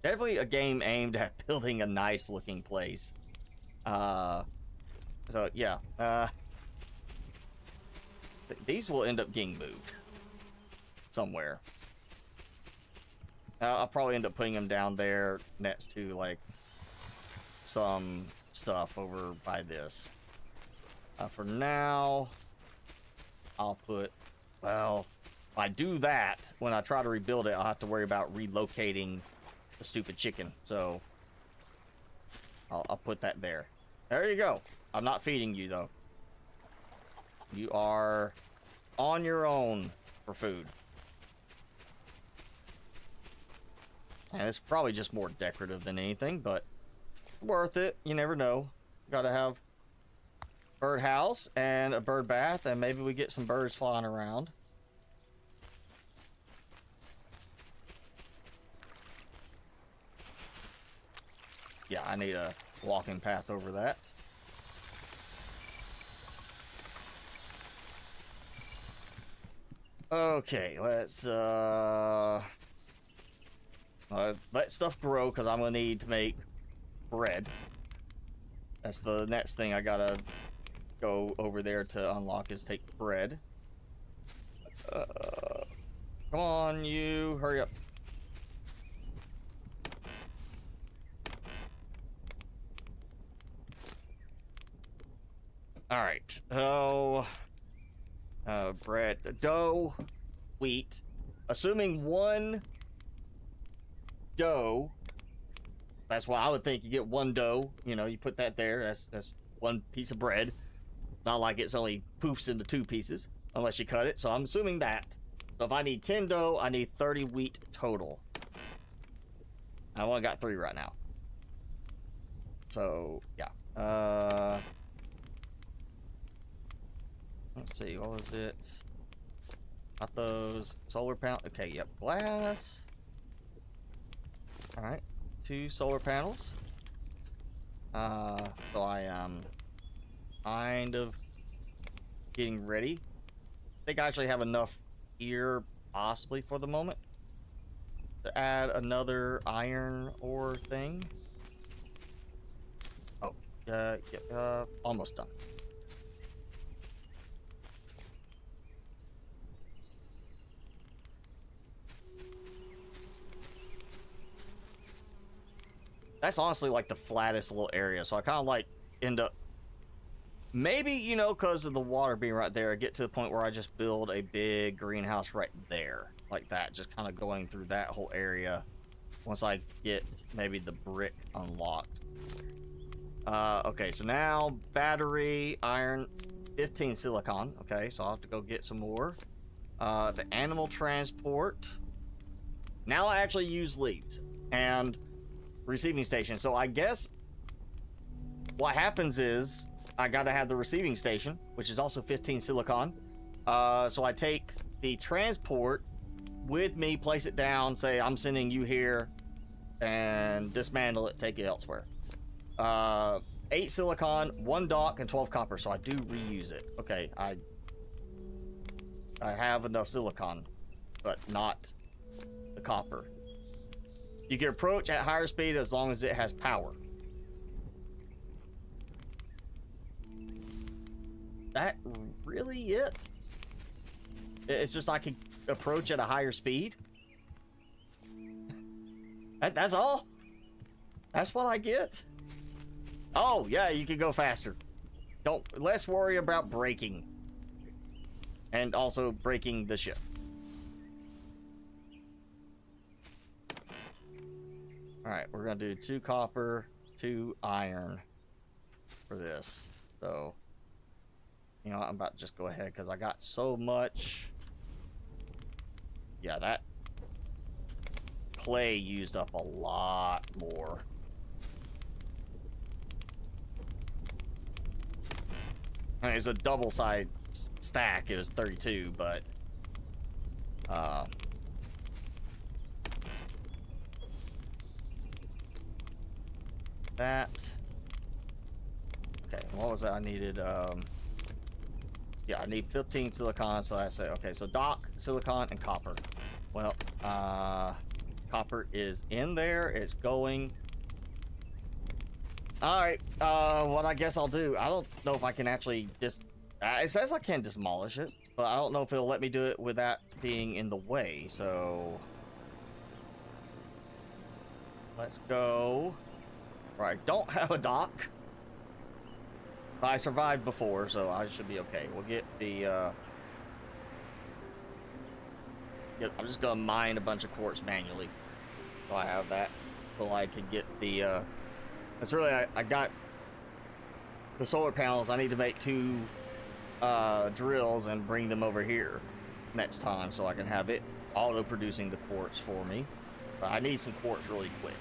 Definitely a game aimed at building a nice looking place. So yeah. So these will end up getting moved somewhere. I'll probably end up putting them down there next to like some stuff over by this. For now, I'll put, well, if I do that, when I try to rebuild it, I'll have to worry about relocating the stupid chicken. So I'll put that there. There you go. I'm not feeding you though. You are on your own for food. And it's probably just more decorative than anything, but worth it. You never know. Gotta have bird house and a bird bath, and maybe we get some birds flying around. Yeah, I need a walking path over that. Okay, let's let stuff grow because I'm gonna need to make bread. That's the next thing I gotta go over there to unlock is take bread. Come on, you, hurry up. All right, so bread, dough, wheat. Assuming one dough, that's why I would think you get one dough. You know, you put that there. That's one piece of bread. Not like it's only poofs into 2 pieces unless you cut it. So I'm assuming that. So if I need 10 dough, I need 30 wheat total. I only got 3 right now. So yeah. Let's see, what was it? Got those solar panels. Okay, yep, glass. All right, 2 solar panels. So I am kind of getting ready. I think I actually have enough here, possibly for the moment, to add another iron ore thing. Oh, yeah, almost done. That's honestly like the flattest little area, so I kind of like end up, maybe, you know, because of the water being right there, I get to the point where I just build a big greenhouse right there, like that, just kind of going through that whole area once I get maybe the brick unlocked. Okay, so now battery, iron, 15 silicon. Okay, so I'll have to go get some more. The animal transport. Now I actually use leads and receiving station. So I guess what happens is I gotta have the receiving station, which is also 15 silicon. So I take the transport with me, place it down, say I'm sending you here, and dismantle it, take it elsewhere. 8 silicon, 1 dock, and 12 copper. So I do reuse it. Okay, I have enough silicon, but not the copper You can approach at higher speed as long as it has power. That really it? It's just I can approach at a higher speed? That's all? That's what I get? Oh, yeah, you can go faster. Less worry about braking. And also breaking the ship. Alright, we're gonna do 2 copper, 2 iron for this. So, you know, I'm about to just go ahead because I got so much. Yeah, that clay used up a lot more. I mean, it's a double side stack. It was 32, but that. Okay, what was that? I needed yeah, I need 15 silicon, so I say okay, so dock, silicon, and copper. Well, copper is in there, it's going. Alright, what I guess I'll do, I don't know if I can actually it says I can demolish it, but I don't know if it'll let me do it with that being in the way, so let's go. Right, don't have a dock. I survived before, so I should be okay. We'll get the, I'm just gonna mine a bunch of quartz manually. So I have that, so I can get the, that's really, I got the solar panels. I need to make 2, drills and bring them over here next time so I can have it auto-producing the quartz for me. But I need some quartz really quick.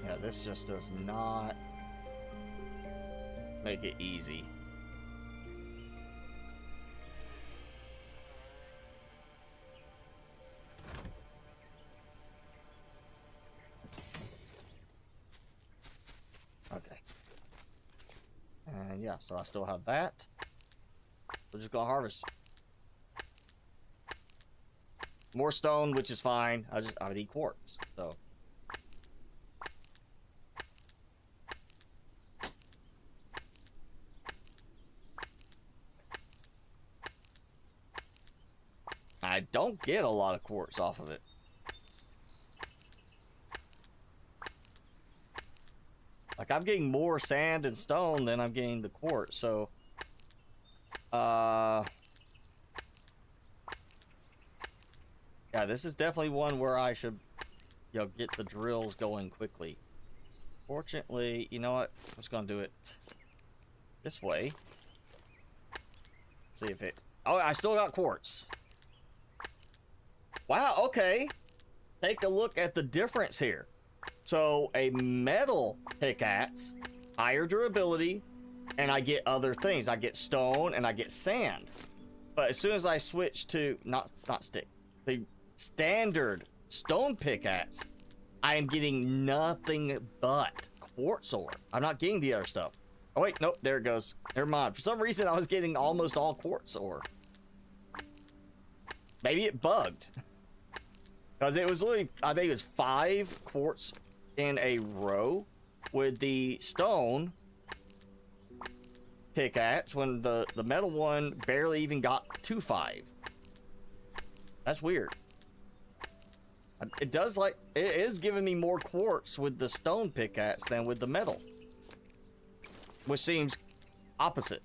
Yeah, this just does not make it easy. Okay. And yeah, so I still have that. We're just gonna harvest more stone, which is fine. I need quartz, so. I don't get a lot of quartz off of it. Like, I'm getting more sand and stone than I'm getting the quartz, so yeah, this is definitely one where I should, you know, get the drills going quickly. Fortunately, you know what? I'm just gonna do it this way. See if it. Oh, I still got quartz. Wow, okay. Take a look at the difference here. So, a metal pickaxe, higher durability, and I get other things. I get stone and I get sand. But as soon as I switch to, not stick, the standard stone pickaxe, I am getting nothing but quartz ore. I'm not getting the other stuff. Oh wait, nope, there it goes. Never mind. For some reason, I was getting almost all quartz ore. Maybe it bugged. Because it was literally, I think it was 5 quartz in a row with the stone pickaxe when the metal one barely even got to 5. That's weird. It does, like, it is giving me more quartz with the stone pickaxe than with the metal, which seems opposite.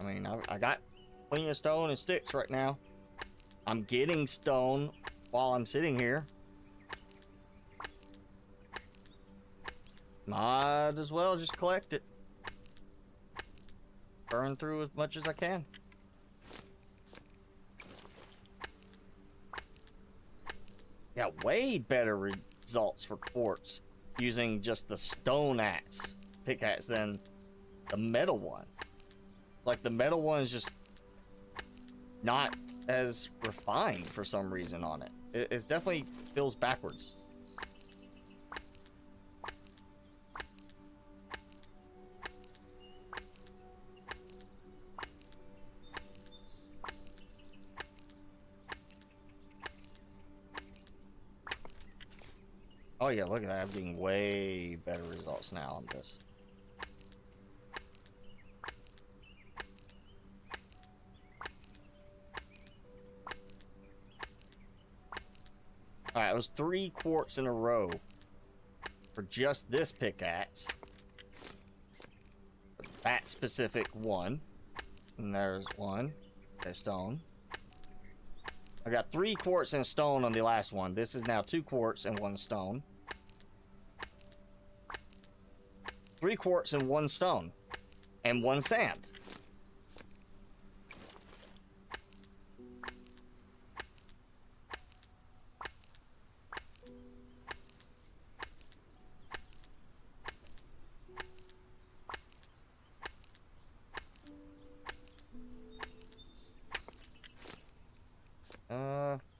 I mean, I got plenty of stone and sticks right now. I'm getting stone while I'm sitting here. Might as well just collect it. Burn through as much as I can. Yeah, way better results for quartz using just the stone pickaxe than the metal one. Like the metal one is just not as refined for some reason on it. It definitely feels backwards. Oh yeah, look at that. I'm getting way better results now on this. Alright, it was 3 quartz in a row for just this pickaxe. That specific one. And there's one. Okay, stone. I got 3 quartz and stone on the last one. This is now 2 quartz and 1 stone. 3 quartz and 1 stone. And 1 sand.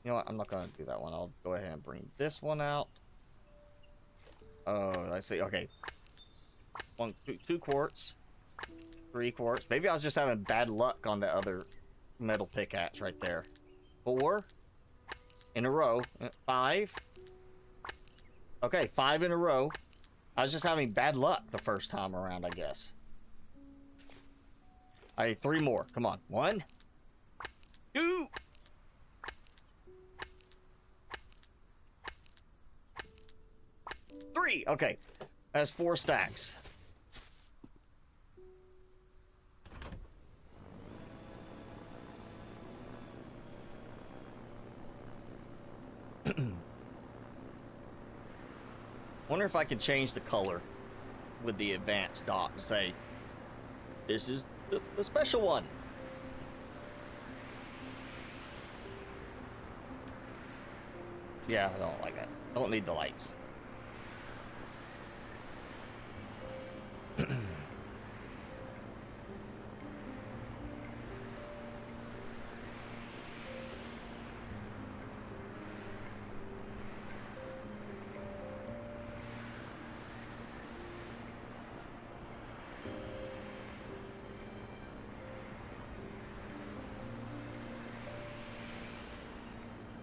You know what? I'm not gonna do that one. I'll go ahead and bring this one out. Oh, let's see. Okay. 2 quartz. 3 quartz. Maybe I was just having bad luck on the other metal pickaxe right there. 4 in a row. 5. Okay, 5 in a row. I was just having bad luck the first time around, I guess. I need 3 more. Come on. 1, 2. 3. Okay. That's 4 stacks. Wonder if I could change the color with the advanced dot to say, this is the special one. Yeah, I don't like that. Don't need the lights.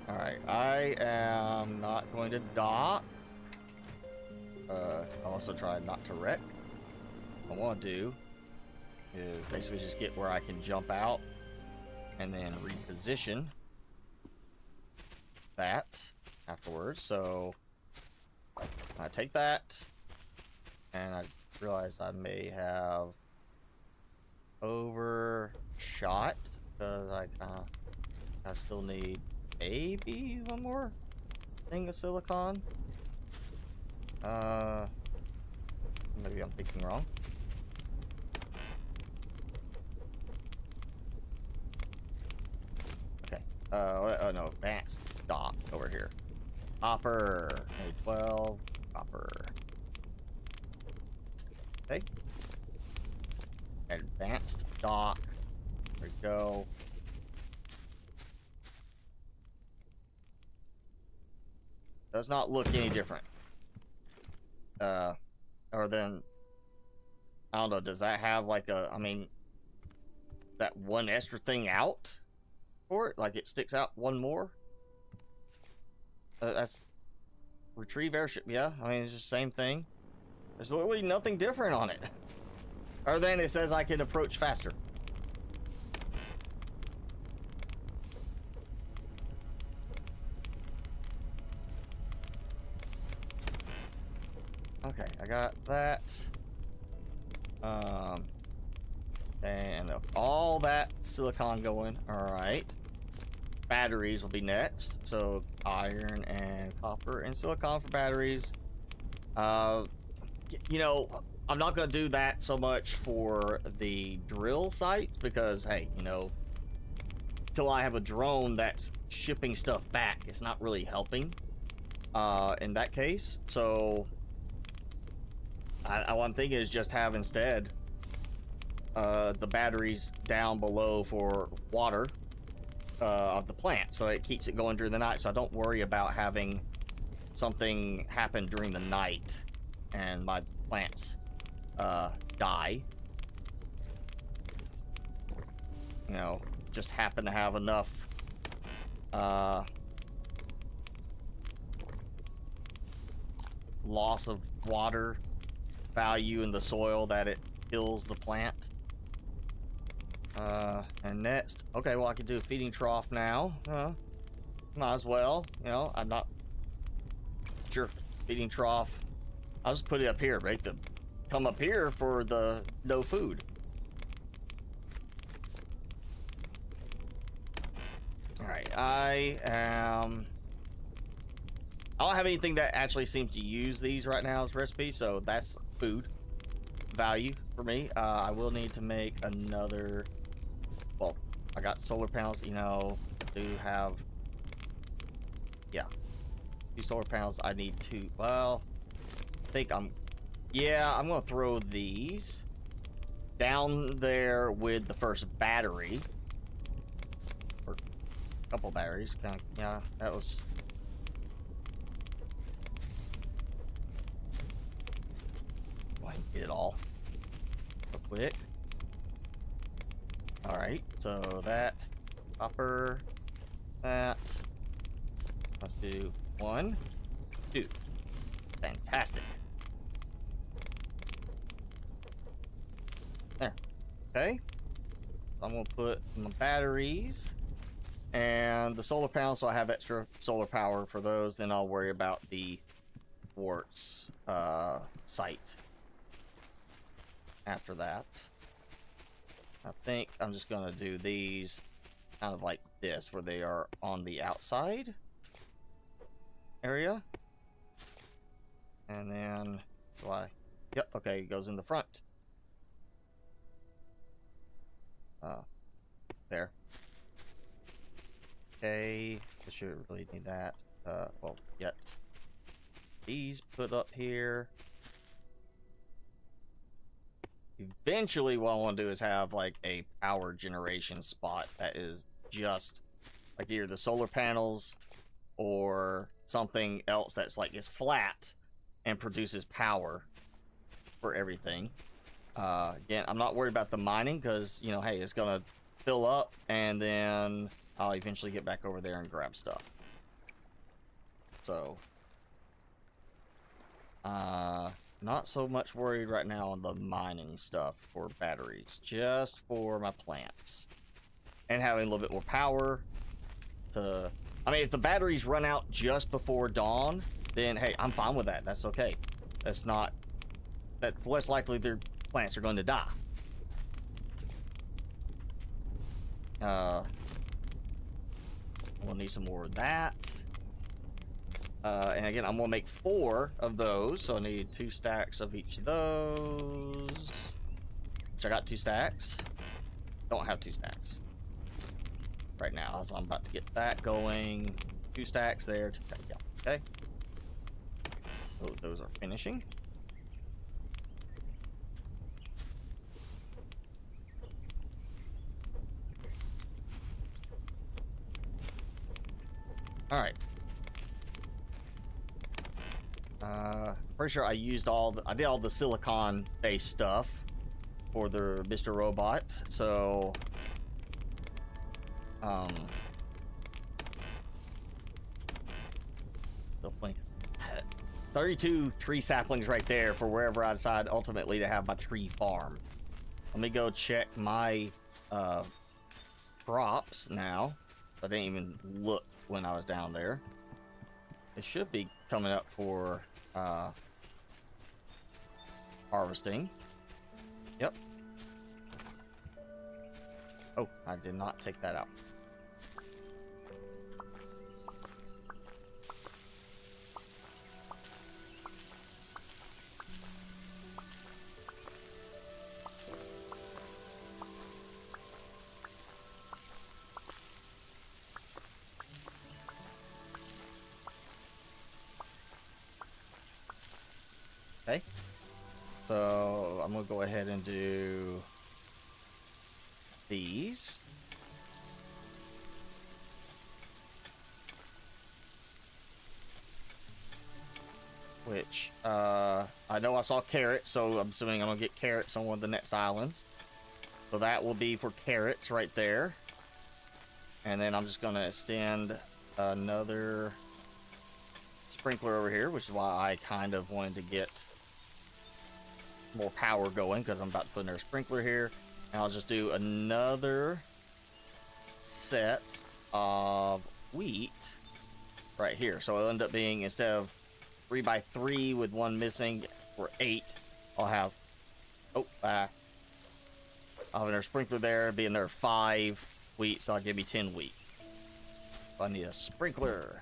Alright, I am not going to dock. I'll also try not to wreck. What I want to do is basically just get where I can jump out and then reposition that afterwards. So I take that and I realize I may have overshot because I still need maybe 1 more thing of silicon. Maybe I'm thinking wrong. Okay. Oh no, advanced dock over here. Copper. Okay, 12 copper. Okay. Advanced dock. There we go. Does not look any different. Or then, I don't know, does that have like a, I mean, that 1 extra thing out for it? Like it sticks out 1 more? That's retrieve airship, yeah. I mean, it's just the same thing. There's literally nothing different on it. Other than it says I can approach faster. Okay, I got that. And all that silicon going. All right. Batteries will be next. So iron and copper and silicon for batteries. You know, I'm not going to do that so much for the drill sites because, hey, you know, till I have a drone that's shipping stuff back, it's not really helping in that case. So what I'm thinking is just have instead the batteries down below for water of the plant, so it keeps it going during the night, so I don't worry about having something happen during the night and my plants die. You know, just happen to have enough loss of water value in the soil that it kills the plant. And next, okay, well, I can do a feeding trough now. Might as well, you know. I'm not sure. Feeding trough, I'll just put it up here. Make them come up here for the no food. All right, I don't have anything that actually seems to use these right now as recipes, so that's food value for me. I will need to make another. Well, I got solar panels, you know. I do have, yeah, 2 solar panels. I need 2. Well, I think I'm gonna throw these down there with the first battery, or a couple batteries. Kind of, yeah, that was. Go ahead and get it all real quick. All right, so that copper, that. Let's do 1, 2. Fantastic. There. Okay. I'm gonna put my batteries and the solar panels, so I have extra solar power for those. Then I'll worry about the quartz site after that. I think I'm just gonna do these kind of like this, where they are on the outside area. And then, yep, okay, it goes in the front. There. Okay, I should really need that. Well, yet. These put up here. Eventually, what I want to do is have like a power generation spot that is just like either the solar panels or something else that's like is flat and produces power for everything. Again, I'm not worried about the mining because, you know, hey, it's gonna fill up and then I'll eventually get back over there and grab stuff. So not so much worried right now on the mining stuff for batteries, just for my plants. And having a little bit more power to... I mean, if the batteries run out just before dawn, then, hey, I'm fine with that. That's okay. That's not... That's less likely their plants are going to die. We'll need some more of that. And again, I'm gonna make 4 of those, so I need 2 stacks of each of those. Which I got 2 stacks. Don't have 2 stacks right now, so I'm about to get that going. 2 stacks there. 2 stacks, yeah. Okay. Oh, those are finishing. All right. Pretty sure I used I did all the silicon-based stuff for the Mr. Robot, so still playing. 32 tree saplings right there for wherever I decide ultimately to have my tree farm. Let me go check my crops now. I didn't even look when I was down there. It should be coming up for harvesting. Yep. Oh, I did not take that out. Okay, so I'm gonna go ahead and do these. Which, I know I saw carrots, so I'm assuming I'm gonna get carrots on one of the next islands. So that will be for carrots right there. And then I'm just gonna extend another sprinkler over here, which is why I kind of wanted to get more power going, because I'm about to put in a sprinkler here. And I'll just do another set of wheat right here. So it'll end up being, instead of 3x3 with one missing for 8, I'll have I'll have another sprinkler there, be another 5 wheat, so I'll give me 10 wheat. So I need a sprinkler.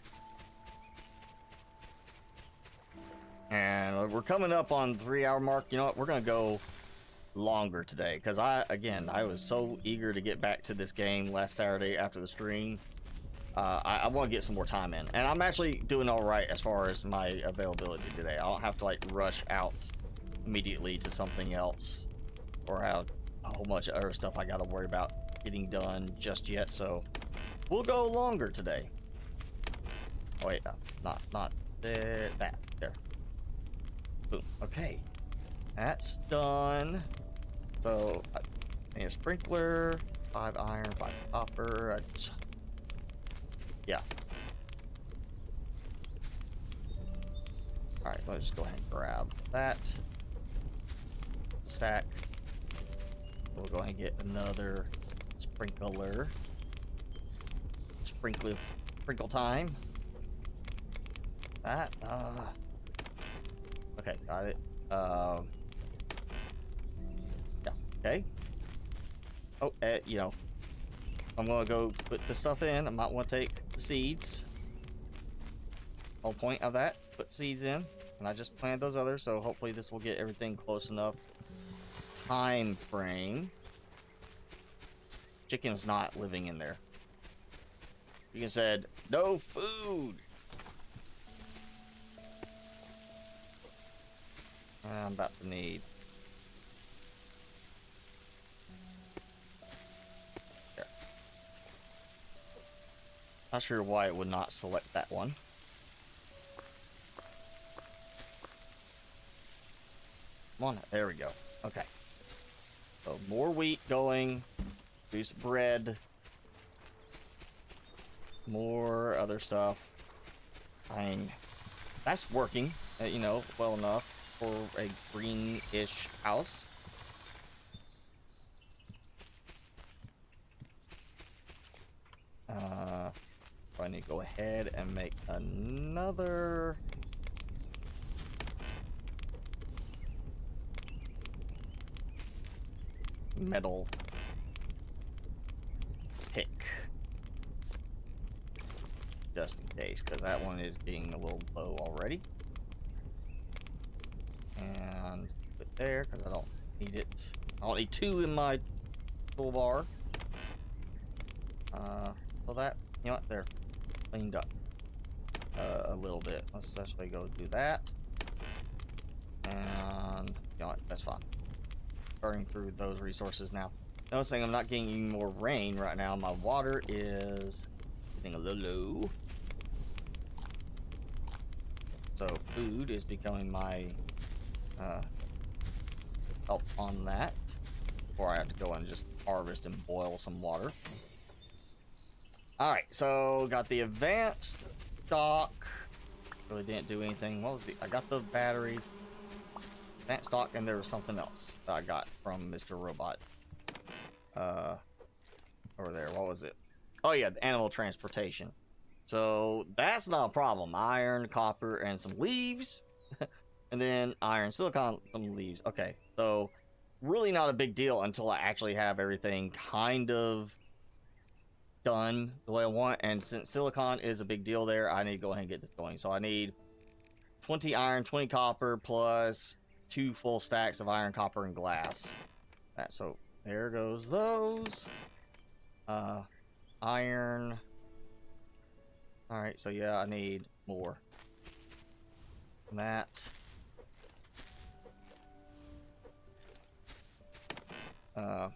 And we're coming up on the 3-hour mark. You know what? We're gonna go longer today, because I was so eager to get back to this game last Saturday after the stream. I want to get some more time in, and I'm actually doing all right as far as my availability today. I don't have to like rush out immediately to something else, or have a whole bunch of other stuff I got to worry about getting done just yet. So we'll go longer today. Oh wait, not there. There. Boom. Okay, that's done. So I need a sprinkler, 5 iron, 5 copper. Yeah. Alright, let's just go ahead and grab that stack. We'll go ahead and get another sprinkler. Sprinkle time. That, okay, got it. Yeah, okay. Oh, you know, I'm gonna go put the stuff in. I might want to take the seeds. Whole point of that, put seeds in, and I just planted those others, so hopefully this will get everything close enough time frame. Chicken's not living in there. Chicken said, no food. I'm about to need. There. Not sure why it would not select that one. Come on, there we go. Okay. So more wheat going. Use bread. More other stuff. That's working, you know, well enough for a greenish house. I need to go ahead and make another metal pick, just in case, because that one is getting a little low already. And put it there, because I don't need it. I don't need 2 in my toolbar. So that, you know what, they're cleaned up a little bit. Let's actually go do that. And, you know what, that's fine. Starting through those resources now. Noticing I'm not getting any more rain right now. My water is getting a little low. So food is becoming my help on that. Before I have to go and just harvest and boil some water. Alright, so got the advanced stock. Really didn't do anything. What was the... I got the battery. Advanced stock, and there was something else that I got from Mr. Robot. Over there. What was it? Oh yeah, the animal transportation. So that's not a problem. Iron, copper, and some leaves. And then iron, silicon, some leaves. Okay, so really not a big deal until I actually have everything kind of done the way I want. And since silicon is a big deal there, I need to go ahead and get this going. So I need 20 iron, 20 copper, plus 2 full stacks of iron, copper, and glass. So there goes those. Iron. All right, so yeah, I need more than that. Okay,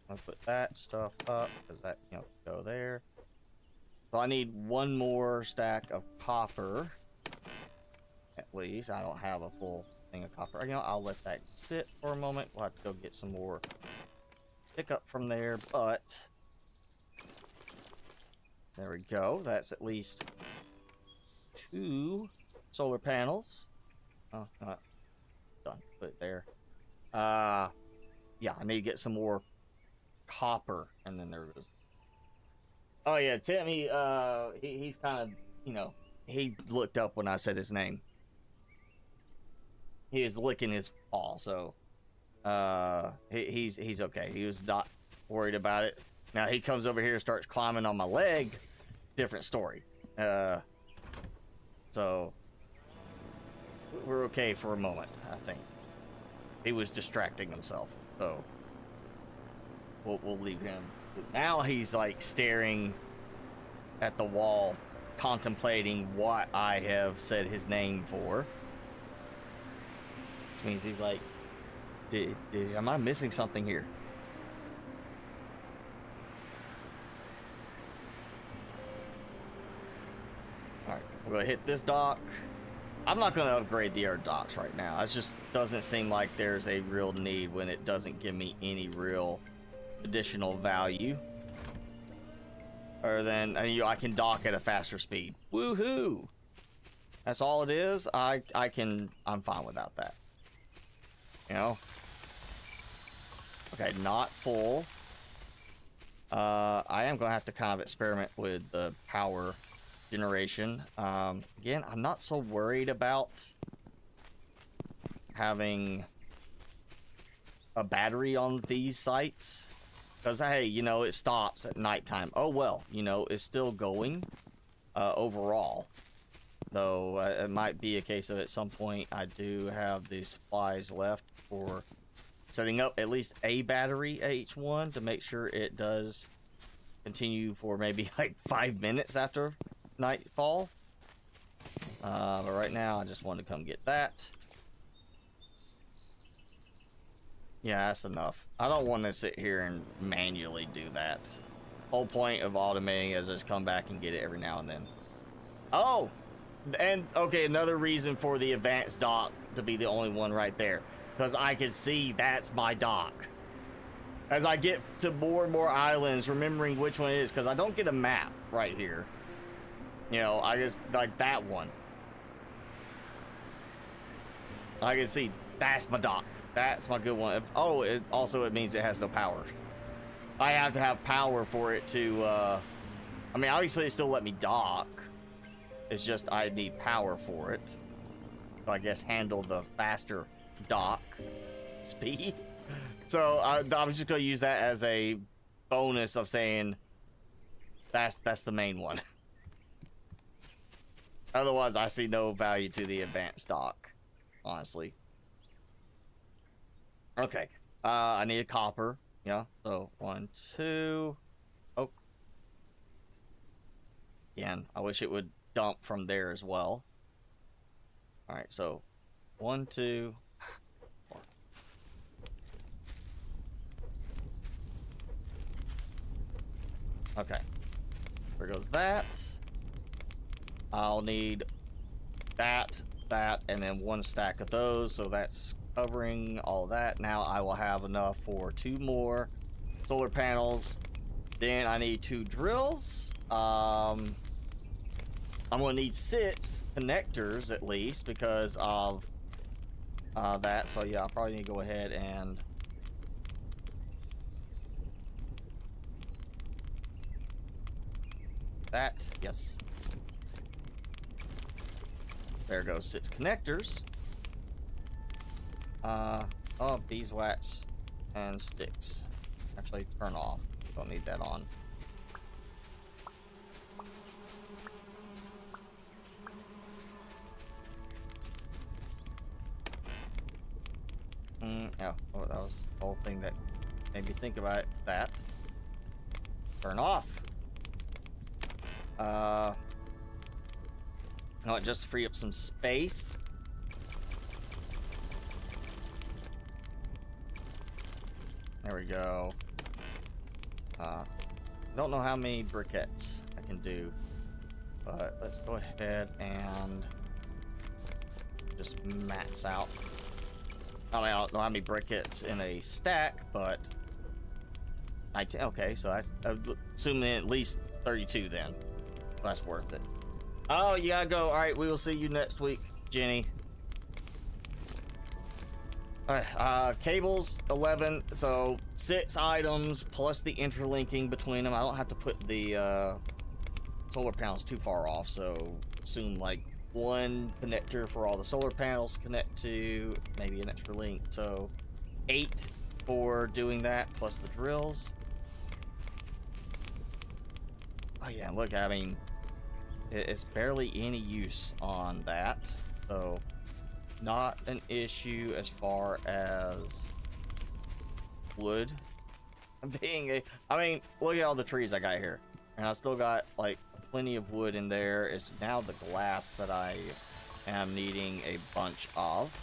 let's put that stuff up because that, you know, go there. So I need 1 more stack of copper. At least I don't have a full thing of copper. You know, I'll let that sit for a moment. We'll have to go get some more pick up from there, but there we go. That's at least 2 solar panels. Oh, not done. Put it there. Yeah, I need to get some more copper, and then there goes. Oh yeah, Timmy. He's kind of, you know, he looked up when I said his name. He was licking his paw, so he's okay. He was not worried about it. Now he comes over here and starts climbing on my leg. Different story. So we're okay for a moment, I think. He was distracting himself, so we'll leave him. Now he's like staring at the wall, contemplating what I have said his name for. Which means he's like, am I missing something here? Alright, we're gonna hit this dock. I'm not gonna upgrade the air docks right now. It just doesn't seem like there's a real need when it doesn't give me any real additional value. Other than, I can dock at a faster speed. Woohoo! That's all it is. I'm fine without that. You know? Okay, not full. I am gonna have to kind of experiment with the power generation. Again, I'm not so worried about having a battery on these sites, because hey, you know, it stops at nighttime. Oh well, you know, it's still going overall, though. It might be a case of at some point I do have the supplies left for setting up at least a battery at each one to make sure it does continue for maybe like 5 minutes after nightfall. But right now I just wanted to come get that. Yeah, that's enough. I don't want to sit here and manually do that. Whole point of automating is just come back and get it every now and then. Oh, and okay, another reason for the advanced dock to be the only one right there, because I can see that's my dock. As I get to more and more islands, remembering which one it is, because I don't get a map right here. You know, I just like that one. I can see that's my dock. That's my good one. Oh, it means it has no power. I have to have power for it to, I mean, obviously it still let me dock. It's just I need power for it. So I guess handle the faster dock speed. So I'm just going to use that as a bonus of saying that's the main one. Otherwise, I see no value to the advanced dock, honestly. Okay, I need a copper. Yeah, so 1, 2. Oh, again, I wish it would dump from there as well. All right, so 1, 2, 4. Okay, there goes that. I'll need that, and then 1 stack of those, so that's covering all that. Now I will have enough for 2 more solar panels. Then I need 2 drills. I'm gonna need 6 connectors at least because of that. So yeah, I'll probably need to go ahead and that. Yes. There goes 6 connectors. Oh, beeswax and sticks. Actually, turn off. Don't need that on. Oh, that was the whole thing that made me think about that. Turn off. You know what, just free up some space. There we go. Don't know how many briquettes I can do, but let's go ahead and just max out. I mean, I don't know how many briquettes in a stack, but 19. Okay, so I assume at least 32 then. That's worth it. Oh, you gotta go. All right, we will see you next week, Jenny. All right, cables 11, so 6 items plus the interlinking between them. I don't have to put the solar panels too far off, so assume like 1 connector for all the solar panels connect to, maybe an extra link, so 8 for doing that plus the drills. Oh yeah, look, I mean, it's barely any use on that, so not an issue as far as wood being a, I mean, look at all the trees I got here, and I still got like plenty of wood in there. It's now the glass that I am needing a bunch of.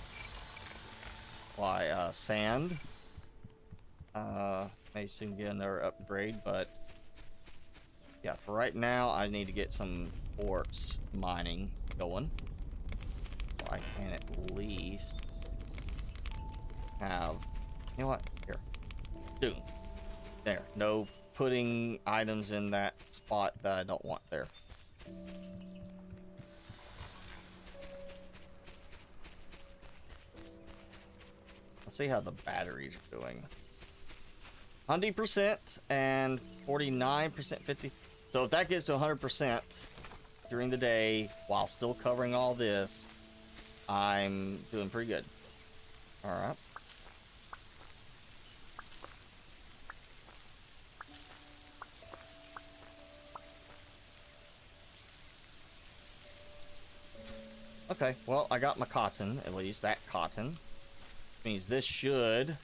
Why, sand may soon get another upgrade, but yeah, for right now I need to get some quartz mining going. So I can at least have, you know what, here, boom, there. No putting items in that spot that I don't want there. Let's see how the batteries are doing. 100% and 49%, 50. So if that gets to 100% during the day while still covering all this, I'm doing pretty good. All right. Okay, well, I got my cotton, at least that cotton. Means this should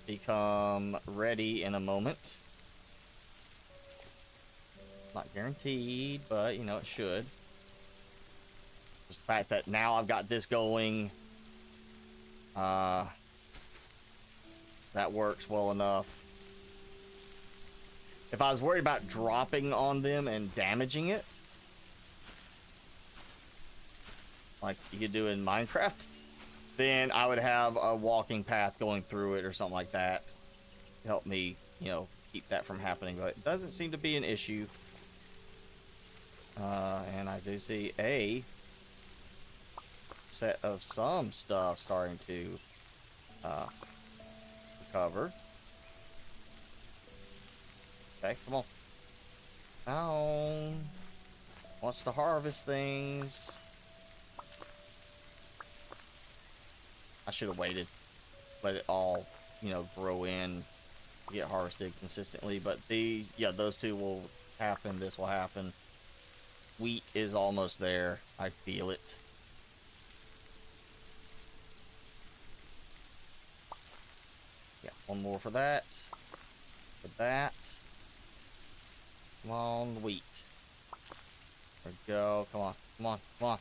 become ready in a moment. Not guaranteed, but you know, it should. Just the fact that now I've got this going, that works well enough. If I was worried about dropping on them and damaging it, like you could do in Minecraft, then I would have a walking path going through it or something like that to help me, you know, keep that from happening. But it doesn't seem to be an issue. And I do see a set of some stuff starting to recover. Okay, come on. Down. Wants to harvest things. I should have waited. Let it all, you know, grow in, get harvested consistently. But these, yeah, those two will happen. This will happen. Wheat is almost there. I feel it. Yeah, one more for that. For that. Come on, wheat. There we go. Come on. Come on. Come on.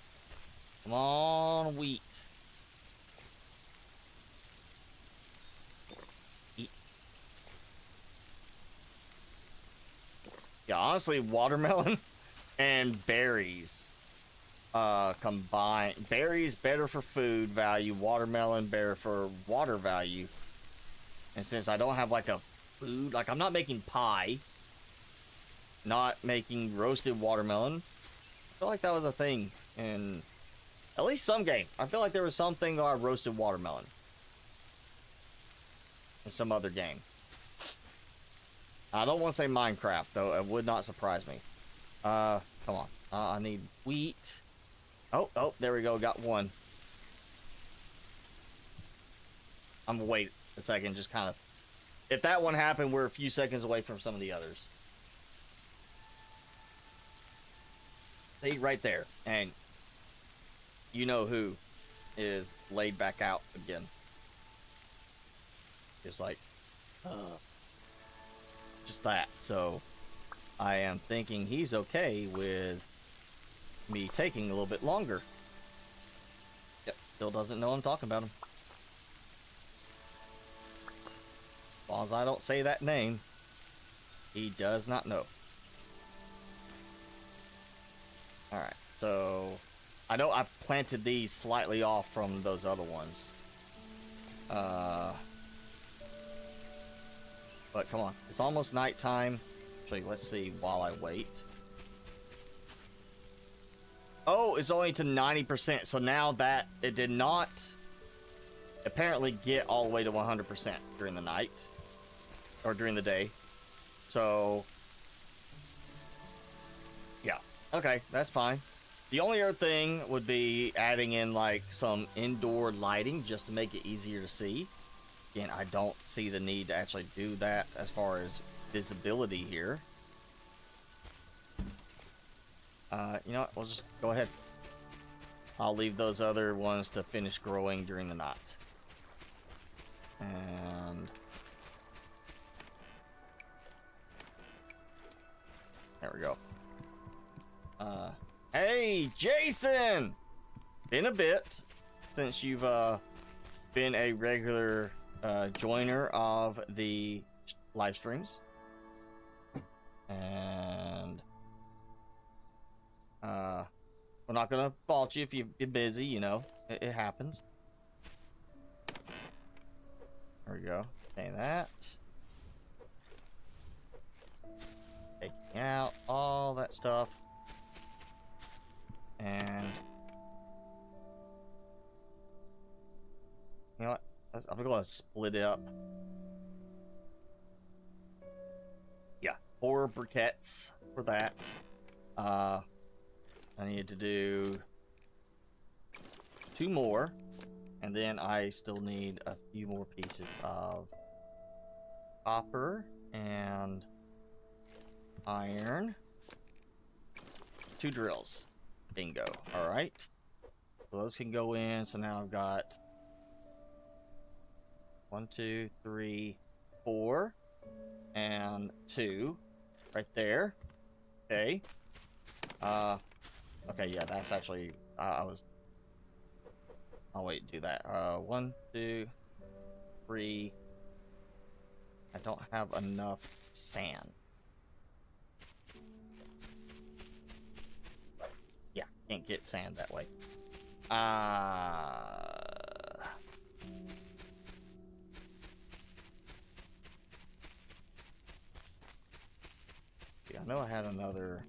Come on, wheat. Eat. Yeah, honestly, watermelon and berries combined. Berries better for food value. Watermelon better for water value. And since I don't have like a food, like I'm not making pie, not making roasted watermelon, I feel like that was a thing in at least some game. I feel like there was something that I roasted watermelon in some other game. I don't want to say Minecraft though. It would not surprise me. Come on. I need wheat. Oh, there we go. Got one. I'm gonna wait a second, just kind of. If that one happened, we're a few seconds away from some of the others. See, right there. And you know who is laid back out again. Just like, just that. So I am thinking he's okay with me taking a little bit longer. Yep, still doesn't know I'm talking about him. As long as I don't say that name, he does not know. Alright, so I know I planted these slightly off from those other ones. But come on, it's almost nighttime. Actually, let's see while I wait. Oh, it's only to 90%. So now that it did not apparently get all the way to 100% during the night or during the day. So yeah, okay, that's fine. The only other thing would be adding in like some indoor lighting just to make it easier to see. Again, I don't see the need to actually do that as far as visibility here. You know what? We'll just go ahead. I'll leave those other ones to finish growing during the night. And there we go. Hey, Jason! Been a bit since you've been a regular joiner of the live streams. And we're not gonna fault you if you're busy, you know, it happens. There we go. Okay, that. Taking out all that stuff. And you know what? I'm gonna split it up. Yeah, 4 briquettes for that. I need to do 2 more, and then I still need a few more pieces of copper and iron. 2 drills. Bingo. All right. So those can go in. So now I've got 1, 2, 3, 4, and 2 right there. Okay. Okay, yeah, that's actually, I'll wait, do that. 1, 2, 3. I don't have enough sand. Yeah, can't get sand that way. Yeah, I know I had another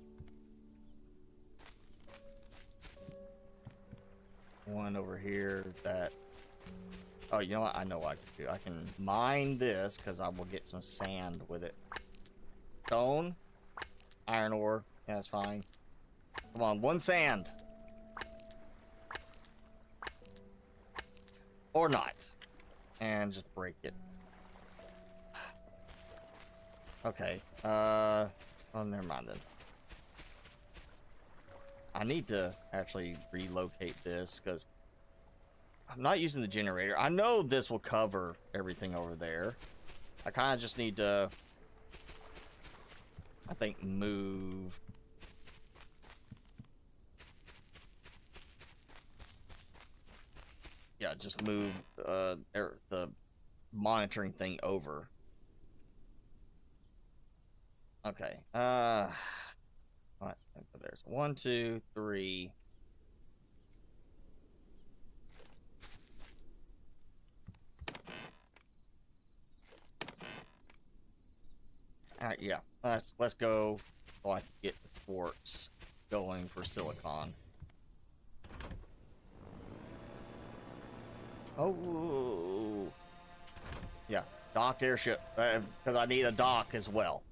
one over here that, oh, you know what? I know what I can do. I can mine this because I will get some sand with it. Stone, iron ore, yeah, that's fine. Come on, 1 sand. Or not. And just break it. Okay, oh, never mind then. I need to actually relocate this because I'm not using the generator. I know this will cover everything over there. I kind of just need to, I think, move. Yeah, just move the monitoring thing over. Okay. What? There's 1, 2, 3. Alright, yeah. Let's go so I can get the quartz going for silicon. Oh. Yeah, dock airship. Because I need a dock as well.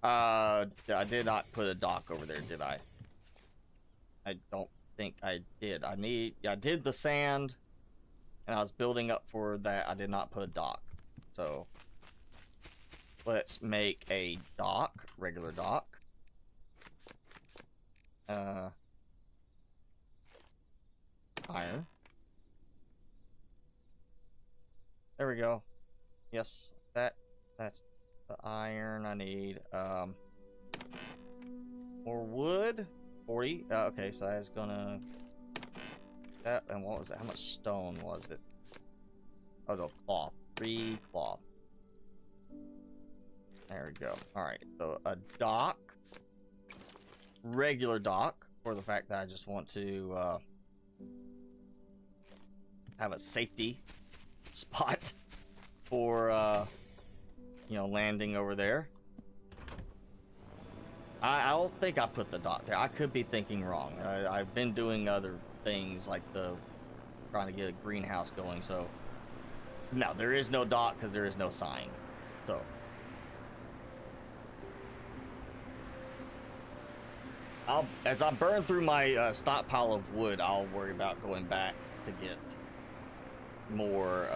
I did not put a dock over there, did I? I don't think I did. I did the sand, and I was building up for that. I did not put a dock. So let's make a dock, regular dock. Iron. There we go. Yes, that's the iron I need. More wood. 40. Okay, so that's gonna that, and what was it? How much stone was it? Oh, the cloth. 3 cloth. There we go. Alright, so a dock. Regular dock, for the fact that I just want to have a safety spot for you know, landing over there. I don't think I put the dock there. I could be thinking wrong. I've been doing other things like trying to get a greenhouse going, so no, there is no dock because there is no sign. So as I burn through my stockpile of wood, I'll worry about going back to get more.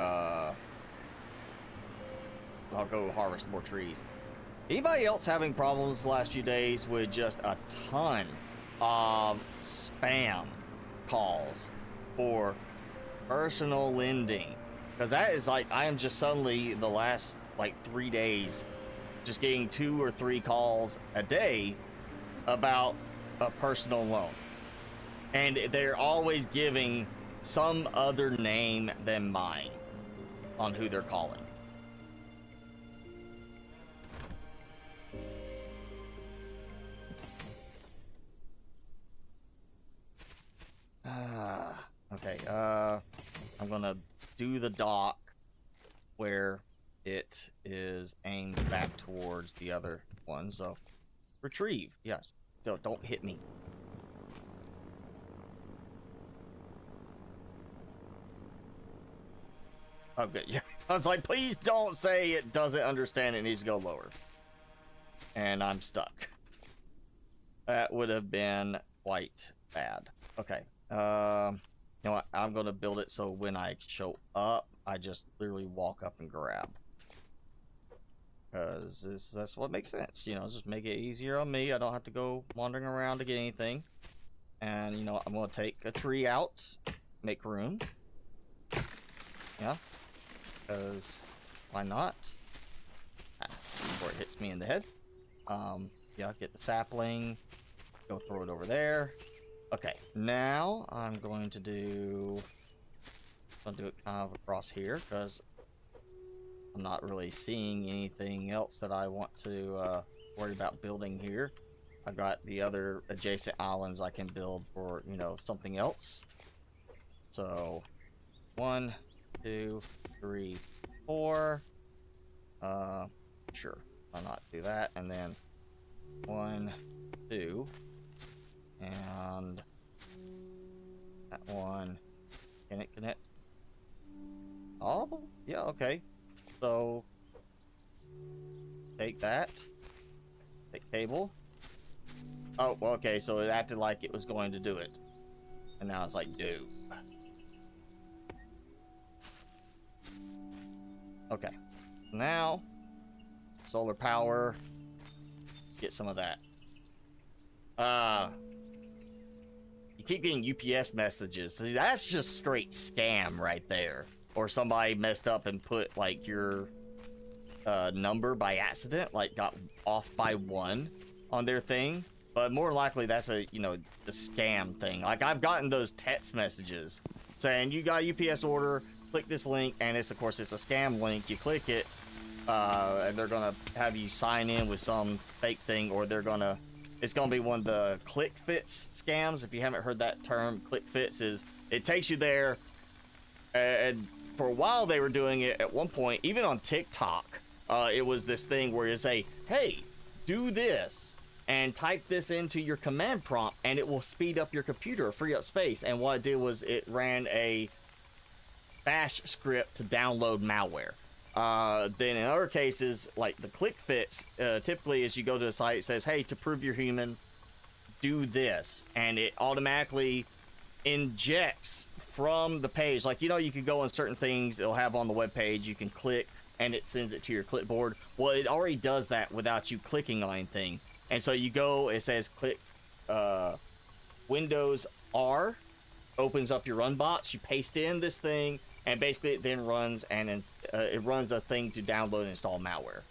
I'll go harvest more trees. Anybody else having problems the last few days with just a ton of spam calls for personal lending? Because that is like, I am just suddenly the last like 3 days just getting 2 or 3 calls a day about a personal loan. And they're always giving some other name than mine on who they're calling. Okay, I'm gonna do the dock where it is aimed back towards the other one, so retrieve, yes. So don't hit me. Oh, good. Yeah, I was like, please don't say it doesn't understand. It needs to go lower. And I'm stuck. That would have been quite bad. Okay. You know what? I'm going to build it so when I show up, I just literally walk up and grab. Because that's what makes sense. You know, just make it easier on me. I don't have to go wandering around to get anything. And, you know, I'm going to take a tree out, make room. Yeah. Because why not? Before it hits me in the head. Yeah, get the sapling. Go throw it over there. Okay, now I'm going to do... I'll do it kind of across here, because I'm not really seeing anything else that I want to worry about building here. I've got the other adjacent islands I can build for, you know, something else. So, 1, 2, 3, 4. Sure, I'll not do that. And then 1, 2. And that one. Can it connect? Oh, yeah, okay. So, take that. Take cable. Oh, well, okay, so it acted like it was going to do it. And now it's like, do. Okay. Now, solar power. Get some of that. You keep getting UPS messages. See, that's just straight scam right there. Or somebody messed up and put, like, your number by accident, like, got off by 1 on their thing. But more likely, that's a, you know, the scam thing. Like, I've gotten those text messages saying, you got a UPS order, click this link, and it's, of course, it's a scam link. You click it, and they're gonna have you sign in with some fake thing, or they're gonna... It's gonna be one of the ClickFits scams. If you haven't heard that term, ClickFits is... It takes you there, and for a while they were doing it at one point, even on TikTok, it was this thing where you say, hey, do this, and type this into your command prompt, and it will speed up your computer, free up space. And what it did was it ran a bash script to download malware. Then in other cases, like the ClickFits, typically as you go to a site, it says, hey, to prove you're human, do this. And it automatically injects from the page. Like, you know, you can go on certain things it'll have on the web page, you can click and it sends it to your clipboard. Well, it already does that without you clicking on anything. And so you go, it says click Windows R, opens up your run box, you paste in this thing, and basically it then runs, and it runs a thing to download and install malware.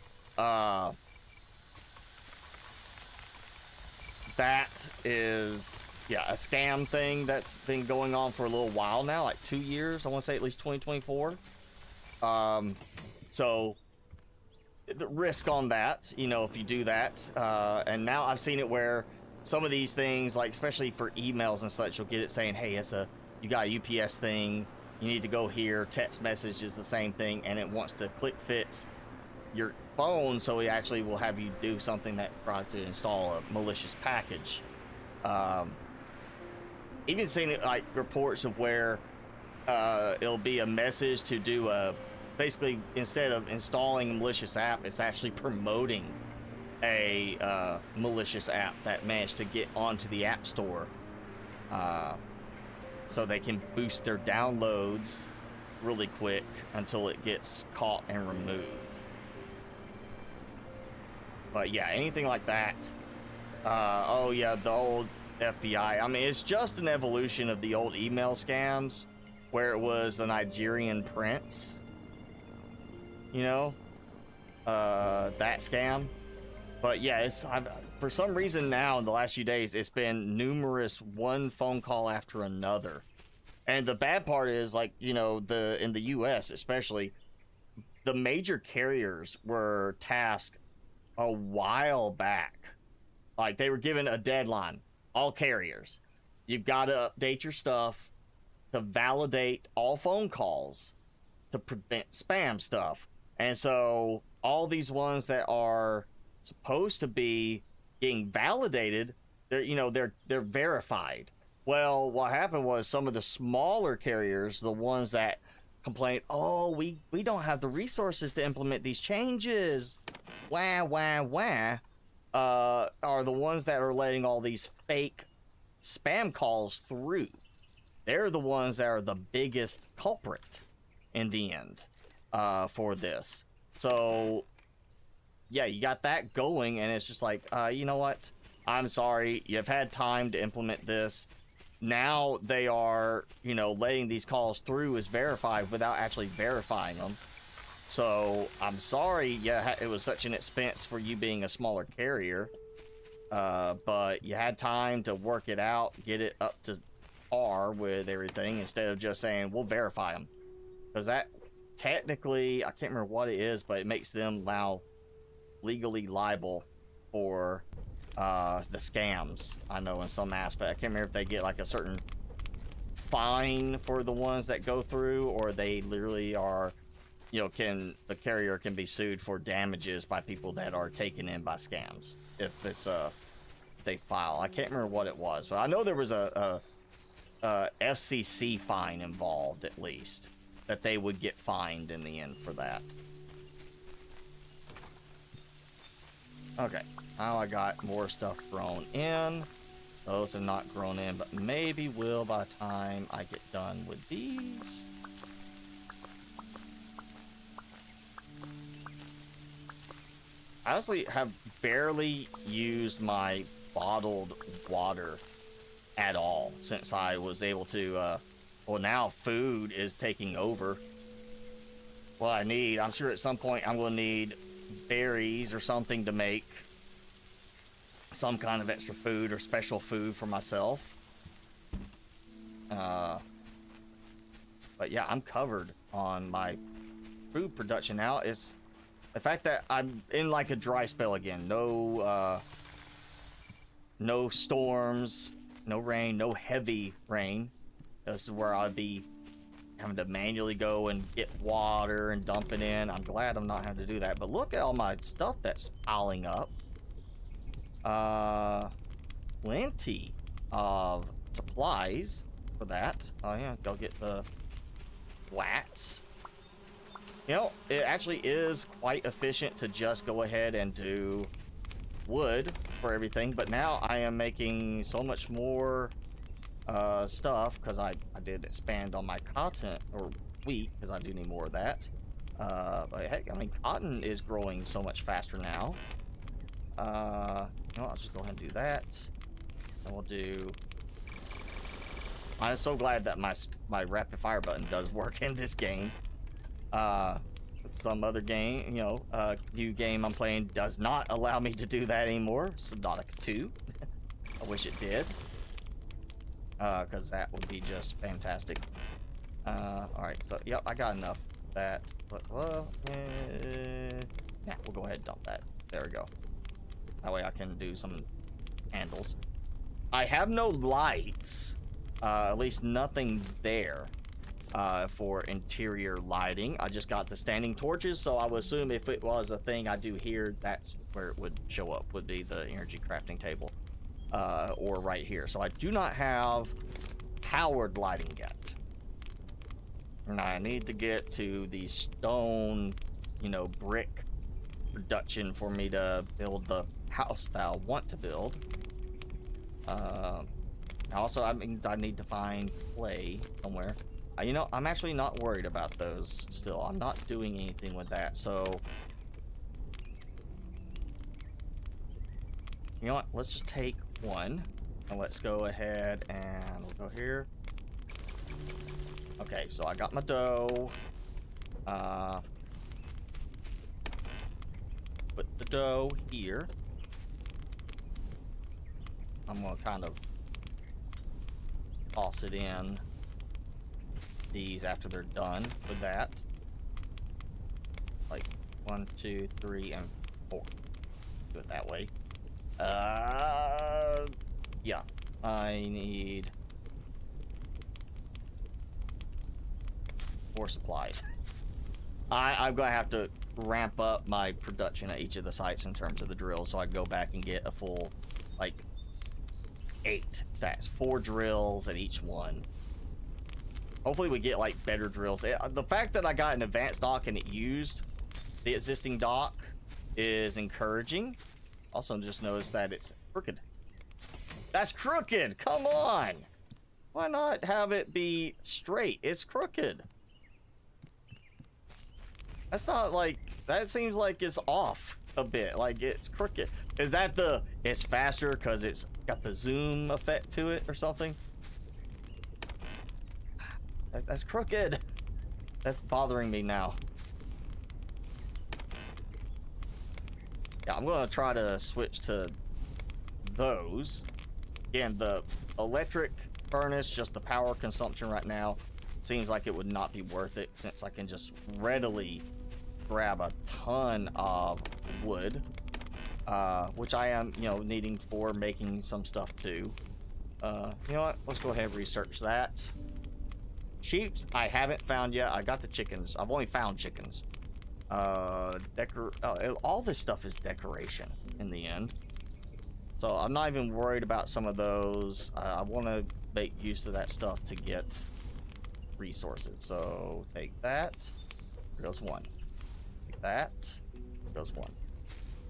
That is, yeah, a scam thing that's been going on for a little while now, like 2 years. I want to say at least 2024. So the risk on that, you know, if you do that, and now I've seen it where some of these things, like especially for emails and such, you'll get it saying, hey, you got a UPS thing, you need to go here. Text message is the same thing, and it wants to click fits your phone, so it actually will have you do something that tries to install a malicious package. Even seen it like reports of where it'll be a message to do basically instead of installing a malicious app, it's actually promoting a malicious app that managed to get onto the App Store, so they can boost their downloads really quick until it gets caught and removed. But yeah, anything like that. Oh yeah, the old FBI. I mean, it's just an evolution of the old email scams, where it was the Nigerian prince. You know, that scam. But yeah, for some reason now in the last few days, it's been numerous one phone call after another. And the bad part is, like, you know, in the US especially, the major carriers were tasked a while back. Like, they were given a deadline. All carriers, you've got to update your stuff to validate all phone calls to prevent spam stuff. And so all these ones that are supposed to be getting validated, they're verified. Well, what happened was some of the smaller carriers, the ones that complained, oh, we don't have the resources to implement these changes, are the ones that are letting all these fake spam calls through. They're the ones that are the biggest culprit in the end for this. So yeah, you got that going, and it's just like, you know what? I'm sorry, you've had time to implement this. Now they are, letting these calls through as verified without actually verifying them. So I'm sorry, yeah, it was such an expense for you being a smaller carrier, but you had time to work it out, get it up to par with everything, instead of just saying, we'll verify them. Because that, technically, I can't remember what it is, but it makes them now legally liable for the scams. I know in some aspect, I can't remember if they get like a certain fine for the ones that go through, or they literally are, the carrier can be sued for damages by people that are taken in by scams if it's they file. I can't remember what it was, but I know there was a FCC fine involved, at least, that they would get fined in the end for that. Okay, now I got more stuff grown in. Those are not grown in, but maybe will by the time I get done with these. I honestly have barely used my bottled water at all since I was able to, well, now food is taking over. What I need, I'm sure at some point I'm going to need berries or something to make some kind of extra food or special food for myself. But yeah, I'm covered on my food production now. It's the fact that I'm in like a dry spell again. No storms, no rain, no heavy rain. This is where I'd be having to manually go and get water and dump it in. I'm glad I'm not having to do that. But look at all my stuff that's piling up. Plenty of supplies for that. Oh yeah, go get the wax. It actually is quite efficient to just go ahead and do wood for everything, but now I am making so much more stuff, because I did expand on my cotton, or wheat, because I do need more of that. But heck, I mean, cotton is growing so much faster now. You know, I'll just go ahead and do that. And we'll do... I'm so glad that my rapid fire button does work in this game. Some other game, you know, new game I'm playing does not allow me to do that anymore. Subnautica 2. I wish it did. Because that would be just fantastic. Alright, so, yep, I got enough of that. But, well, yeah, we'll go ahead and dump that. There we go. That way I can do some handles. I have no lights. At least nothing there for interior lighting. I just got the standing torches, so I would assume if it was a thing I do here, that's where it would show up, would be the energy crafting table. Or right here. So I do not have powered lighting yet. And I need to get to the stone, you know, brick production for me to build the house that I want to build. Also, I mean, I need to find clay somewhere. You know, I'm actually not worried about those still. I'm not doing anything with that, so... You know what? Let's just take one. And let's go ahead and we'll go here. Okay, so I got my dough. Put the dough here. I'm gonna kind of toss it in these after they're done with that. Like 1, 2, 3, and 4. Do it that way. Yeah. I need more supplies. I'm gonna have to ramp up my production at each of the sites in terms of the drills, so I go back and get a full, like, 8 stacks, 4 drills at each one. Hopefully we get like better drills. The fact that I got an advanced dock and it used the existing dock is encouraging. Also just noticed that it's crooked. That's crooked! Come on! Why not have it be straight? It's crooked. That's not like... That seems like it's off a bit. Like, it's crooked. Is that the... It's faster because it's got the zoom effect to it or something? That's crooked. That's bothering me now. Yeah, I'm gonna try to switch to those. Again, the electric furnace, just the power consumption right now, seems like it would not be worth it since I can just readily grab a ton of wood, which I am, you know, needing for making some stuff too. You know what? Let's go ahead and research that. Sheeps, I haven't found yet. I got the chickens. I've only found chickens. All this stuff is decoration in the end. So I'm not even worried about some of those. I want to make use of that stuff to get resources. So take that. There goes 1. Take that. There goes 1.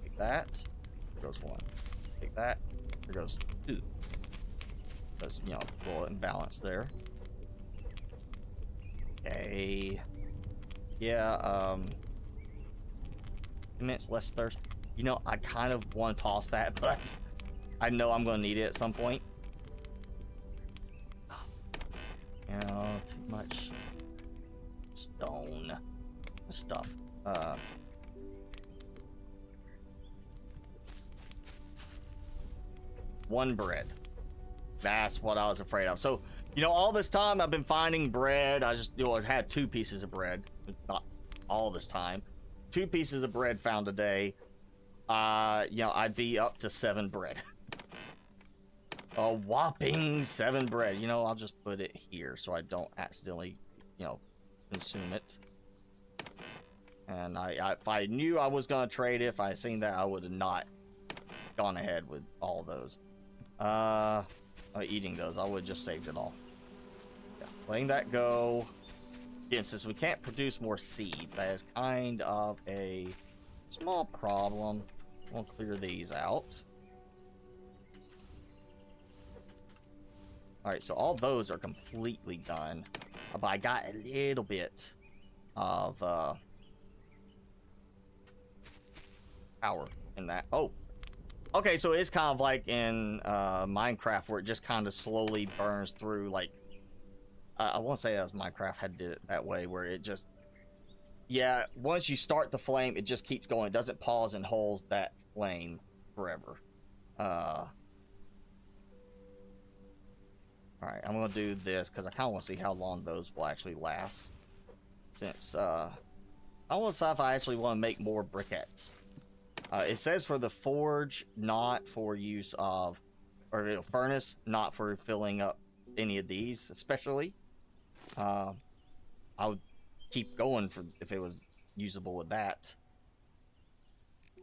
Take that. There goes 1. Take that. There goes 2. Because, you know, a little imbalance there. Okay. Yeah, immense less thirst. You know, I kind of want to toss that, but I know I'm going to need it at some point. You know, too much stone stuff. One bread. That's what I was afraid of. So, you know, all this time I've been finding bread. I just, you know, I had 2 pieces of bread. Not all this time. 2 pieces of bread found a day. You know, I'd be up to 7 bread. A whopping 7 bread. You know, I'll just put it here so I don't accidentally, you know, consume it. And if I knew I was gonna trade it, if I seen that, I would have not gone ahead with all those. Eating those, I would have just saved it all. Yeah, letting that go. Again, since we can't produce more seeds, that is kind of a small problem. We'll clear these out. Alright, so all those are completely done. But I got a little bit of power in that. Oh, okay, so it's kind of like in Minecraft where it just kind of slowly burns through, like, I won't say that was Minecraft had did it that way, where it just, yeah, once you start the flame, it just keeps going. It doesn't pause and holds that flame forever. Alright, I'm gonna do this because I kind of want to see how long those will actually last. Since, I want to decide if I actually want to make more briquettes. It says for the forge, not for use of, or furnace, not for filling up any of these, especially. I would keep going for if it was usable with that.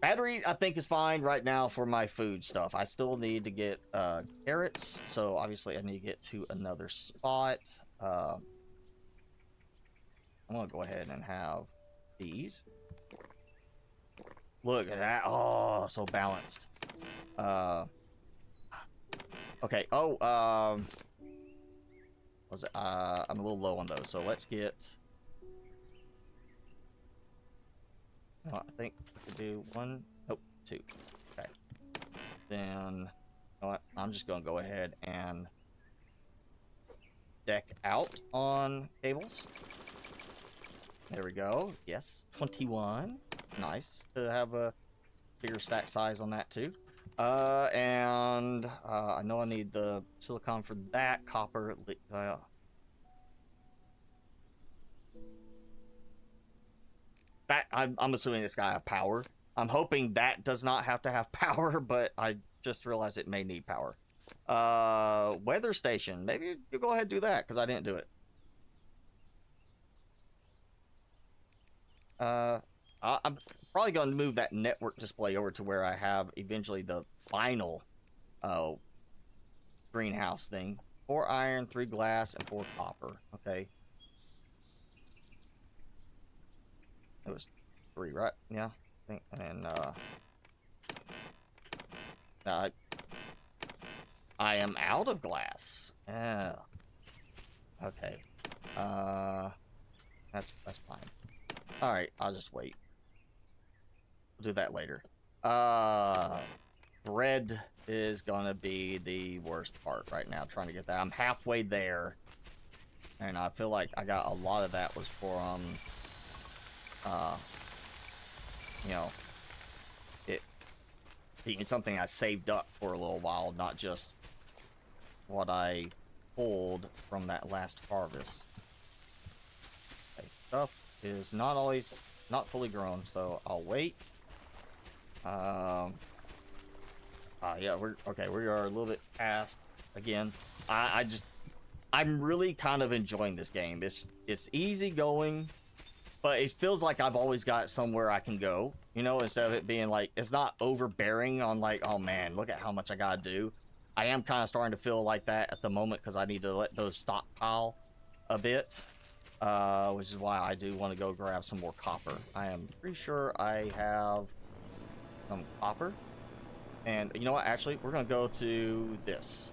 Battery, I think, is fine right now for my food stuff. I still need to get carrots, so obviously I need to get to another spot. I'm gonna go ahead and have these. Look at that. Oh, so balanced. Okay. Oh, was it? I'm a little low on those, so let's get. Oh, I think I could do one. Nope, two. Okay. Then, you know what? I'm just gonna go ahead and deck out on cables. There we go. Yes, 21. Nice to have a bigger stack size on that too. And I know I need the silicon for that. Copper. That I'm assuming this guy has power. I'm hoping that does not have to have power, but I just realized it may need power. Weather station. Maybe you go ahead and do that because I didn't do it. I'm probably going to move that network display over to where I have eventually the final greenhouse thing. 4 iron, 3 glass, and 4 copper. Okay. It was 3, right? Yeah. I think. And I am out of glass. Yeah. Okay. That's fine. All right. I'll just wait. We'll do that later. Bread is gonna be the worst part right now. Trying to get that. I'm halfway there, and I feel like I got a lot of that was from, you know, it being something I saved up for a little while, not just what I pulled from that last harvest. Okay, stuff is not always not fully grown, so I'll wait. Yeah, we're okay. We are a little bit past again. I'm really kind of enjoying this game. It's easy going, but it feels like I've always got somewhere I can go. You know, instead of it being like it's not overbearing on like, oh man, look at how much I gotta do. I am kind of starting to feel like that at the moment because I need to let those stockpile a bit, which is why I do want to go grab some more copper. I am pretty sure I have some copper. And you know what? Actually, we're going to go to this.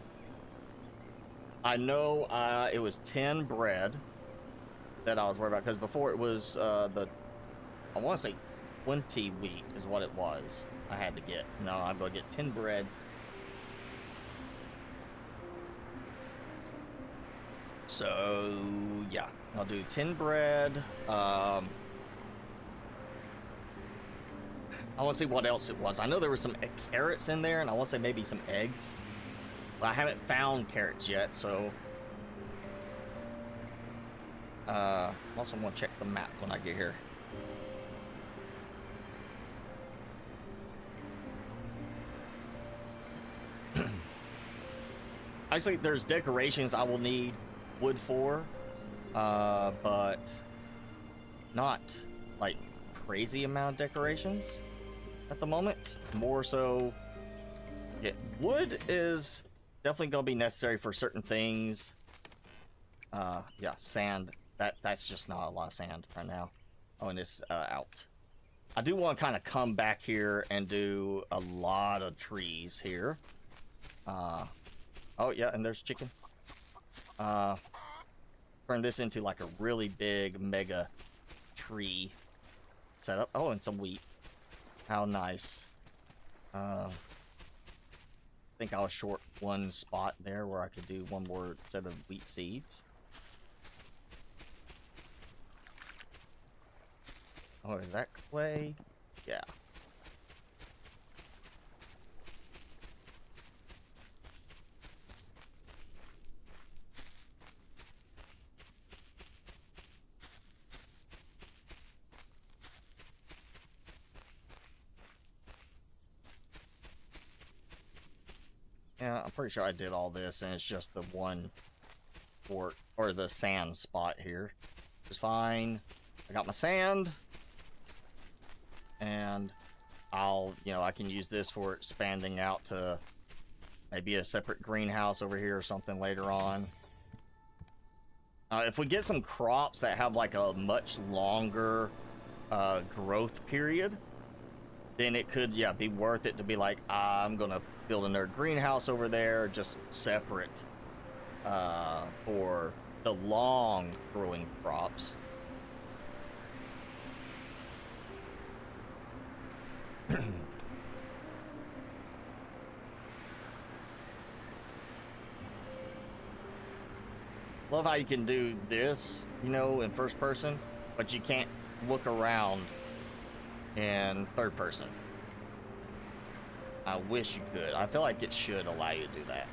I know it was 10 bread that I was worried about. Because before it was I want to say 20 wheat is what it was I had to get. No, I'm going to get 10 bread. So, yeah. I'll do 10 bread. I want to see what else it was. I know there were some carrots in there, and I want to say maybe some eggs. But I haven't found carrots yet, so... I also want to check the map when I get here. Actually, there's decorations I will need wood for, but not, like, crazy amount of decorations at the moment. More so, yeah, wood is definitely gonna be necessary for certain things. Yeah, sand. That's just not a lot of sand right now. Oh, and it's out. I do want to kind of come back here and do a lot of trees here. Oh yeah, and there's chicken. turn this into like a really big mega tree setup. Oh, and some wheat. How nice. I think I was short one spot there where I could do one more set of wheat seeds. Oh, is that clay? Yeah. Yeah, I'm pretty sure I did all this, and it's just the one fort, or the sand spot here. It's fine. I got my sand. And I can use this for expanding out to maybe a separate greenhouse over here or something later on. If we get some crops that have like a much longer growth period, then it could, yeah, be worth it to be like, I'm gonna build another greenhouse over there, just separate for the long growing crops. Love how you can do this, in first person, but you can't look around in third person. I wish you could. I feel like it should allow you to do that.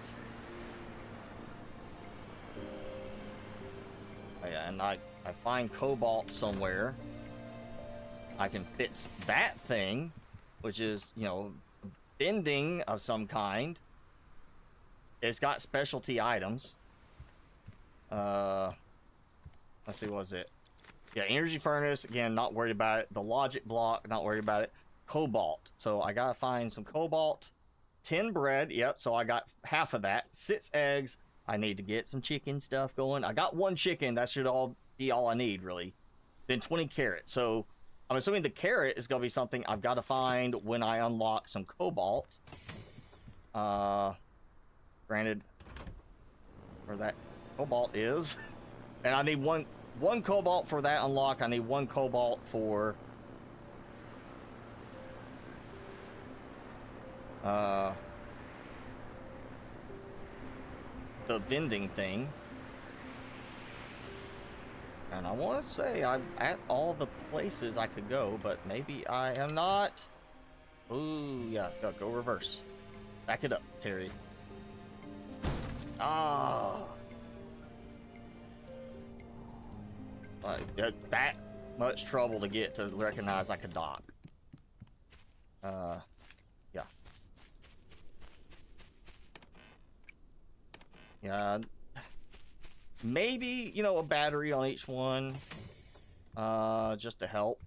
Oh, yeah, and I find cobalt somewhere. I can fix that thing, which is, bending of some kind. It's got specialty items. Let's see, what is it? Yeah, energy furnace, again, not worried about it. The logic block, not worried about it. Cobalt, so I gotta find some cobalt. 10 bread, yep, so I got half of that. 6 eggs. I need to get some chicken stuff going. I got 1 chicken, that should be all I need, really. Then 20 carrot, so I'm assuming the carrot is gonna be something I've got to find when I unlock some cobalt. Granted, where that cobalt is, and I need one cobalt for that unlock. I need 1 cobalt for the vending thing. And I want to say I'm at all the places I could go, but maybe I am not. Ooh, yeah, go reverse. Back it up, Terry. Ah. That much trouble to get to recognize I could dock. Yeah. Yeah. Maybe, a battery on each one. Just to help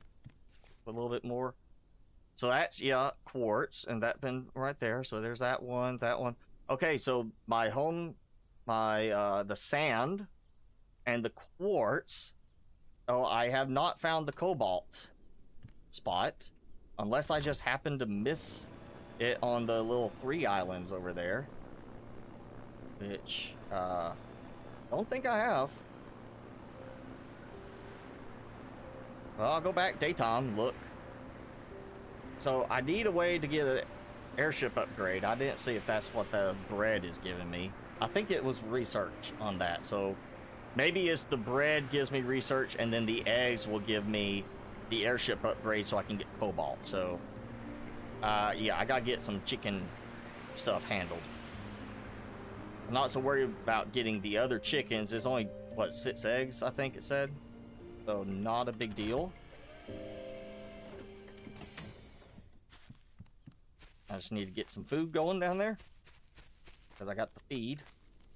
a little bit more. So that's, yeah, quartz, and that been right there. So there's that one, that one. Okay, so the sand and the quartz. Oh, I have not found the cobalt spot, unless I just happened to miss it on the little 3 islands over there, which don't think I have. Well, I'll go back daytime, look. So I need a way to get an airship upgrade. I didn't see if that's what the bread is giving me. I think it was research on that, so maybe it's the bread gives me research, and then the eggs will give me the airship upgrade so I can get cobalt. So, yeah, I gotta get some chicken stuff handled. I'm not so worried about getting the other chickens. There's only, what, 6 eggs, I think it said? So, not a big deal. I just need to get some food going down there, because I got the feed.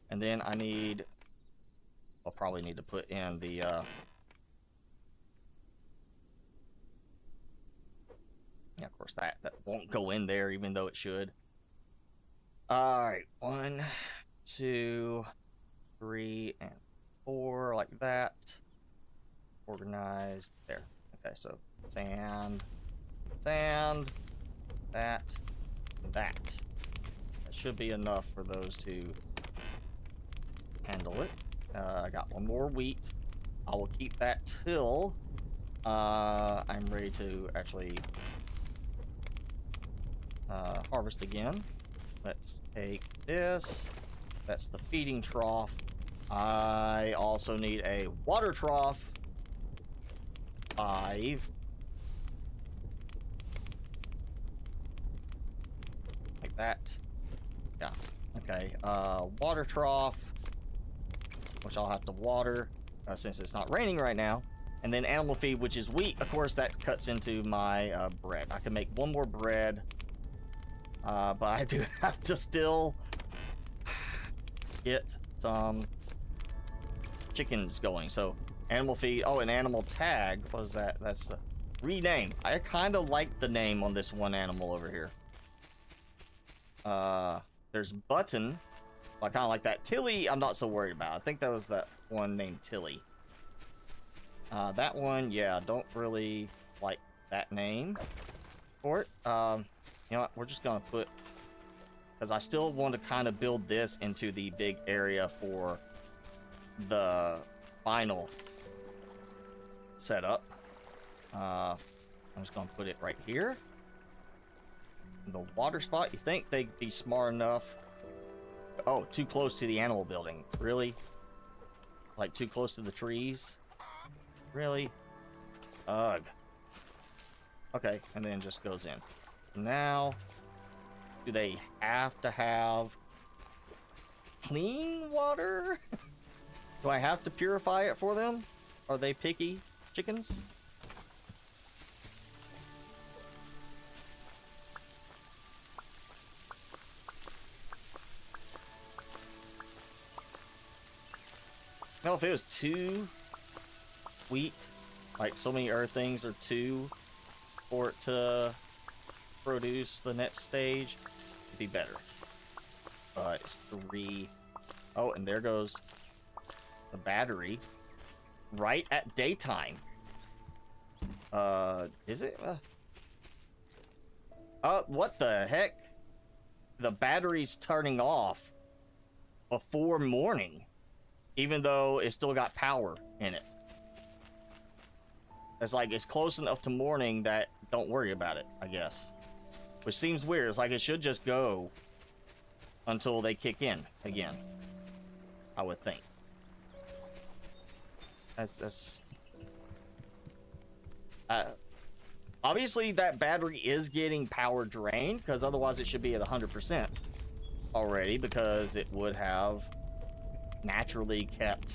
And then I need... I'll probably need to put in the, yeah, of course, that won't go in there, even though it should. Alright, 1, 2, 3, and 4, like that. Organized. There. Okay, so sand, that, that. That should be enough for those to handle it. I got one more wheat. I will keep that till I'm ready to actually harvest again. Let's take this. That's the feeding trough. I also need a water trough. 5. Like that. Yeah. Okay. Water trough, which I'll have to water since it's not raining right now. And then animal feed, which is wheat. Of course, that cuts into my bread. I can make one more bread. But I do have to still get some chickens going. So animal feed. Oh, an animal tag. What is that? That's rename. I kind of like the name on this one animal over here. There's Button. I kind of like that. Tilly, I'm not so worried about. I think that was that one named Tilly. That one, yeah, don't really like that name for it. You know what? We're just gonna put, because I still want to kind of build this into the big area for the final setup. I'm just gonna put it right here. The water spot. You think they'd be smart enough? Oh, too close to the animal building. Really? Like too close to the trees? Really? Ugh. Okay, and then just goes in. Now, do they have to have clean water? Do I have to purify it for them? Are they picky chickens? No, if it was 2 wheat, like so many earth things are 2 for it to produce the next stage, it'd be better. But it's 3. Oh, and there goes the battery right at daytime. Is it? What the heck? The battery's turning off before morning, even though it's still got power in it. It's like it's close enough to morning that don't worry about it, I guess. Which seems weird. It's like it should just go until they kick in again, I would think. That's obviously that battery is getting power drained, because otherwise it should be at 100% already, because it would have naturally kept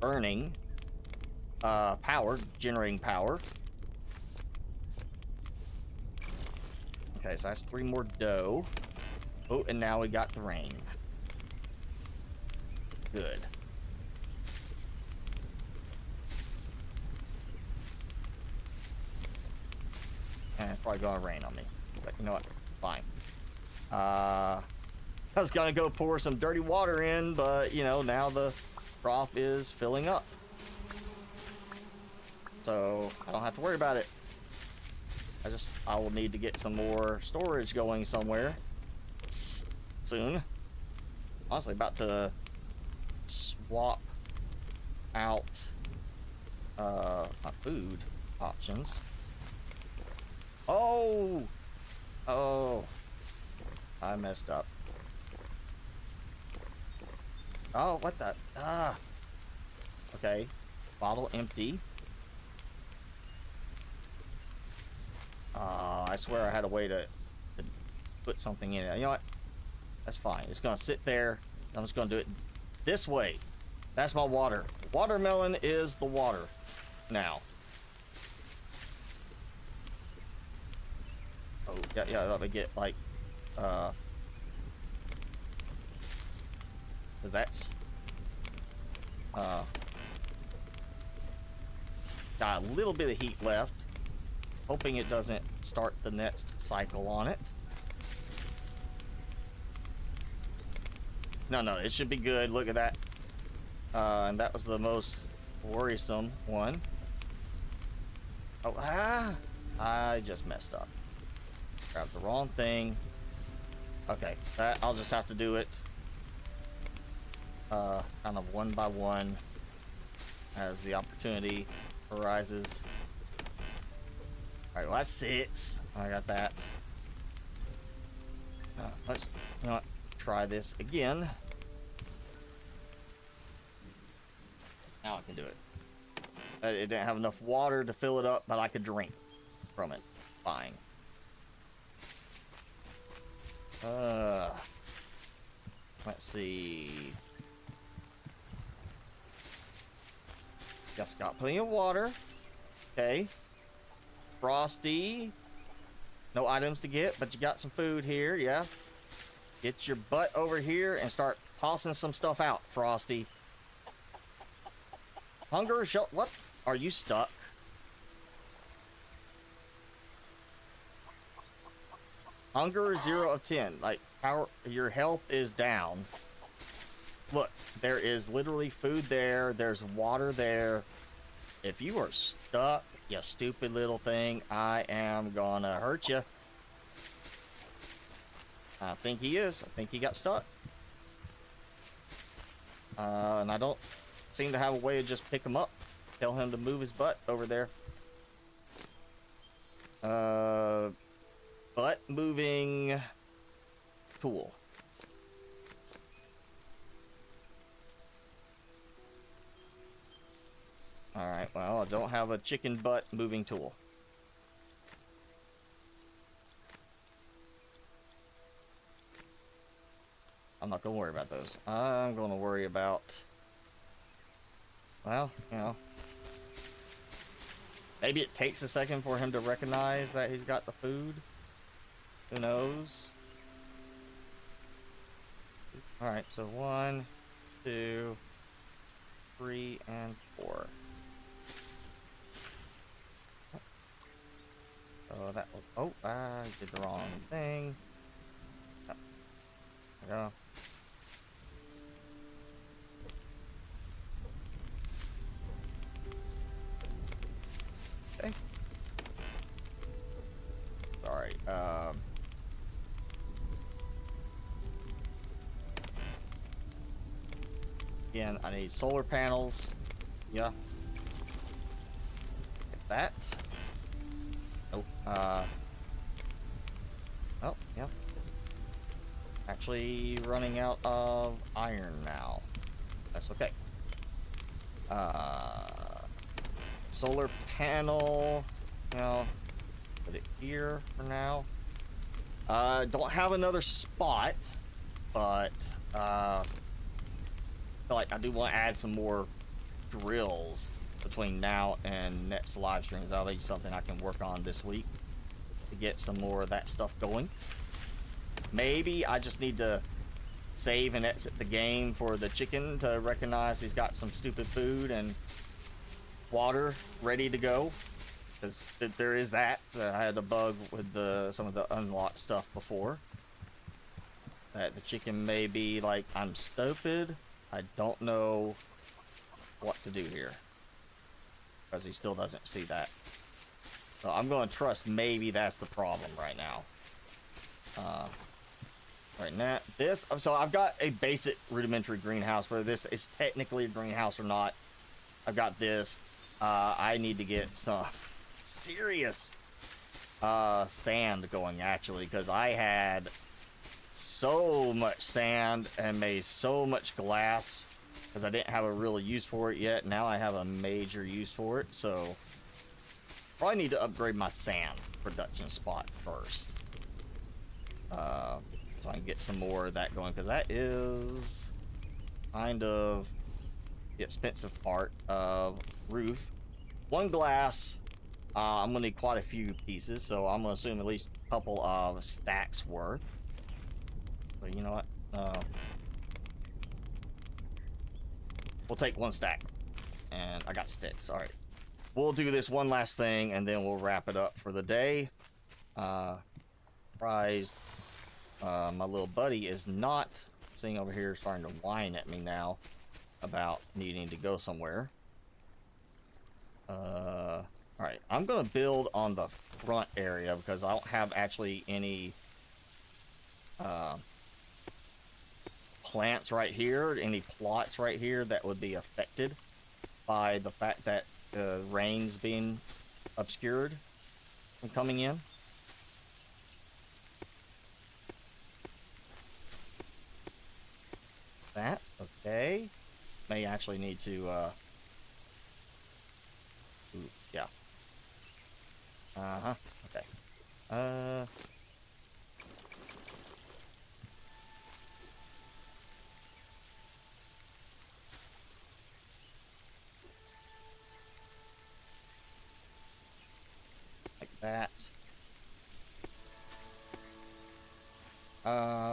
burning power, generating power. Okay, so that's 3 more dough. Oh, and now we got the rain. Good. And it's probably gonna rain on me, but you know what? Fine. I was gonna go pour some dirty water in, but you know, now the trough is filling up, so I don't have to worry about it. I will need to get some more storage going somewhere soon. Honestly, about to swap out my food options. Oh, I messed up. Oh, what the? Okay, bottle empty. I swear I had a way to put something in it. You know what? That's fine. It's gonna sit there. I'm just gonna do it this way. That's my water. Watermelon is the water now. Oh, yeah, let me get like, cause that's, got a little bit of heat left. Hoping it doesn't start the next cycle on it. No, it should be good. Look at that. And that was the most worrisome one. Oh, I just messed up. Grabbed the wrong thing. Okay, I'll just have to do it kind of one by one as the opportunity arises. All right, well, that's 6. I got that. Let's, you know what, try this again. Now I can do it. It didn't have enough water to fill it up, but I could drink from it. Fine. Let's see. Just got plenty of water. Okay. Frosty. No items to get, but you got some food here, yeah. Get your butt over here and start tossing some stuff out, Frosty. Hunger, what? Are you stuck? Hunger 0 of 10. Like, your health is down. Look, there is literally food there. There's water there. If you are stuck, you stupid little thing, I am gonna hurt you. I think he is. I think he got stuck. And I don't seem to have a way to just pick him up. Tell him to move his butt over there. Butt moving tool. Alright, well, I don't have a chicken butt moving tool. I'm not gonna worry about those. I'm gonna worry about, well, you know, maybe it takes a second for him to recognize that he's got the food. Who knows? Alright, so 1, 2, 3, and 4. So that was, oh, I did the wrong thing. Oh, there we go. Okay. Sorry, again, I need solar panels. Yeah. Get that. Oh, oh, yeah. Actually running out of iron now. That's okay. Solar panel, you know, put it here for now. Don't have another spot, but, I feel like I do want to add some more drills between now and next live streams. That'll be something I can work on this week to get some more of that stuff going. Maybe I just need to save and exit the game for the chicken to recognize he's got some stupid food and water ready to go, because there is that. I had a bug with some of the unlocked stuff before, that the chicken may be like, I'm stupid, I don't know what to do here, because he still doesn't see that. So I'm going to trust maybe that's the problem right now. Right now, so I've got a basic rudimentary greenhouse, whether this is technically a greenhouse or not. I've got this. I need to get some serious sand going, actually, because I had so much sand and made so much glass because I didn't have a real use for it yet. Now I have a major use for it, so probably need to upgrade my sand production spot first, so I can get some more of that going, because that is kind of the expensive part of roof. One glass, I'm gonna need quite a few pieces, so I'm gonna assume at least a couple of stacks worth. But you know what? We'll take 1 stack, and I got sticks. All right, we'll do this one last thing, and then we'll wrap it up for the day. Surprised, my little buddy is not sitting over here starting to whine at me now about needing to go somewhere. All right, I'm gonna build on the front area because I don't have actually any plants right here, any plots right here that would be affected by the fact that rain's being obscured from coming in. That, okay. May actually need to, ooh, yeah. Uh-huh, okay. Like that.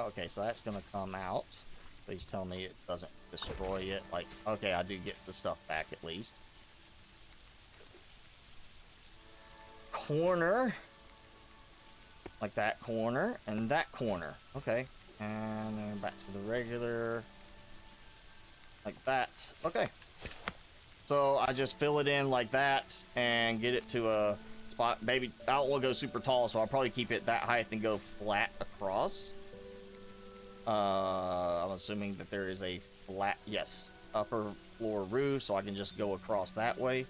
Okay, so that's gonna come out. Please tell me it doesn't destroy it. Like, okay, I do get the stuff back at least. Corner. Like that corner and that corner. Okay. And then back to the regular. Like that. Okay. So I just fill it in like that and get it to a spot. Maybe I don't want to go super tall, so I'll probably keep it that height and go flat across. I'm assuming that there is a flat, yes, upper floor roof, so I can just go across that way.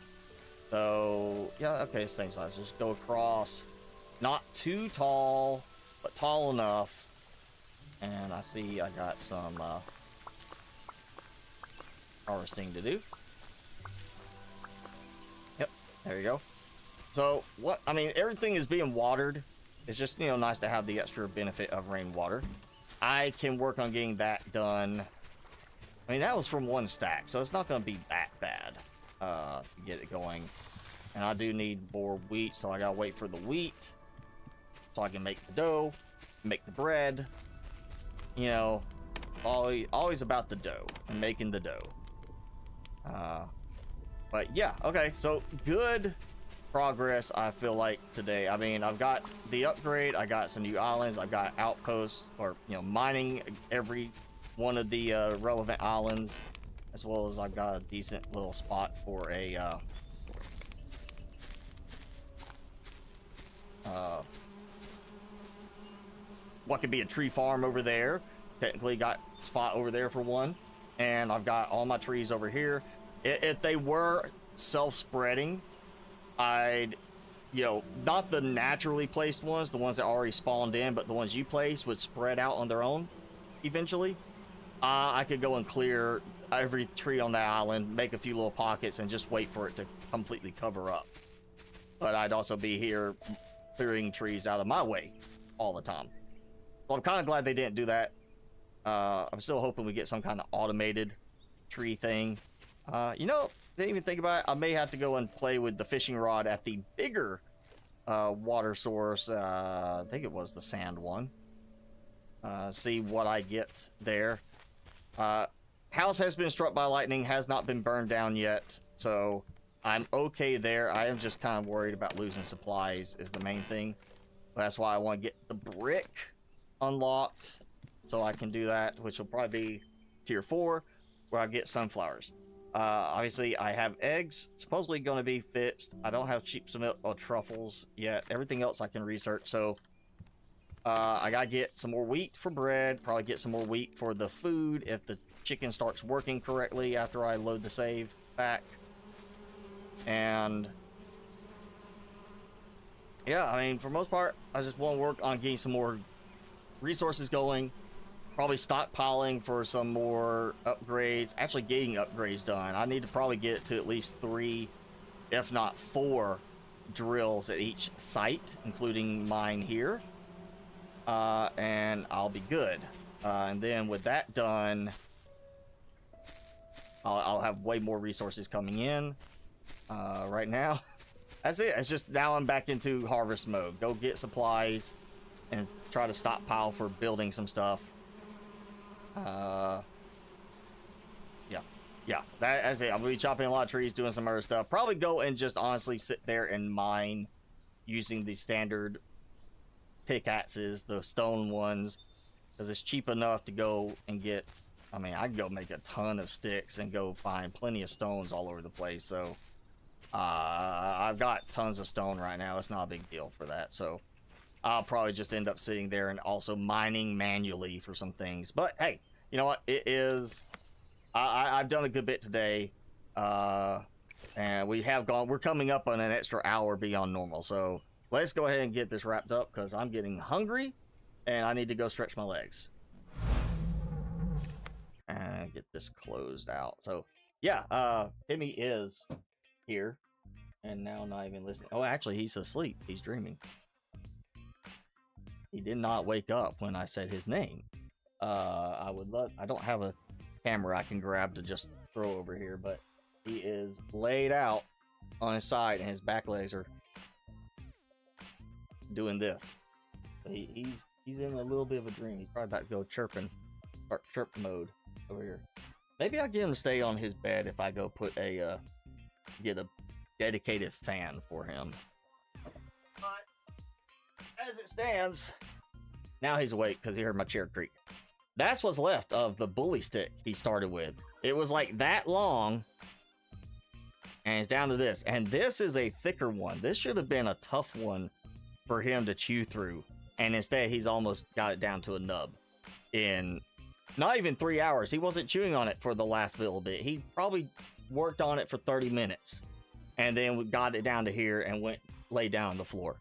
So, yeah, okay, same size. Just go across. Not too tall, but tall enough. And I see I got some harvesting to do. Yep, there you go. So, what, I mean, everything is being watered. It's just, you know, nice to have the extra benefit of rainwater. I can work on getting that done. I mean, that was from one stack, so it's not going to be that bad to get it going. And I do need more wheat, so I got to wait for the wheat so I can make the dough, make the bread. You know, always about the dough and making the dough. But yeah, okay, so good progress, I feel like, today. I mean, I've got the upgrade, I got some new islands, I've got outposts, or, you know, mining every one of the relevant islands, as well as I've got a decent little spot for a what could be a tree farm over there. Technically got a spot over there for one, and I've got all my trees over here. If they were self-spreading, I'd, you know, not the naturally placed ones, the ones that already spawned in, but the ones you place would spread out on their own eventually. I could go and clear every tree on that island, make a few little pockets, and just wait for it to completely cover up. But I'd also be here clearing trees out of my way all the time. So I'm kind of glad they didn't do that. I'm still hoping we get some kind of automated tree thing. You know, didn't even think about it. I may have to go and play with the fishing rod at the bigger water source. I think it was the sand one. See what I get there. House has been struck by lightning, has not been burned down yet, so I'm okay there. I am just kind of worried about losing supplies is the main thing. That's why I want to get the brick unlocked so I can do that, which will probably be tier 4, where I get sunflowers. Obviously, I have eggs, supposedly going to be fixed. I don't have sheep's milk or truffles yet. Everything else I can research, so I gotta get some more wheat for bread, probably get some more wheat for the food if the chicken starts working correctly after I load the save back. And yeah, I mean, for most part, I just want to work on getting some more resources going. Probably stockpiling for some more upgrades. Actually getting upgrades done. I need to probably get to at least 3, if not 4 drills at each site, including mine here. And I'll be good. And then with that done, I'll have way more resources coming in. Right now, that's it. It's just now I'm back into harvest mode. Go get supplies and try to stockpile for building some stuff. Yeah, that's it. I'm gonna be chopping a lot of trees, doing some other stuff. Probably go and just honestly sit there and mine using the standard pickaxes, the stone ones, because it's cheap enough to go and get. I mean, I can go make a ton of sticks and go find plenty of stones all over the place. So I've got tons of stone right now. It's not a big deal for that. So I'll probably just end up sitting there and also mining manually for some things. But hey, You know what? It is. I've done a good bit today, and we're coming up on an extra hour beyond normal. So let's go ahead and get this wrapped up because I'm getting hungry, and I need to go stretch my legs and get this closed out. So yeah, Timmy is here, and now not even listening. Oh, actually, he's asleep. He's dreaming. He did not wake up when I said his name. I don't have a camera I can grab to just throw over here, but he is laid out on his side and his back legs are doing this. He's in a little bit of a dream. He's probably about to go chirp mode over here. Maybe I'll get him to stay on his bed if I go get a dedicated fan for him. But as it stands, now he's awake because he heard my chair creak. That's what's left of the bully stick he started with. It was like that long, and it's down to this. And this is a thicker one. This should have been a tough one for him to chew through. And instead, he's almost got it down to a nub in not even 3 hours. He wasn't chewing on it for the last little bit. He probably worked on it for 30 minutes. And then we got it down to here and lay down on the floor.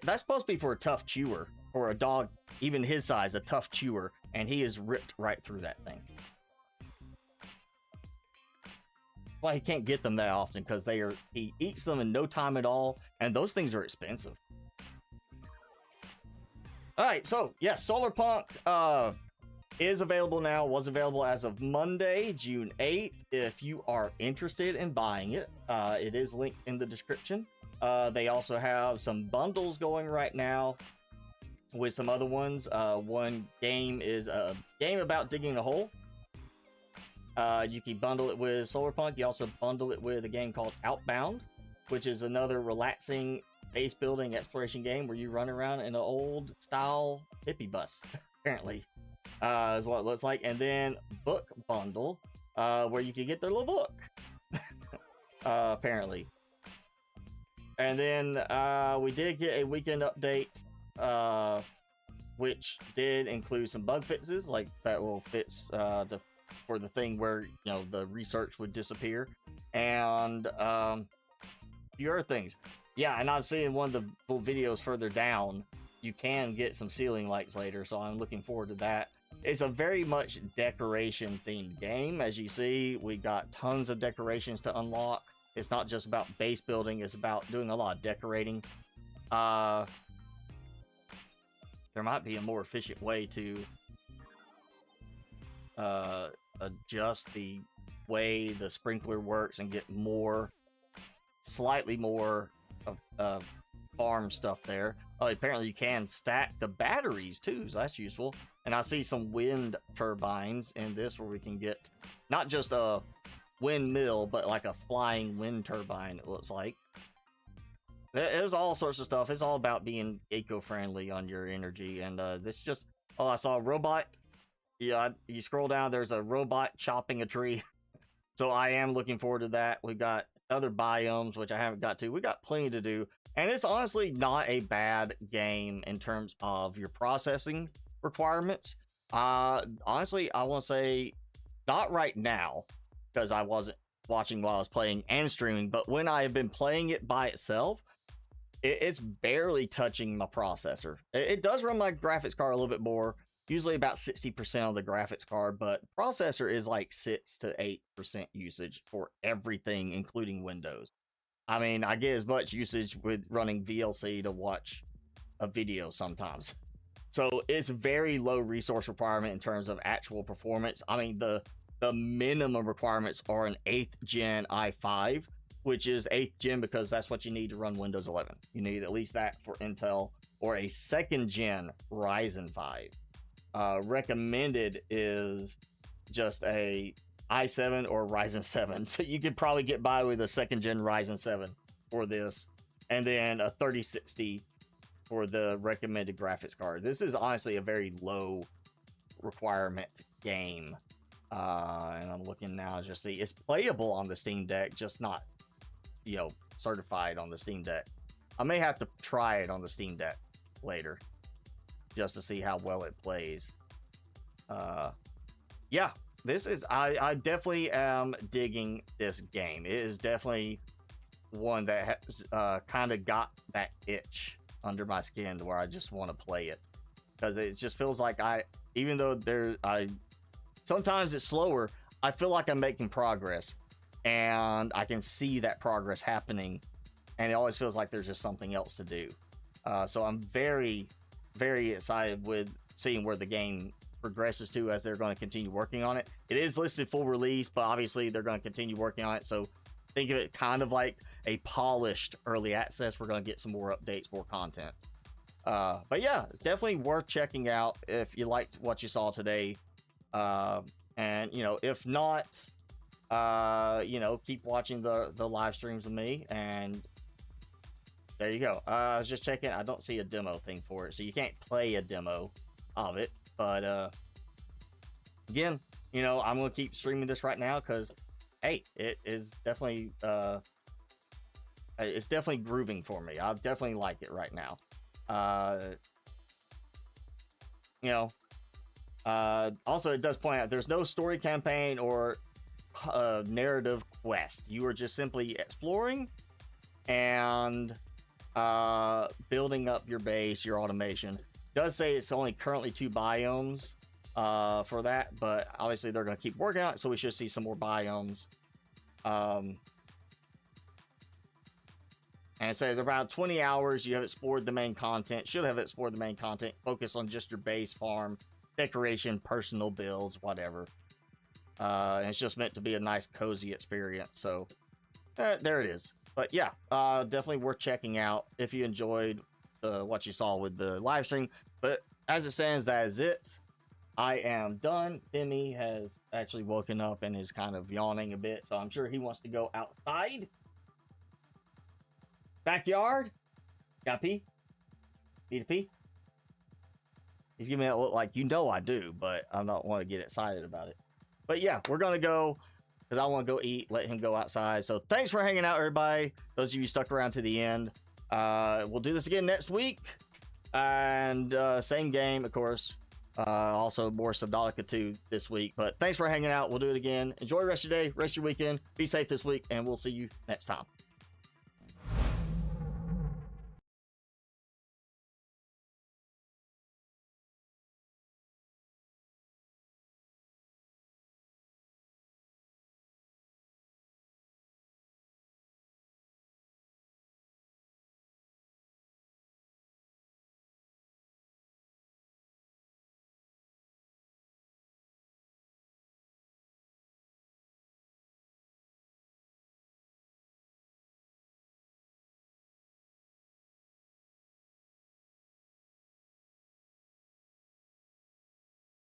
That's supposed to be for a tough chewer. For a dog, even his size, a tough chewer, and he is ripped right through that thing. Well, he can't get them that often because he eats them in no time at all, and those things are expensive. All right, so yes, Solarpunk is available now. Was available as of Monday, June 8th. If you are interested in buying it, it is linked in the description. They also have some bundles going right now with some other ones. One game is a game about digging a hole. You can bundle it with Solarpunk. You also bundle it with a game called Outbound, which is another relaxing base building exploration game where you run around in an old style hippie bus, apparently, is what it looks like. And then book bundle, where you can get their little book, apparently. And then we did get a weekend update, which did include some bug fixes, like that little fix for the thing where the research would disappear, and a few other things. Yeah, and I'm seeing one of the little videos further down. You can get some ceiling lights later, so I'm looking forward to that. It's a very much decoration themed game. As you see, we got tons of decorations to unlock. It's not just about base building, it's about doing a lot of decorating. There might be a more efficient way to adjust the way the sprinkler works and get slightly more of farm stuff there. Oh, apparently you can stack the batteries too, so that's useful. And I see some wind turbines in this where we can get not just a windmill, but like a flying wind turbine, it looks like. There's all sorts of stuff. It's all about being eco-friendly on your energy. And this just... Oh, I saw a robot. Yeah, you scroll down, there's a robot chopping a tree. So I am looking forward to that. We've got other biomes, which I haven't got to. We got plenty to do. And it's honestly not a bad game in terms of your processing requirements. Honestly, I want to say not right now, because I wasn't watching while I was playing and streaming, but when I have been playing it by itself, it's barely touching my processor. It does run my graphics card a little bit more, usually about 60% of the graphics card, but processor is like 6 to 8% usage for everything, including Windows. I mean, I get as much usage with running VLC to watch a video sometimes. So it's very low resource requirement in terms of actual performance. I mean, the minimum requirements are an 8th gen i5, which is 8th gen because that's what you need to run Windows 11. You need at least that for Intel, or a 2nd gen Ryzen 5. Recommended is just a i7 or Ryzen 7. So you could probably get by with a 2nd gen Ryzen 7 for this, and then a 3060 for the recommended graphics card. This is honestly a very low requirement game. And I'm looking now just see it's playable on the Steam Deck, just not, certified on the Steam Deck. I may have to try it on the Steam Deck later just to see how well it plays. Yeah, this is I definitely am digging this game. It is definitely one that has kind of got that itch under my skin to where I just want to play it, because it just feels like even though sometimes it's slower, I feel like I'm making progress, and I can see that progress happening, and it always feels like there's just something else to do. So I'm very, very excited with seeing where the game progresses to as they're going to continue working on it. It is listed full release, but obviously they're going to continue working on it. So think of it kind of like a polished early access. We're going to get some more updates, more content. But yeah, it's definitely worth checking out if you liked what you saw today. And you know, if not, you know, keep watching the live streams with me, and there you go. I was just checking. I don't see a demo thing for it, so you can't play a demo of it. But again, you know, I'm gonna keep streaming this right now because, hey, it is definitely it's definitely grooving for me. I definitely like it right now. You know, also it does point out there's no story campaign or narrative quest. You are just simply exploring and building up your base, your automation. It does say it's only currently 2 biomes for that, but obviously they're going to keep working on it, so we should see some more biomes. And it says around 20 hours you have explored the main content. Should have explored the main content. Focus on just your base, farm, decoration, personal builds, whatever. And it's just meant to be a nice cozy experience. So there it is. But yeah, definitely worth checking out if you enjoyed what you saw with the live stream. But as it stands, that is it. I am done. Demi has actually woken up and is kind of yawning a bit, so I'm sure he wants to go outside. Backyard. Got pee? Need to pee? He's giving me that look like, you know I do, but I don't want to get excited about it. But yeah, we're going to go because I want to go eat, let him go outside. So thanks for hanging out, everybody. Those of you stuck around to the end. We'll do this again next week. And same game, of course. Also more Subnautica 2 this week. But thanks for hanging out. We'll do it again. Enjoy the rest of your day, rest of your weekend. Be safe this week, and we'll see you next time.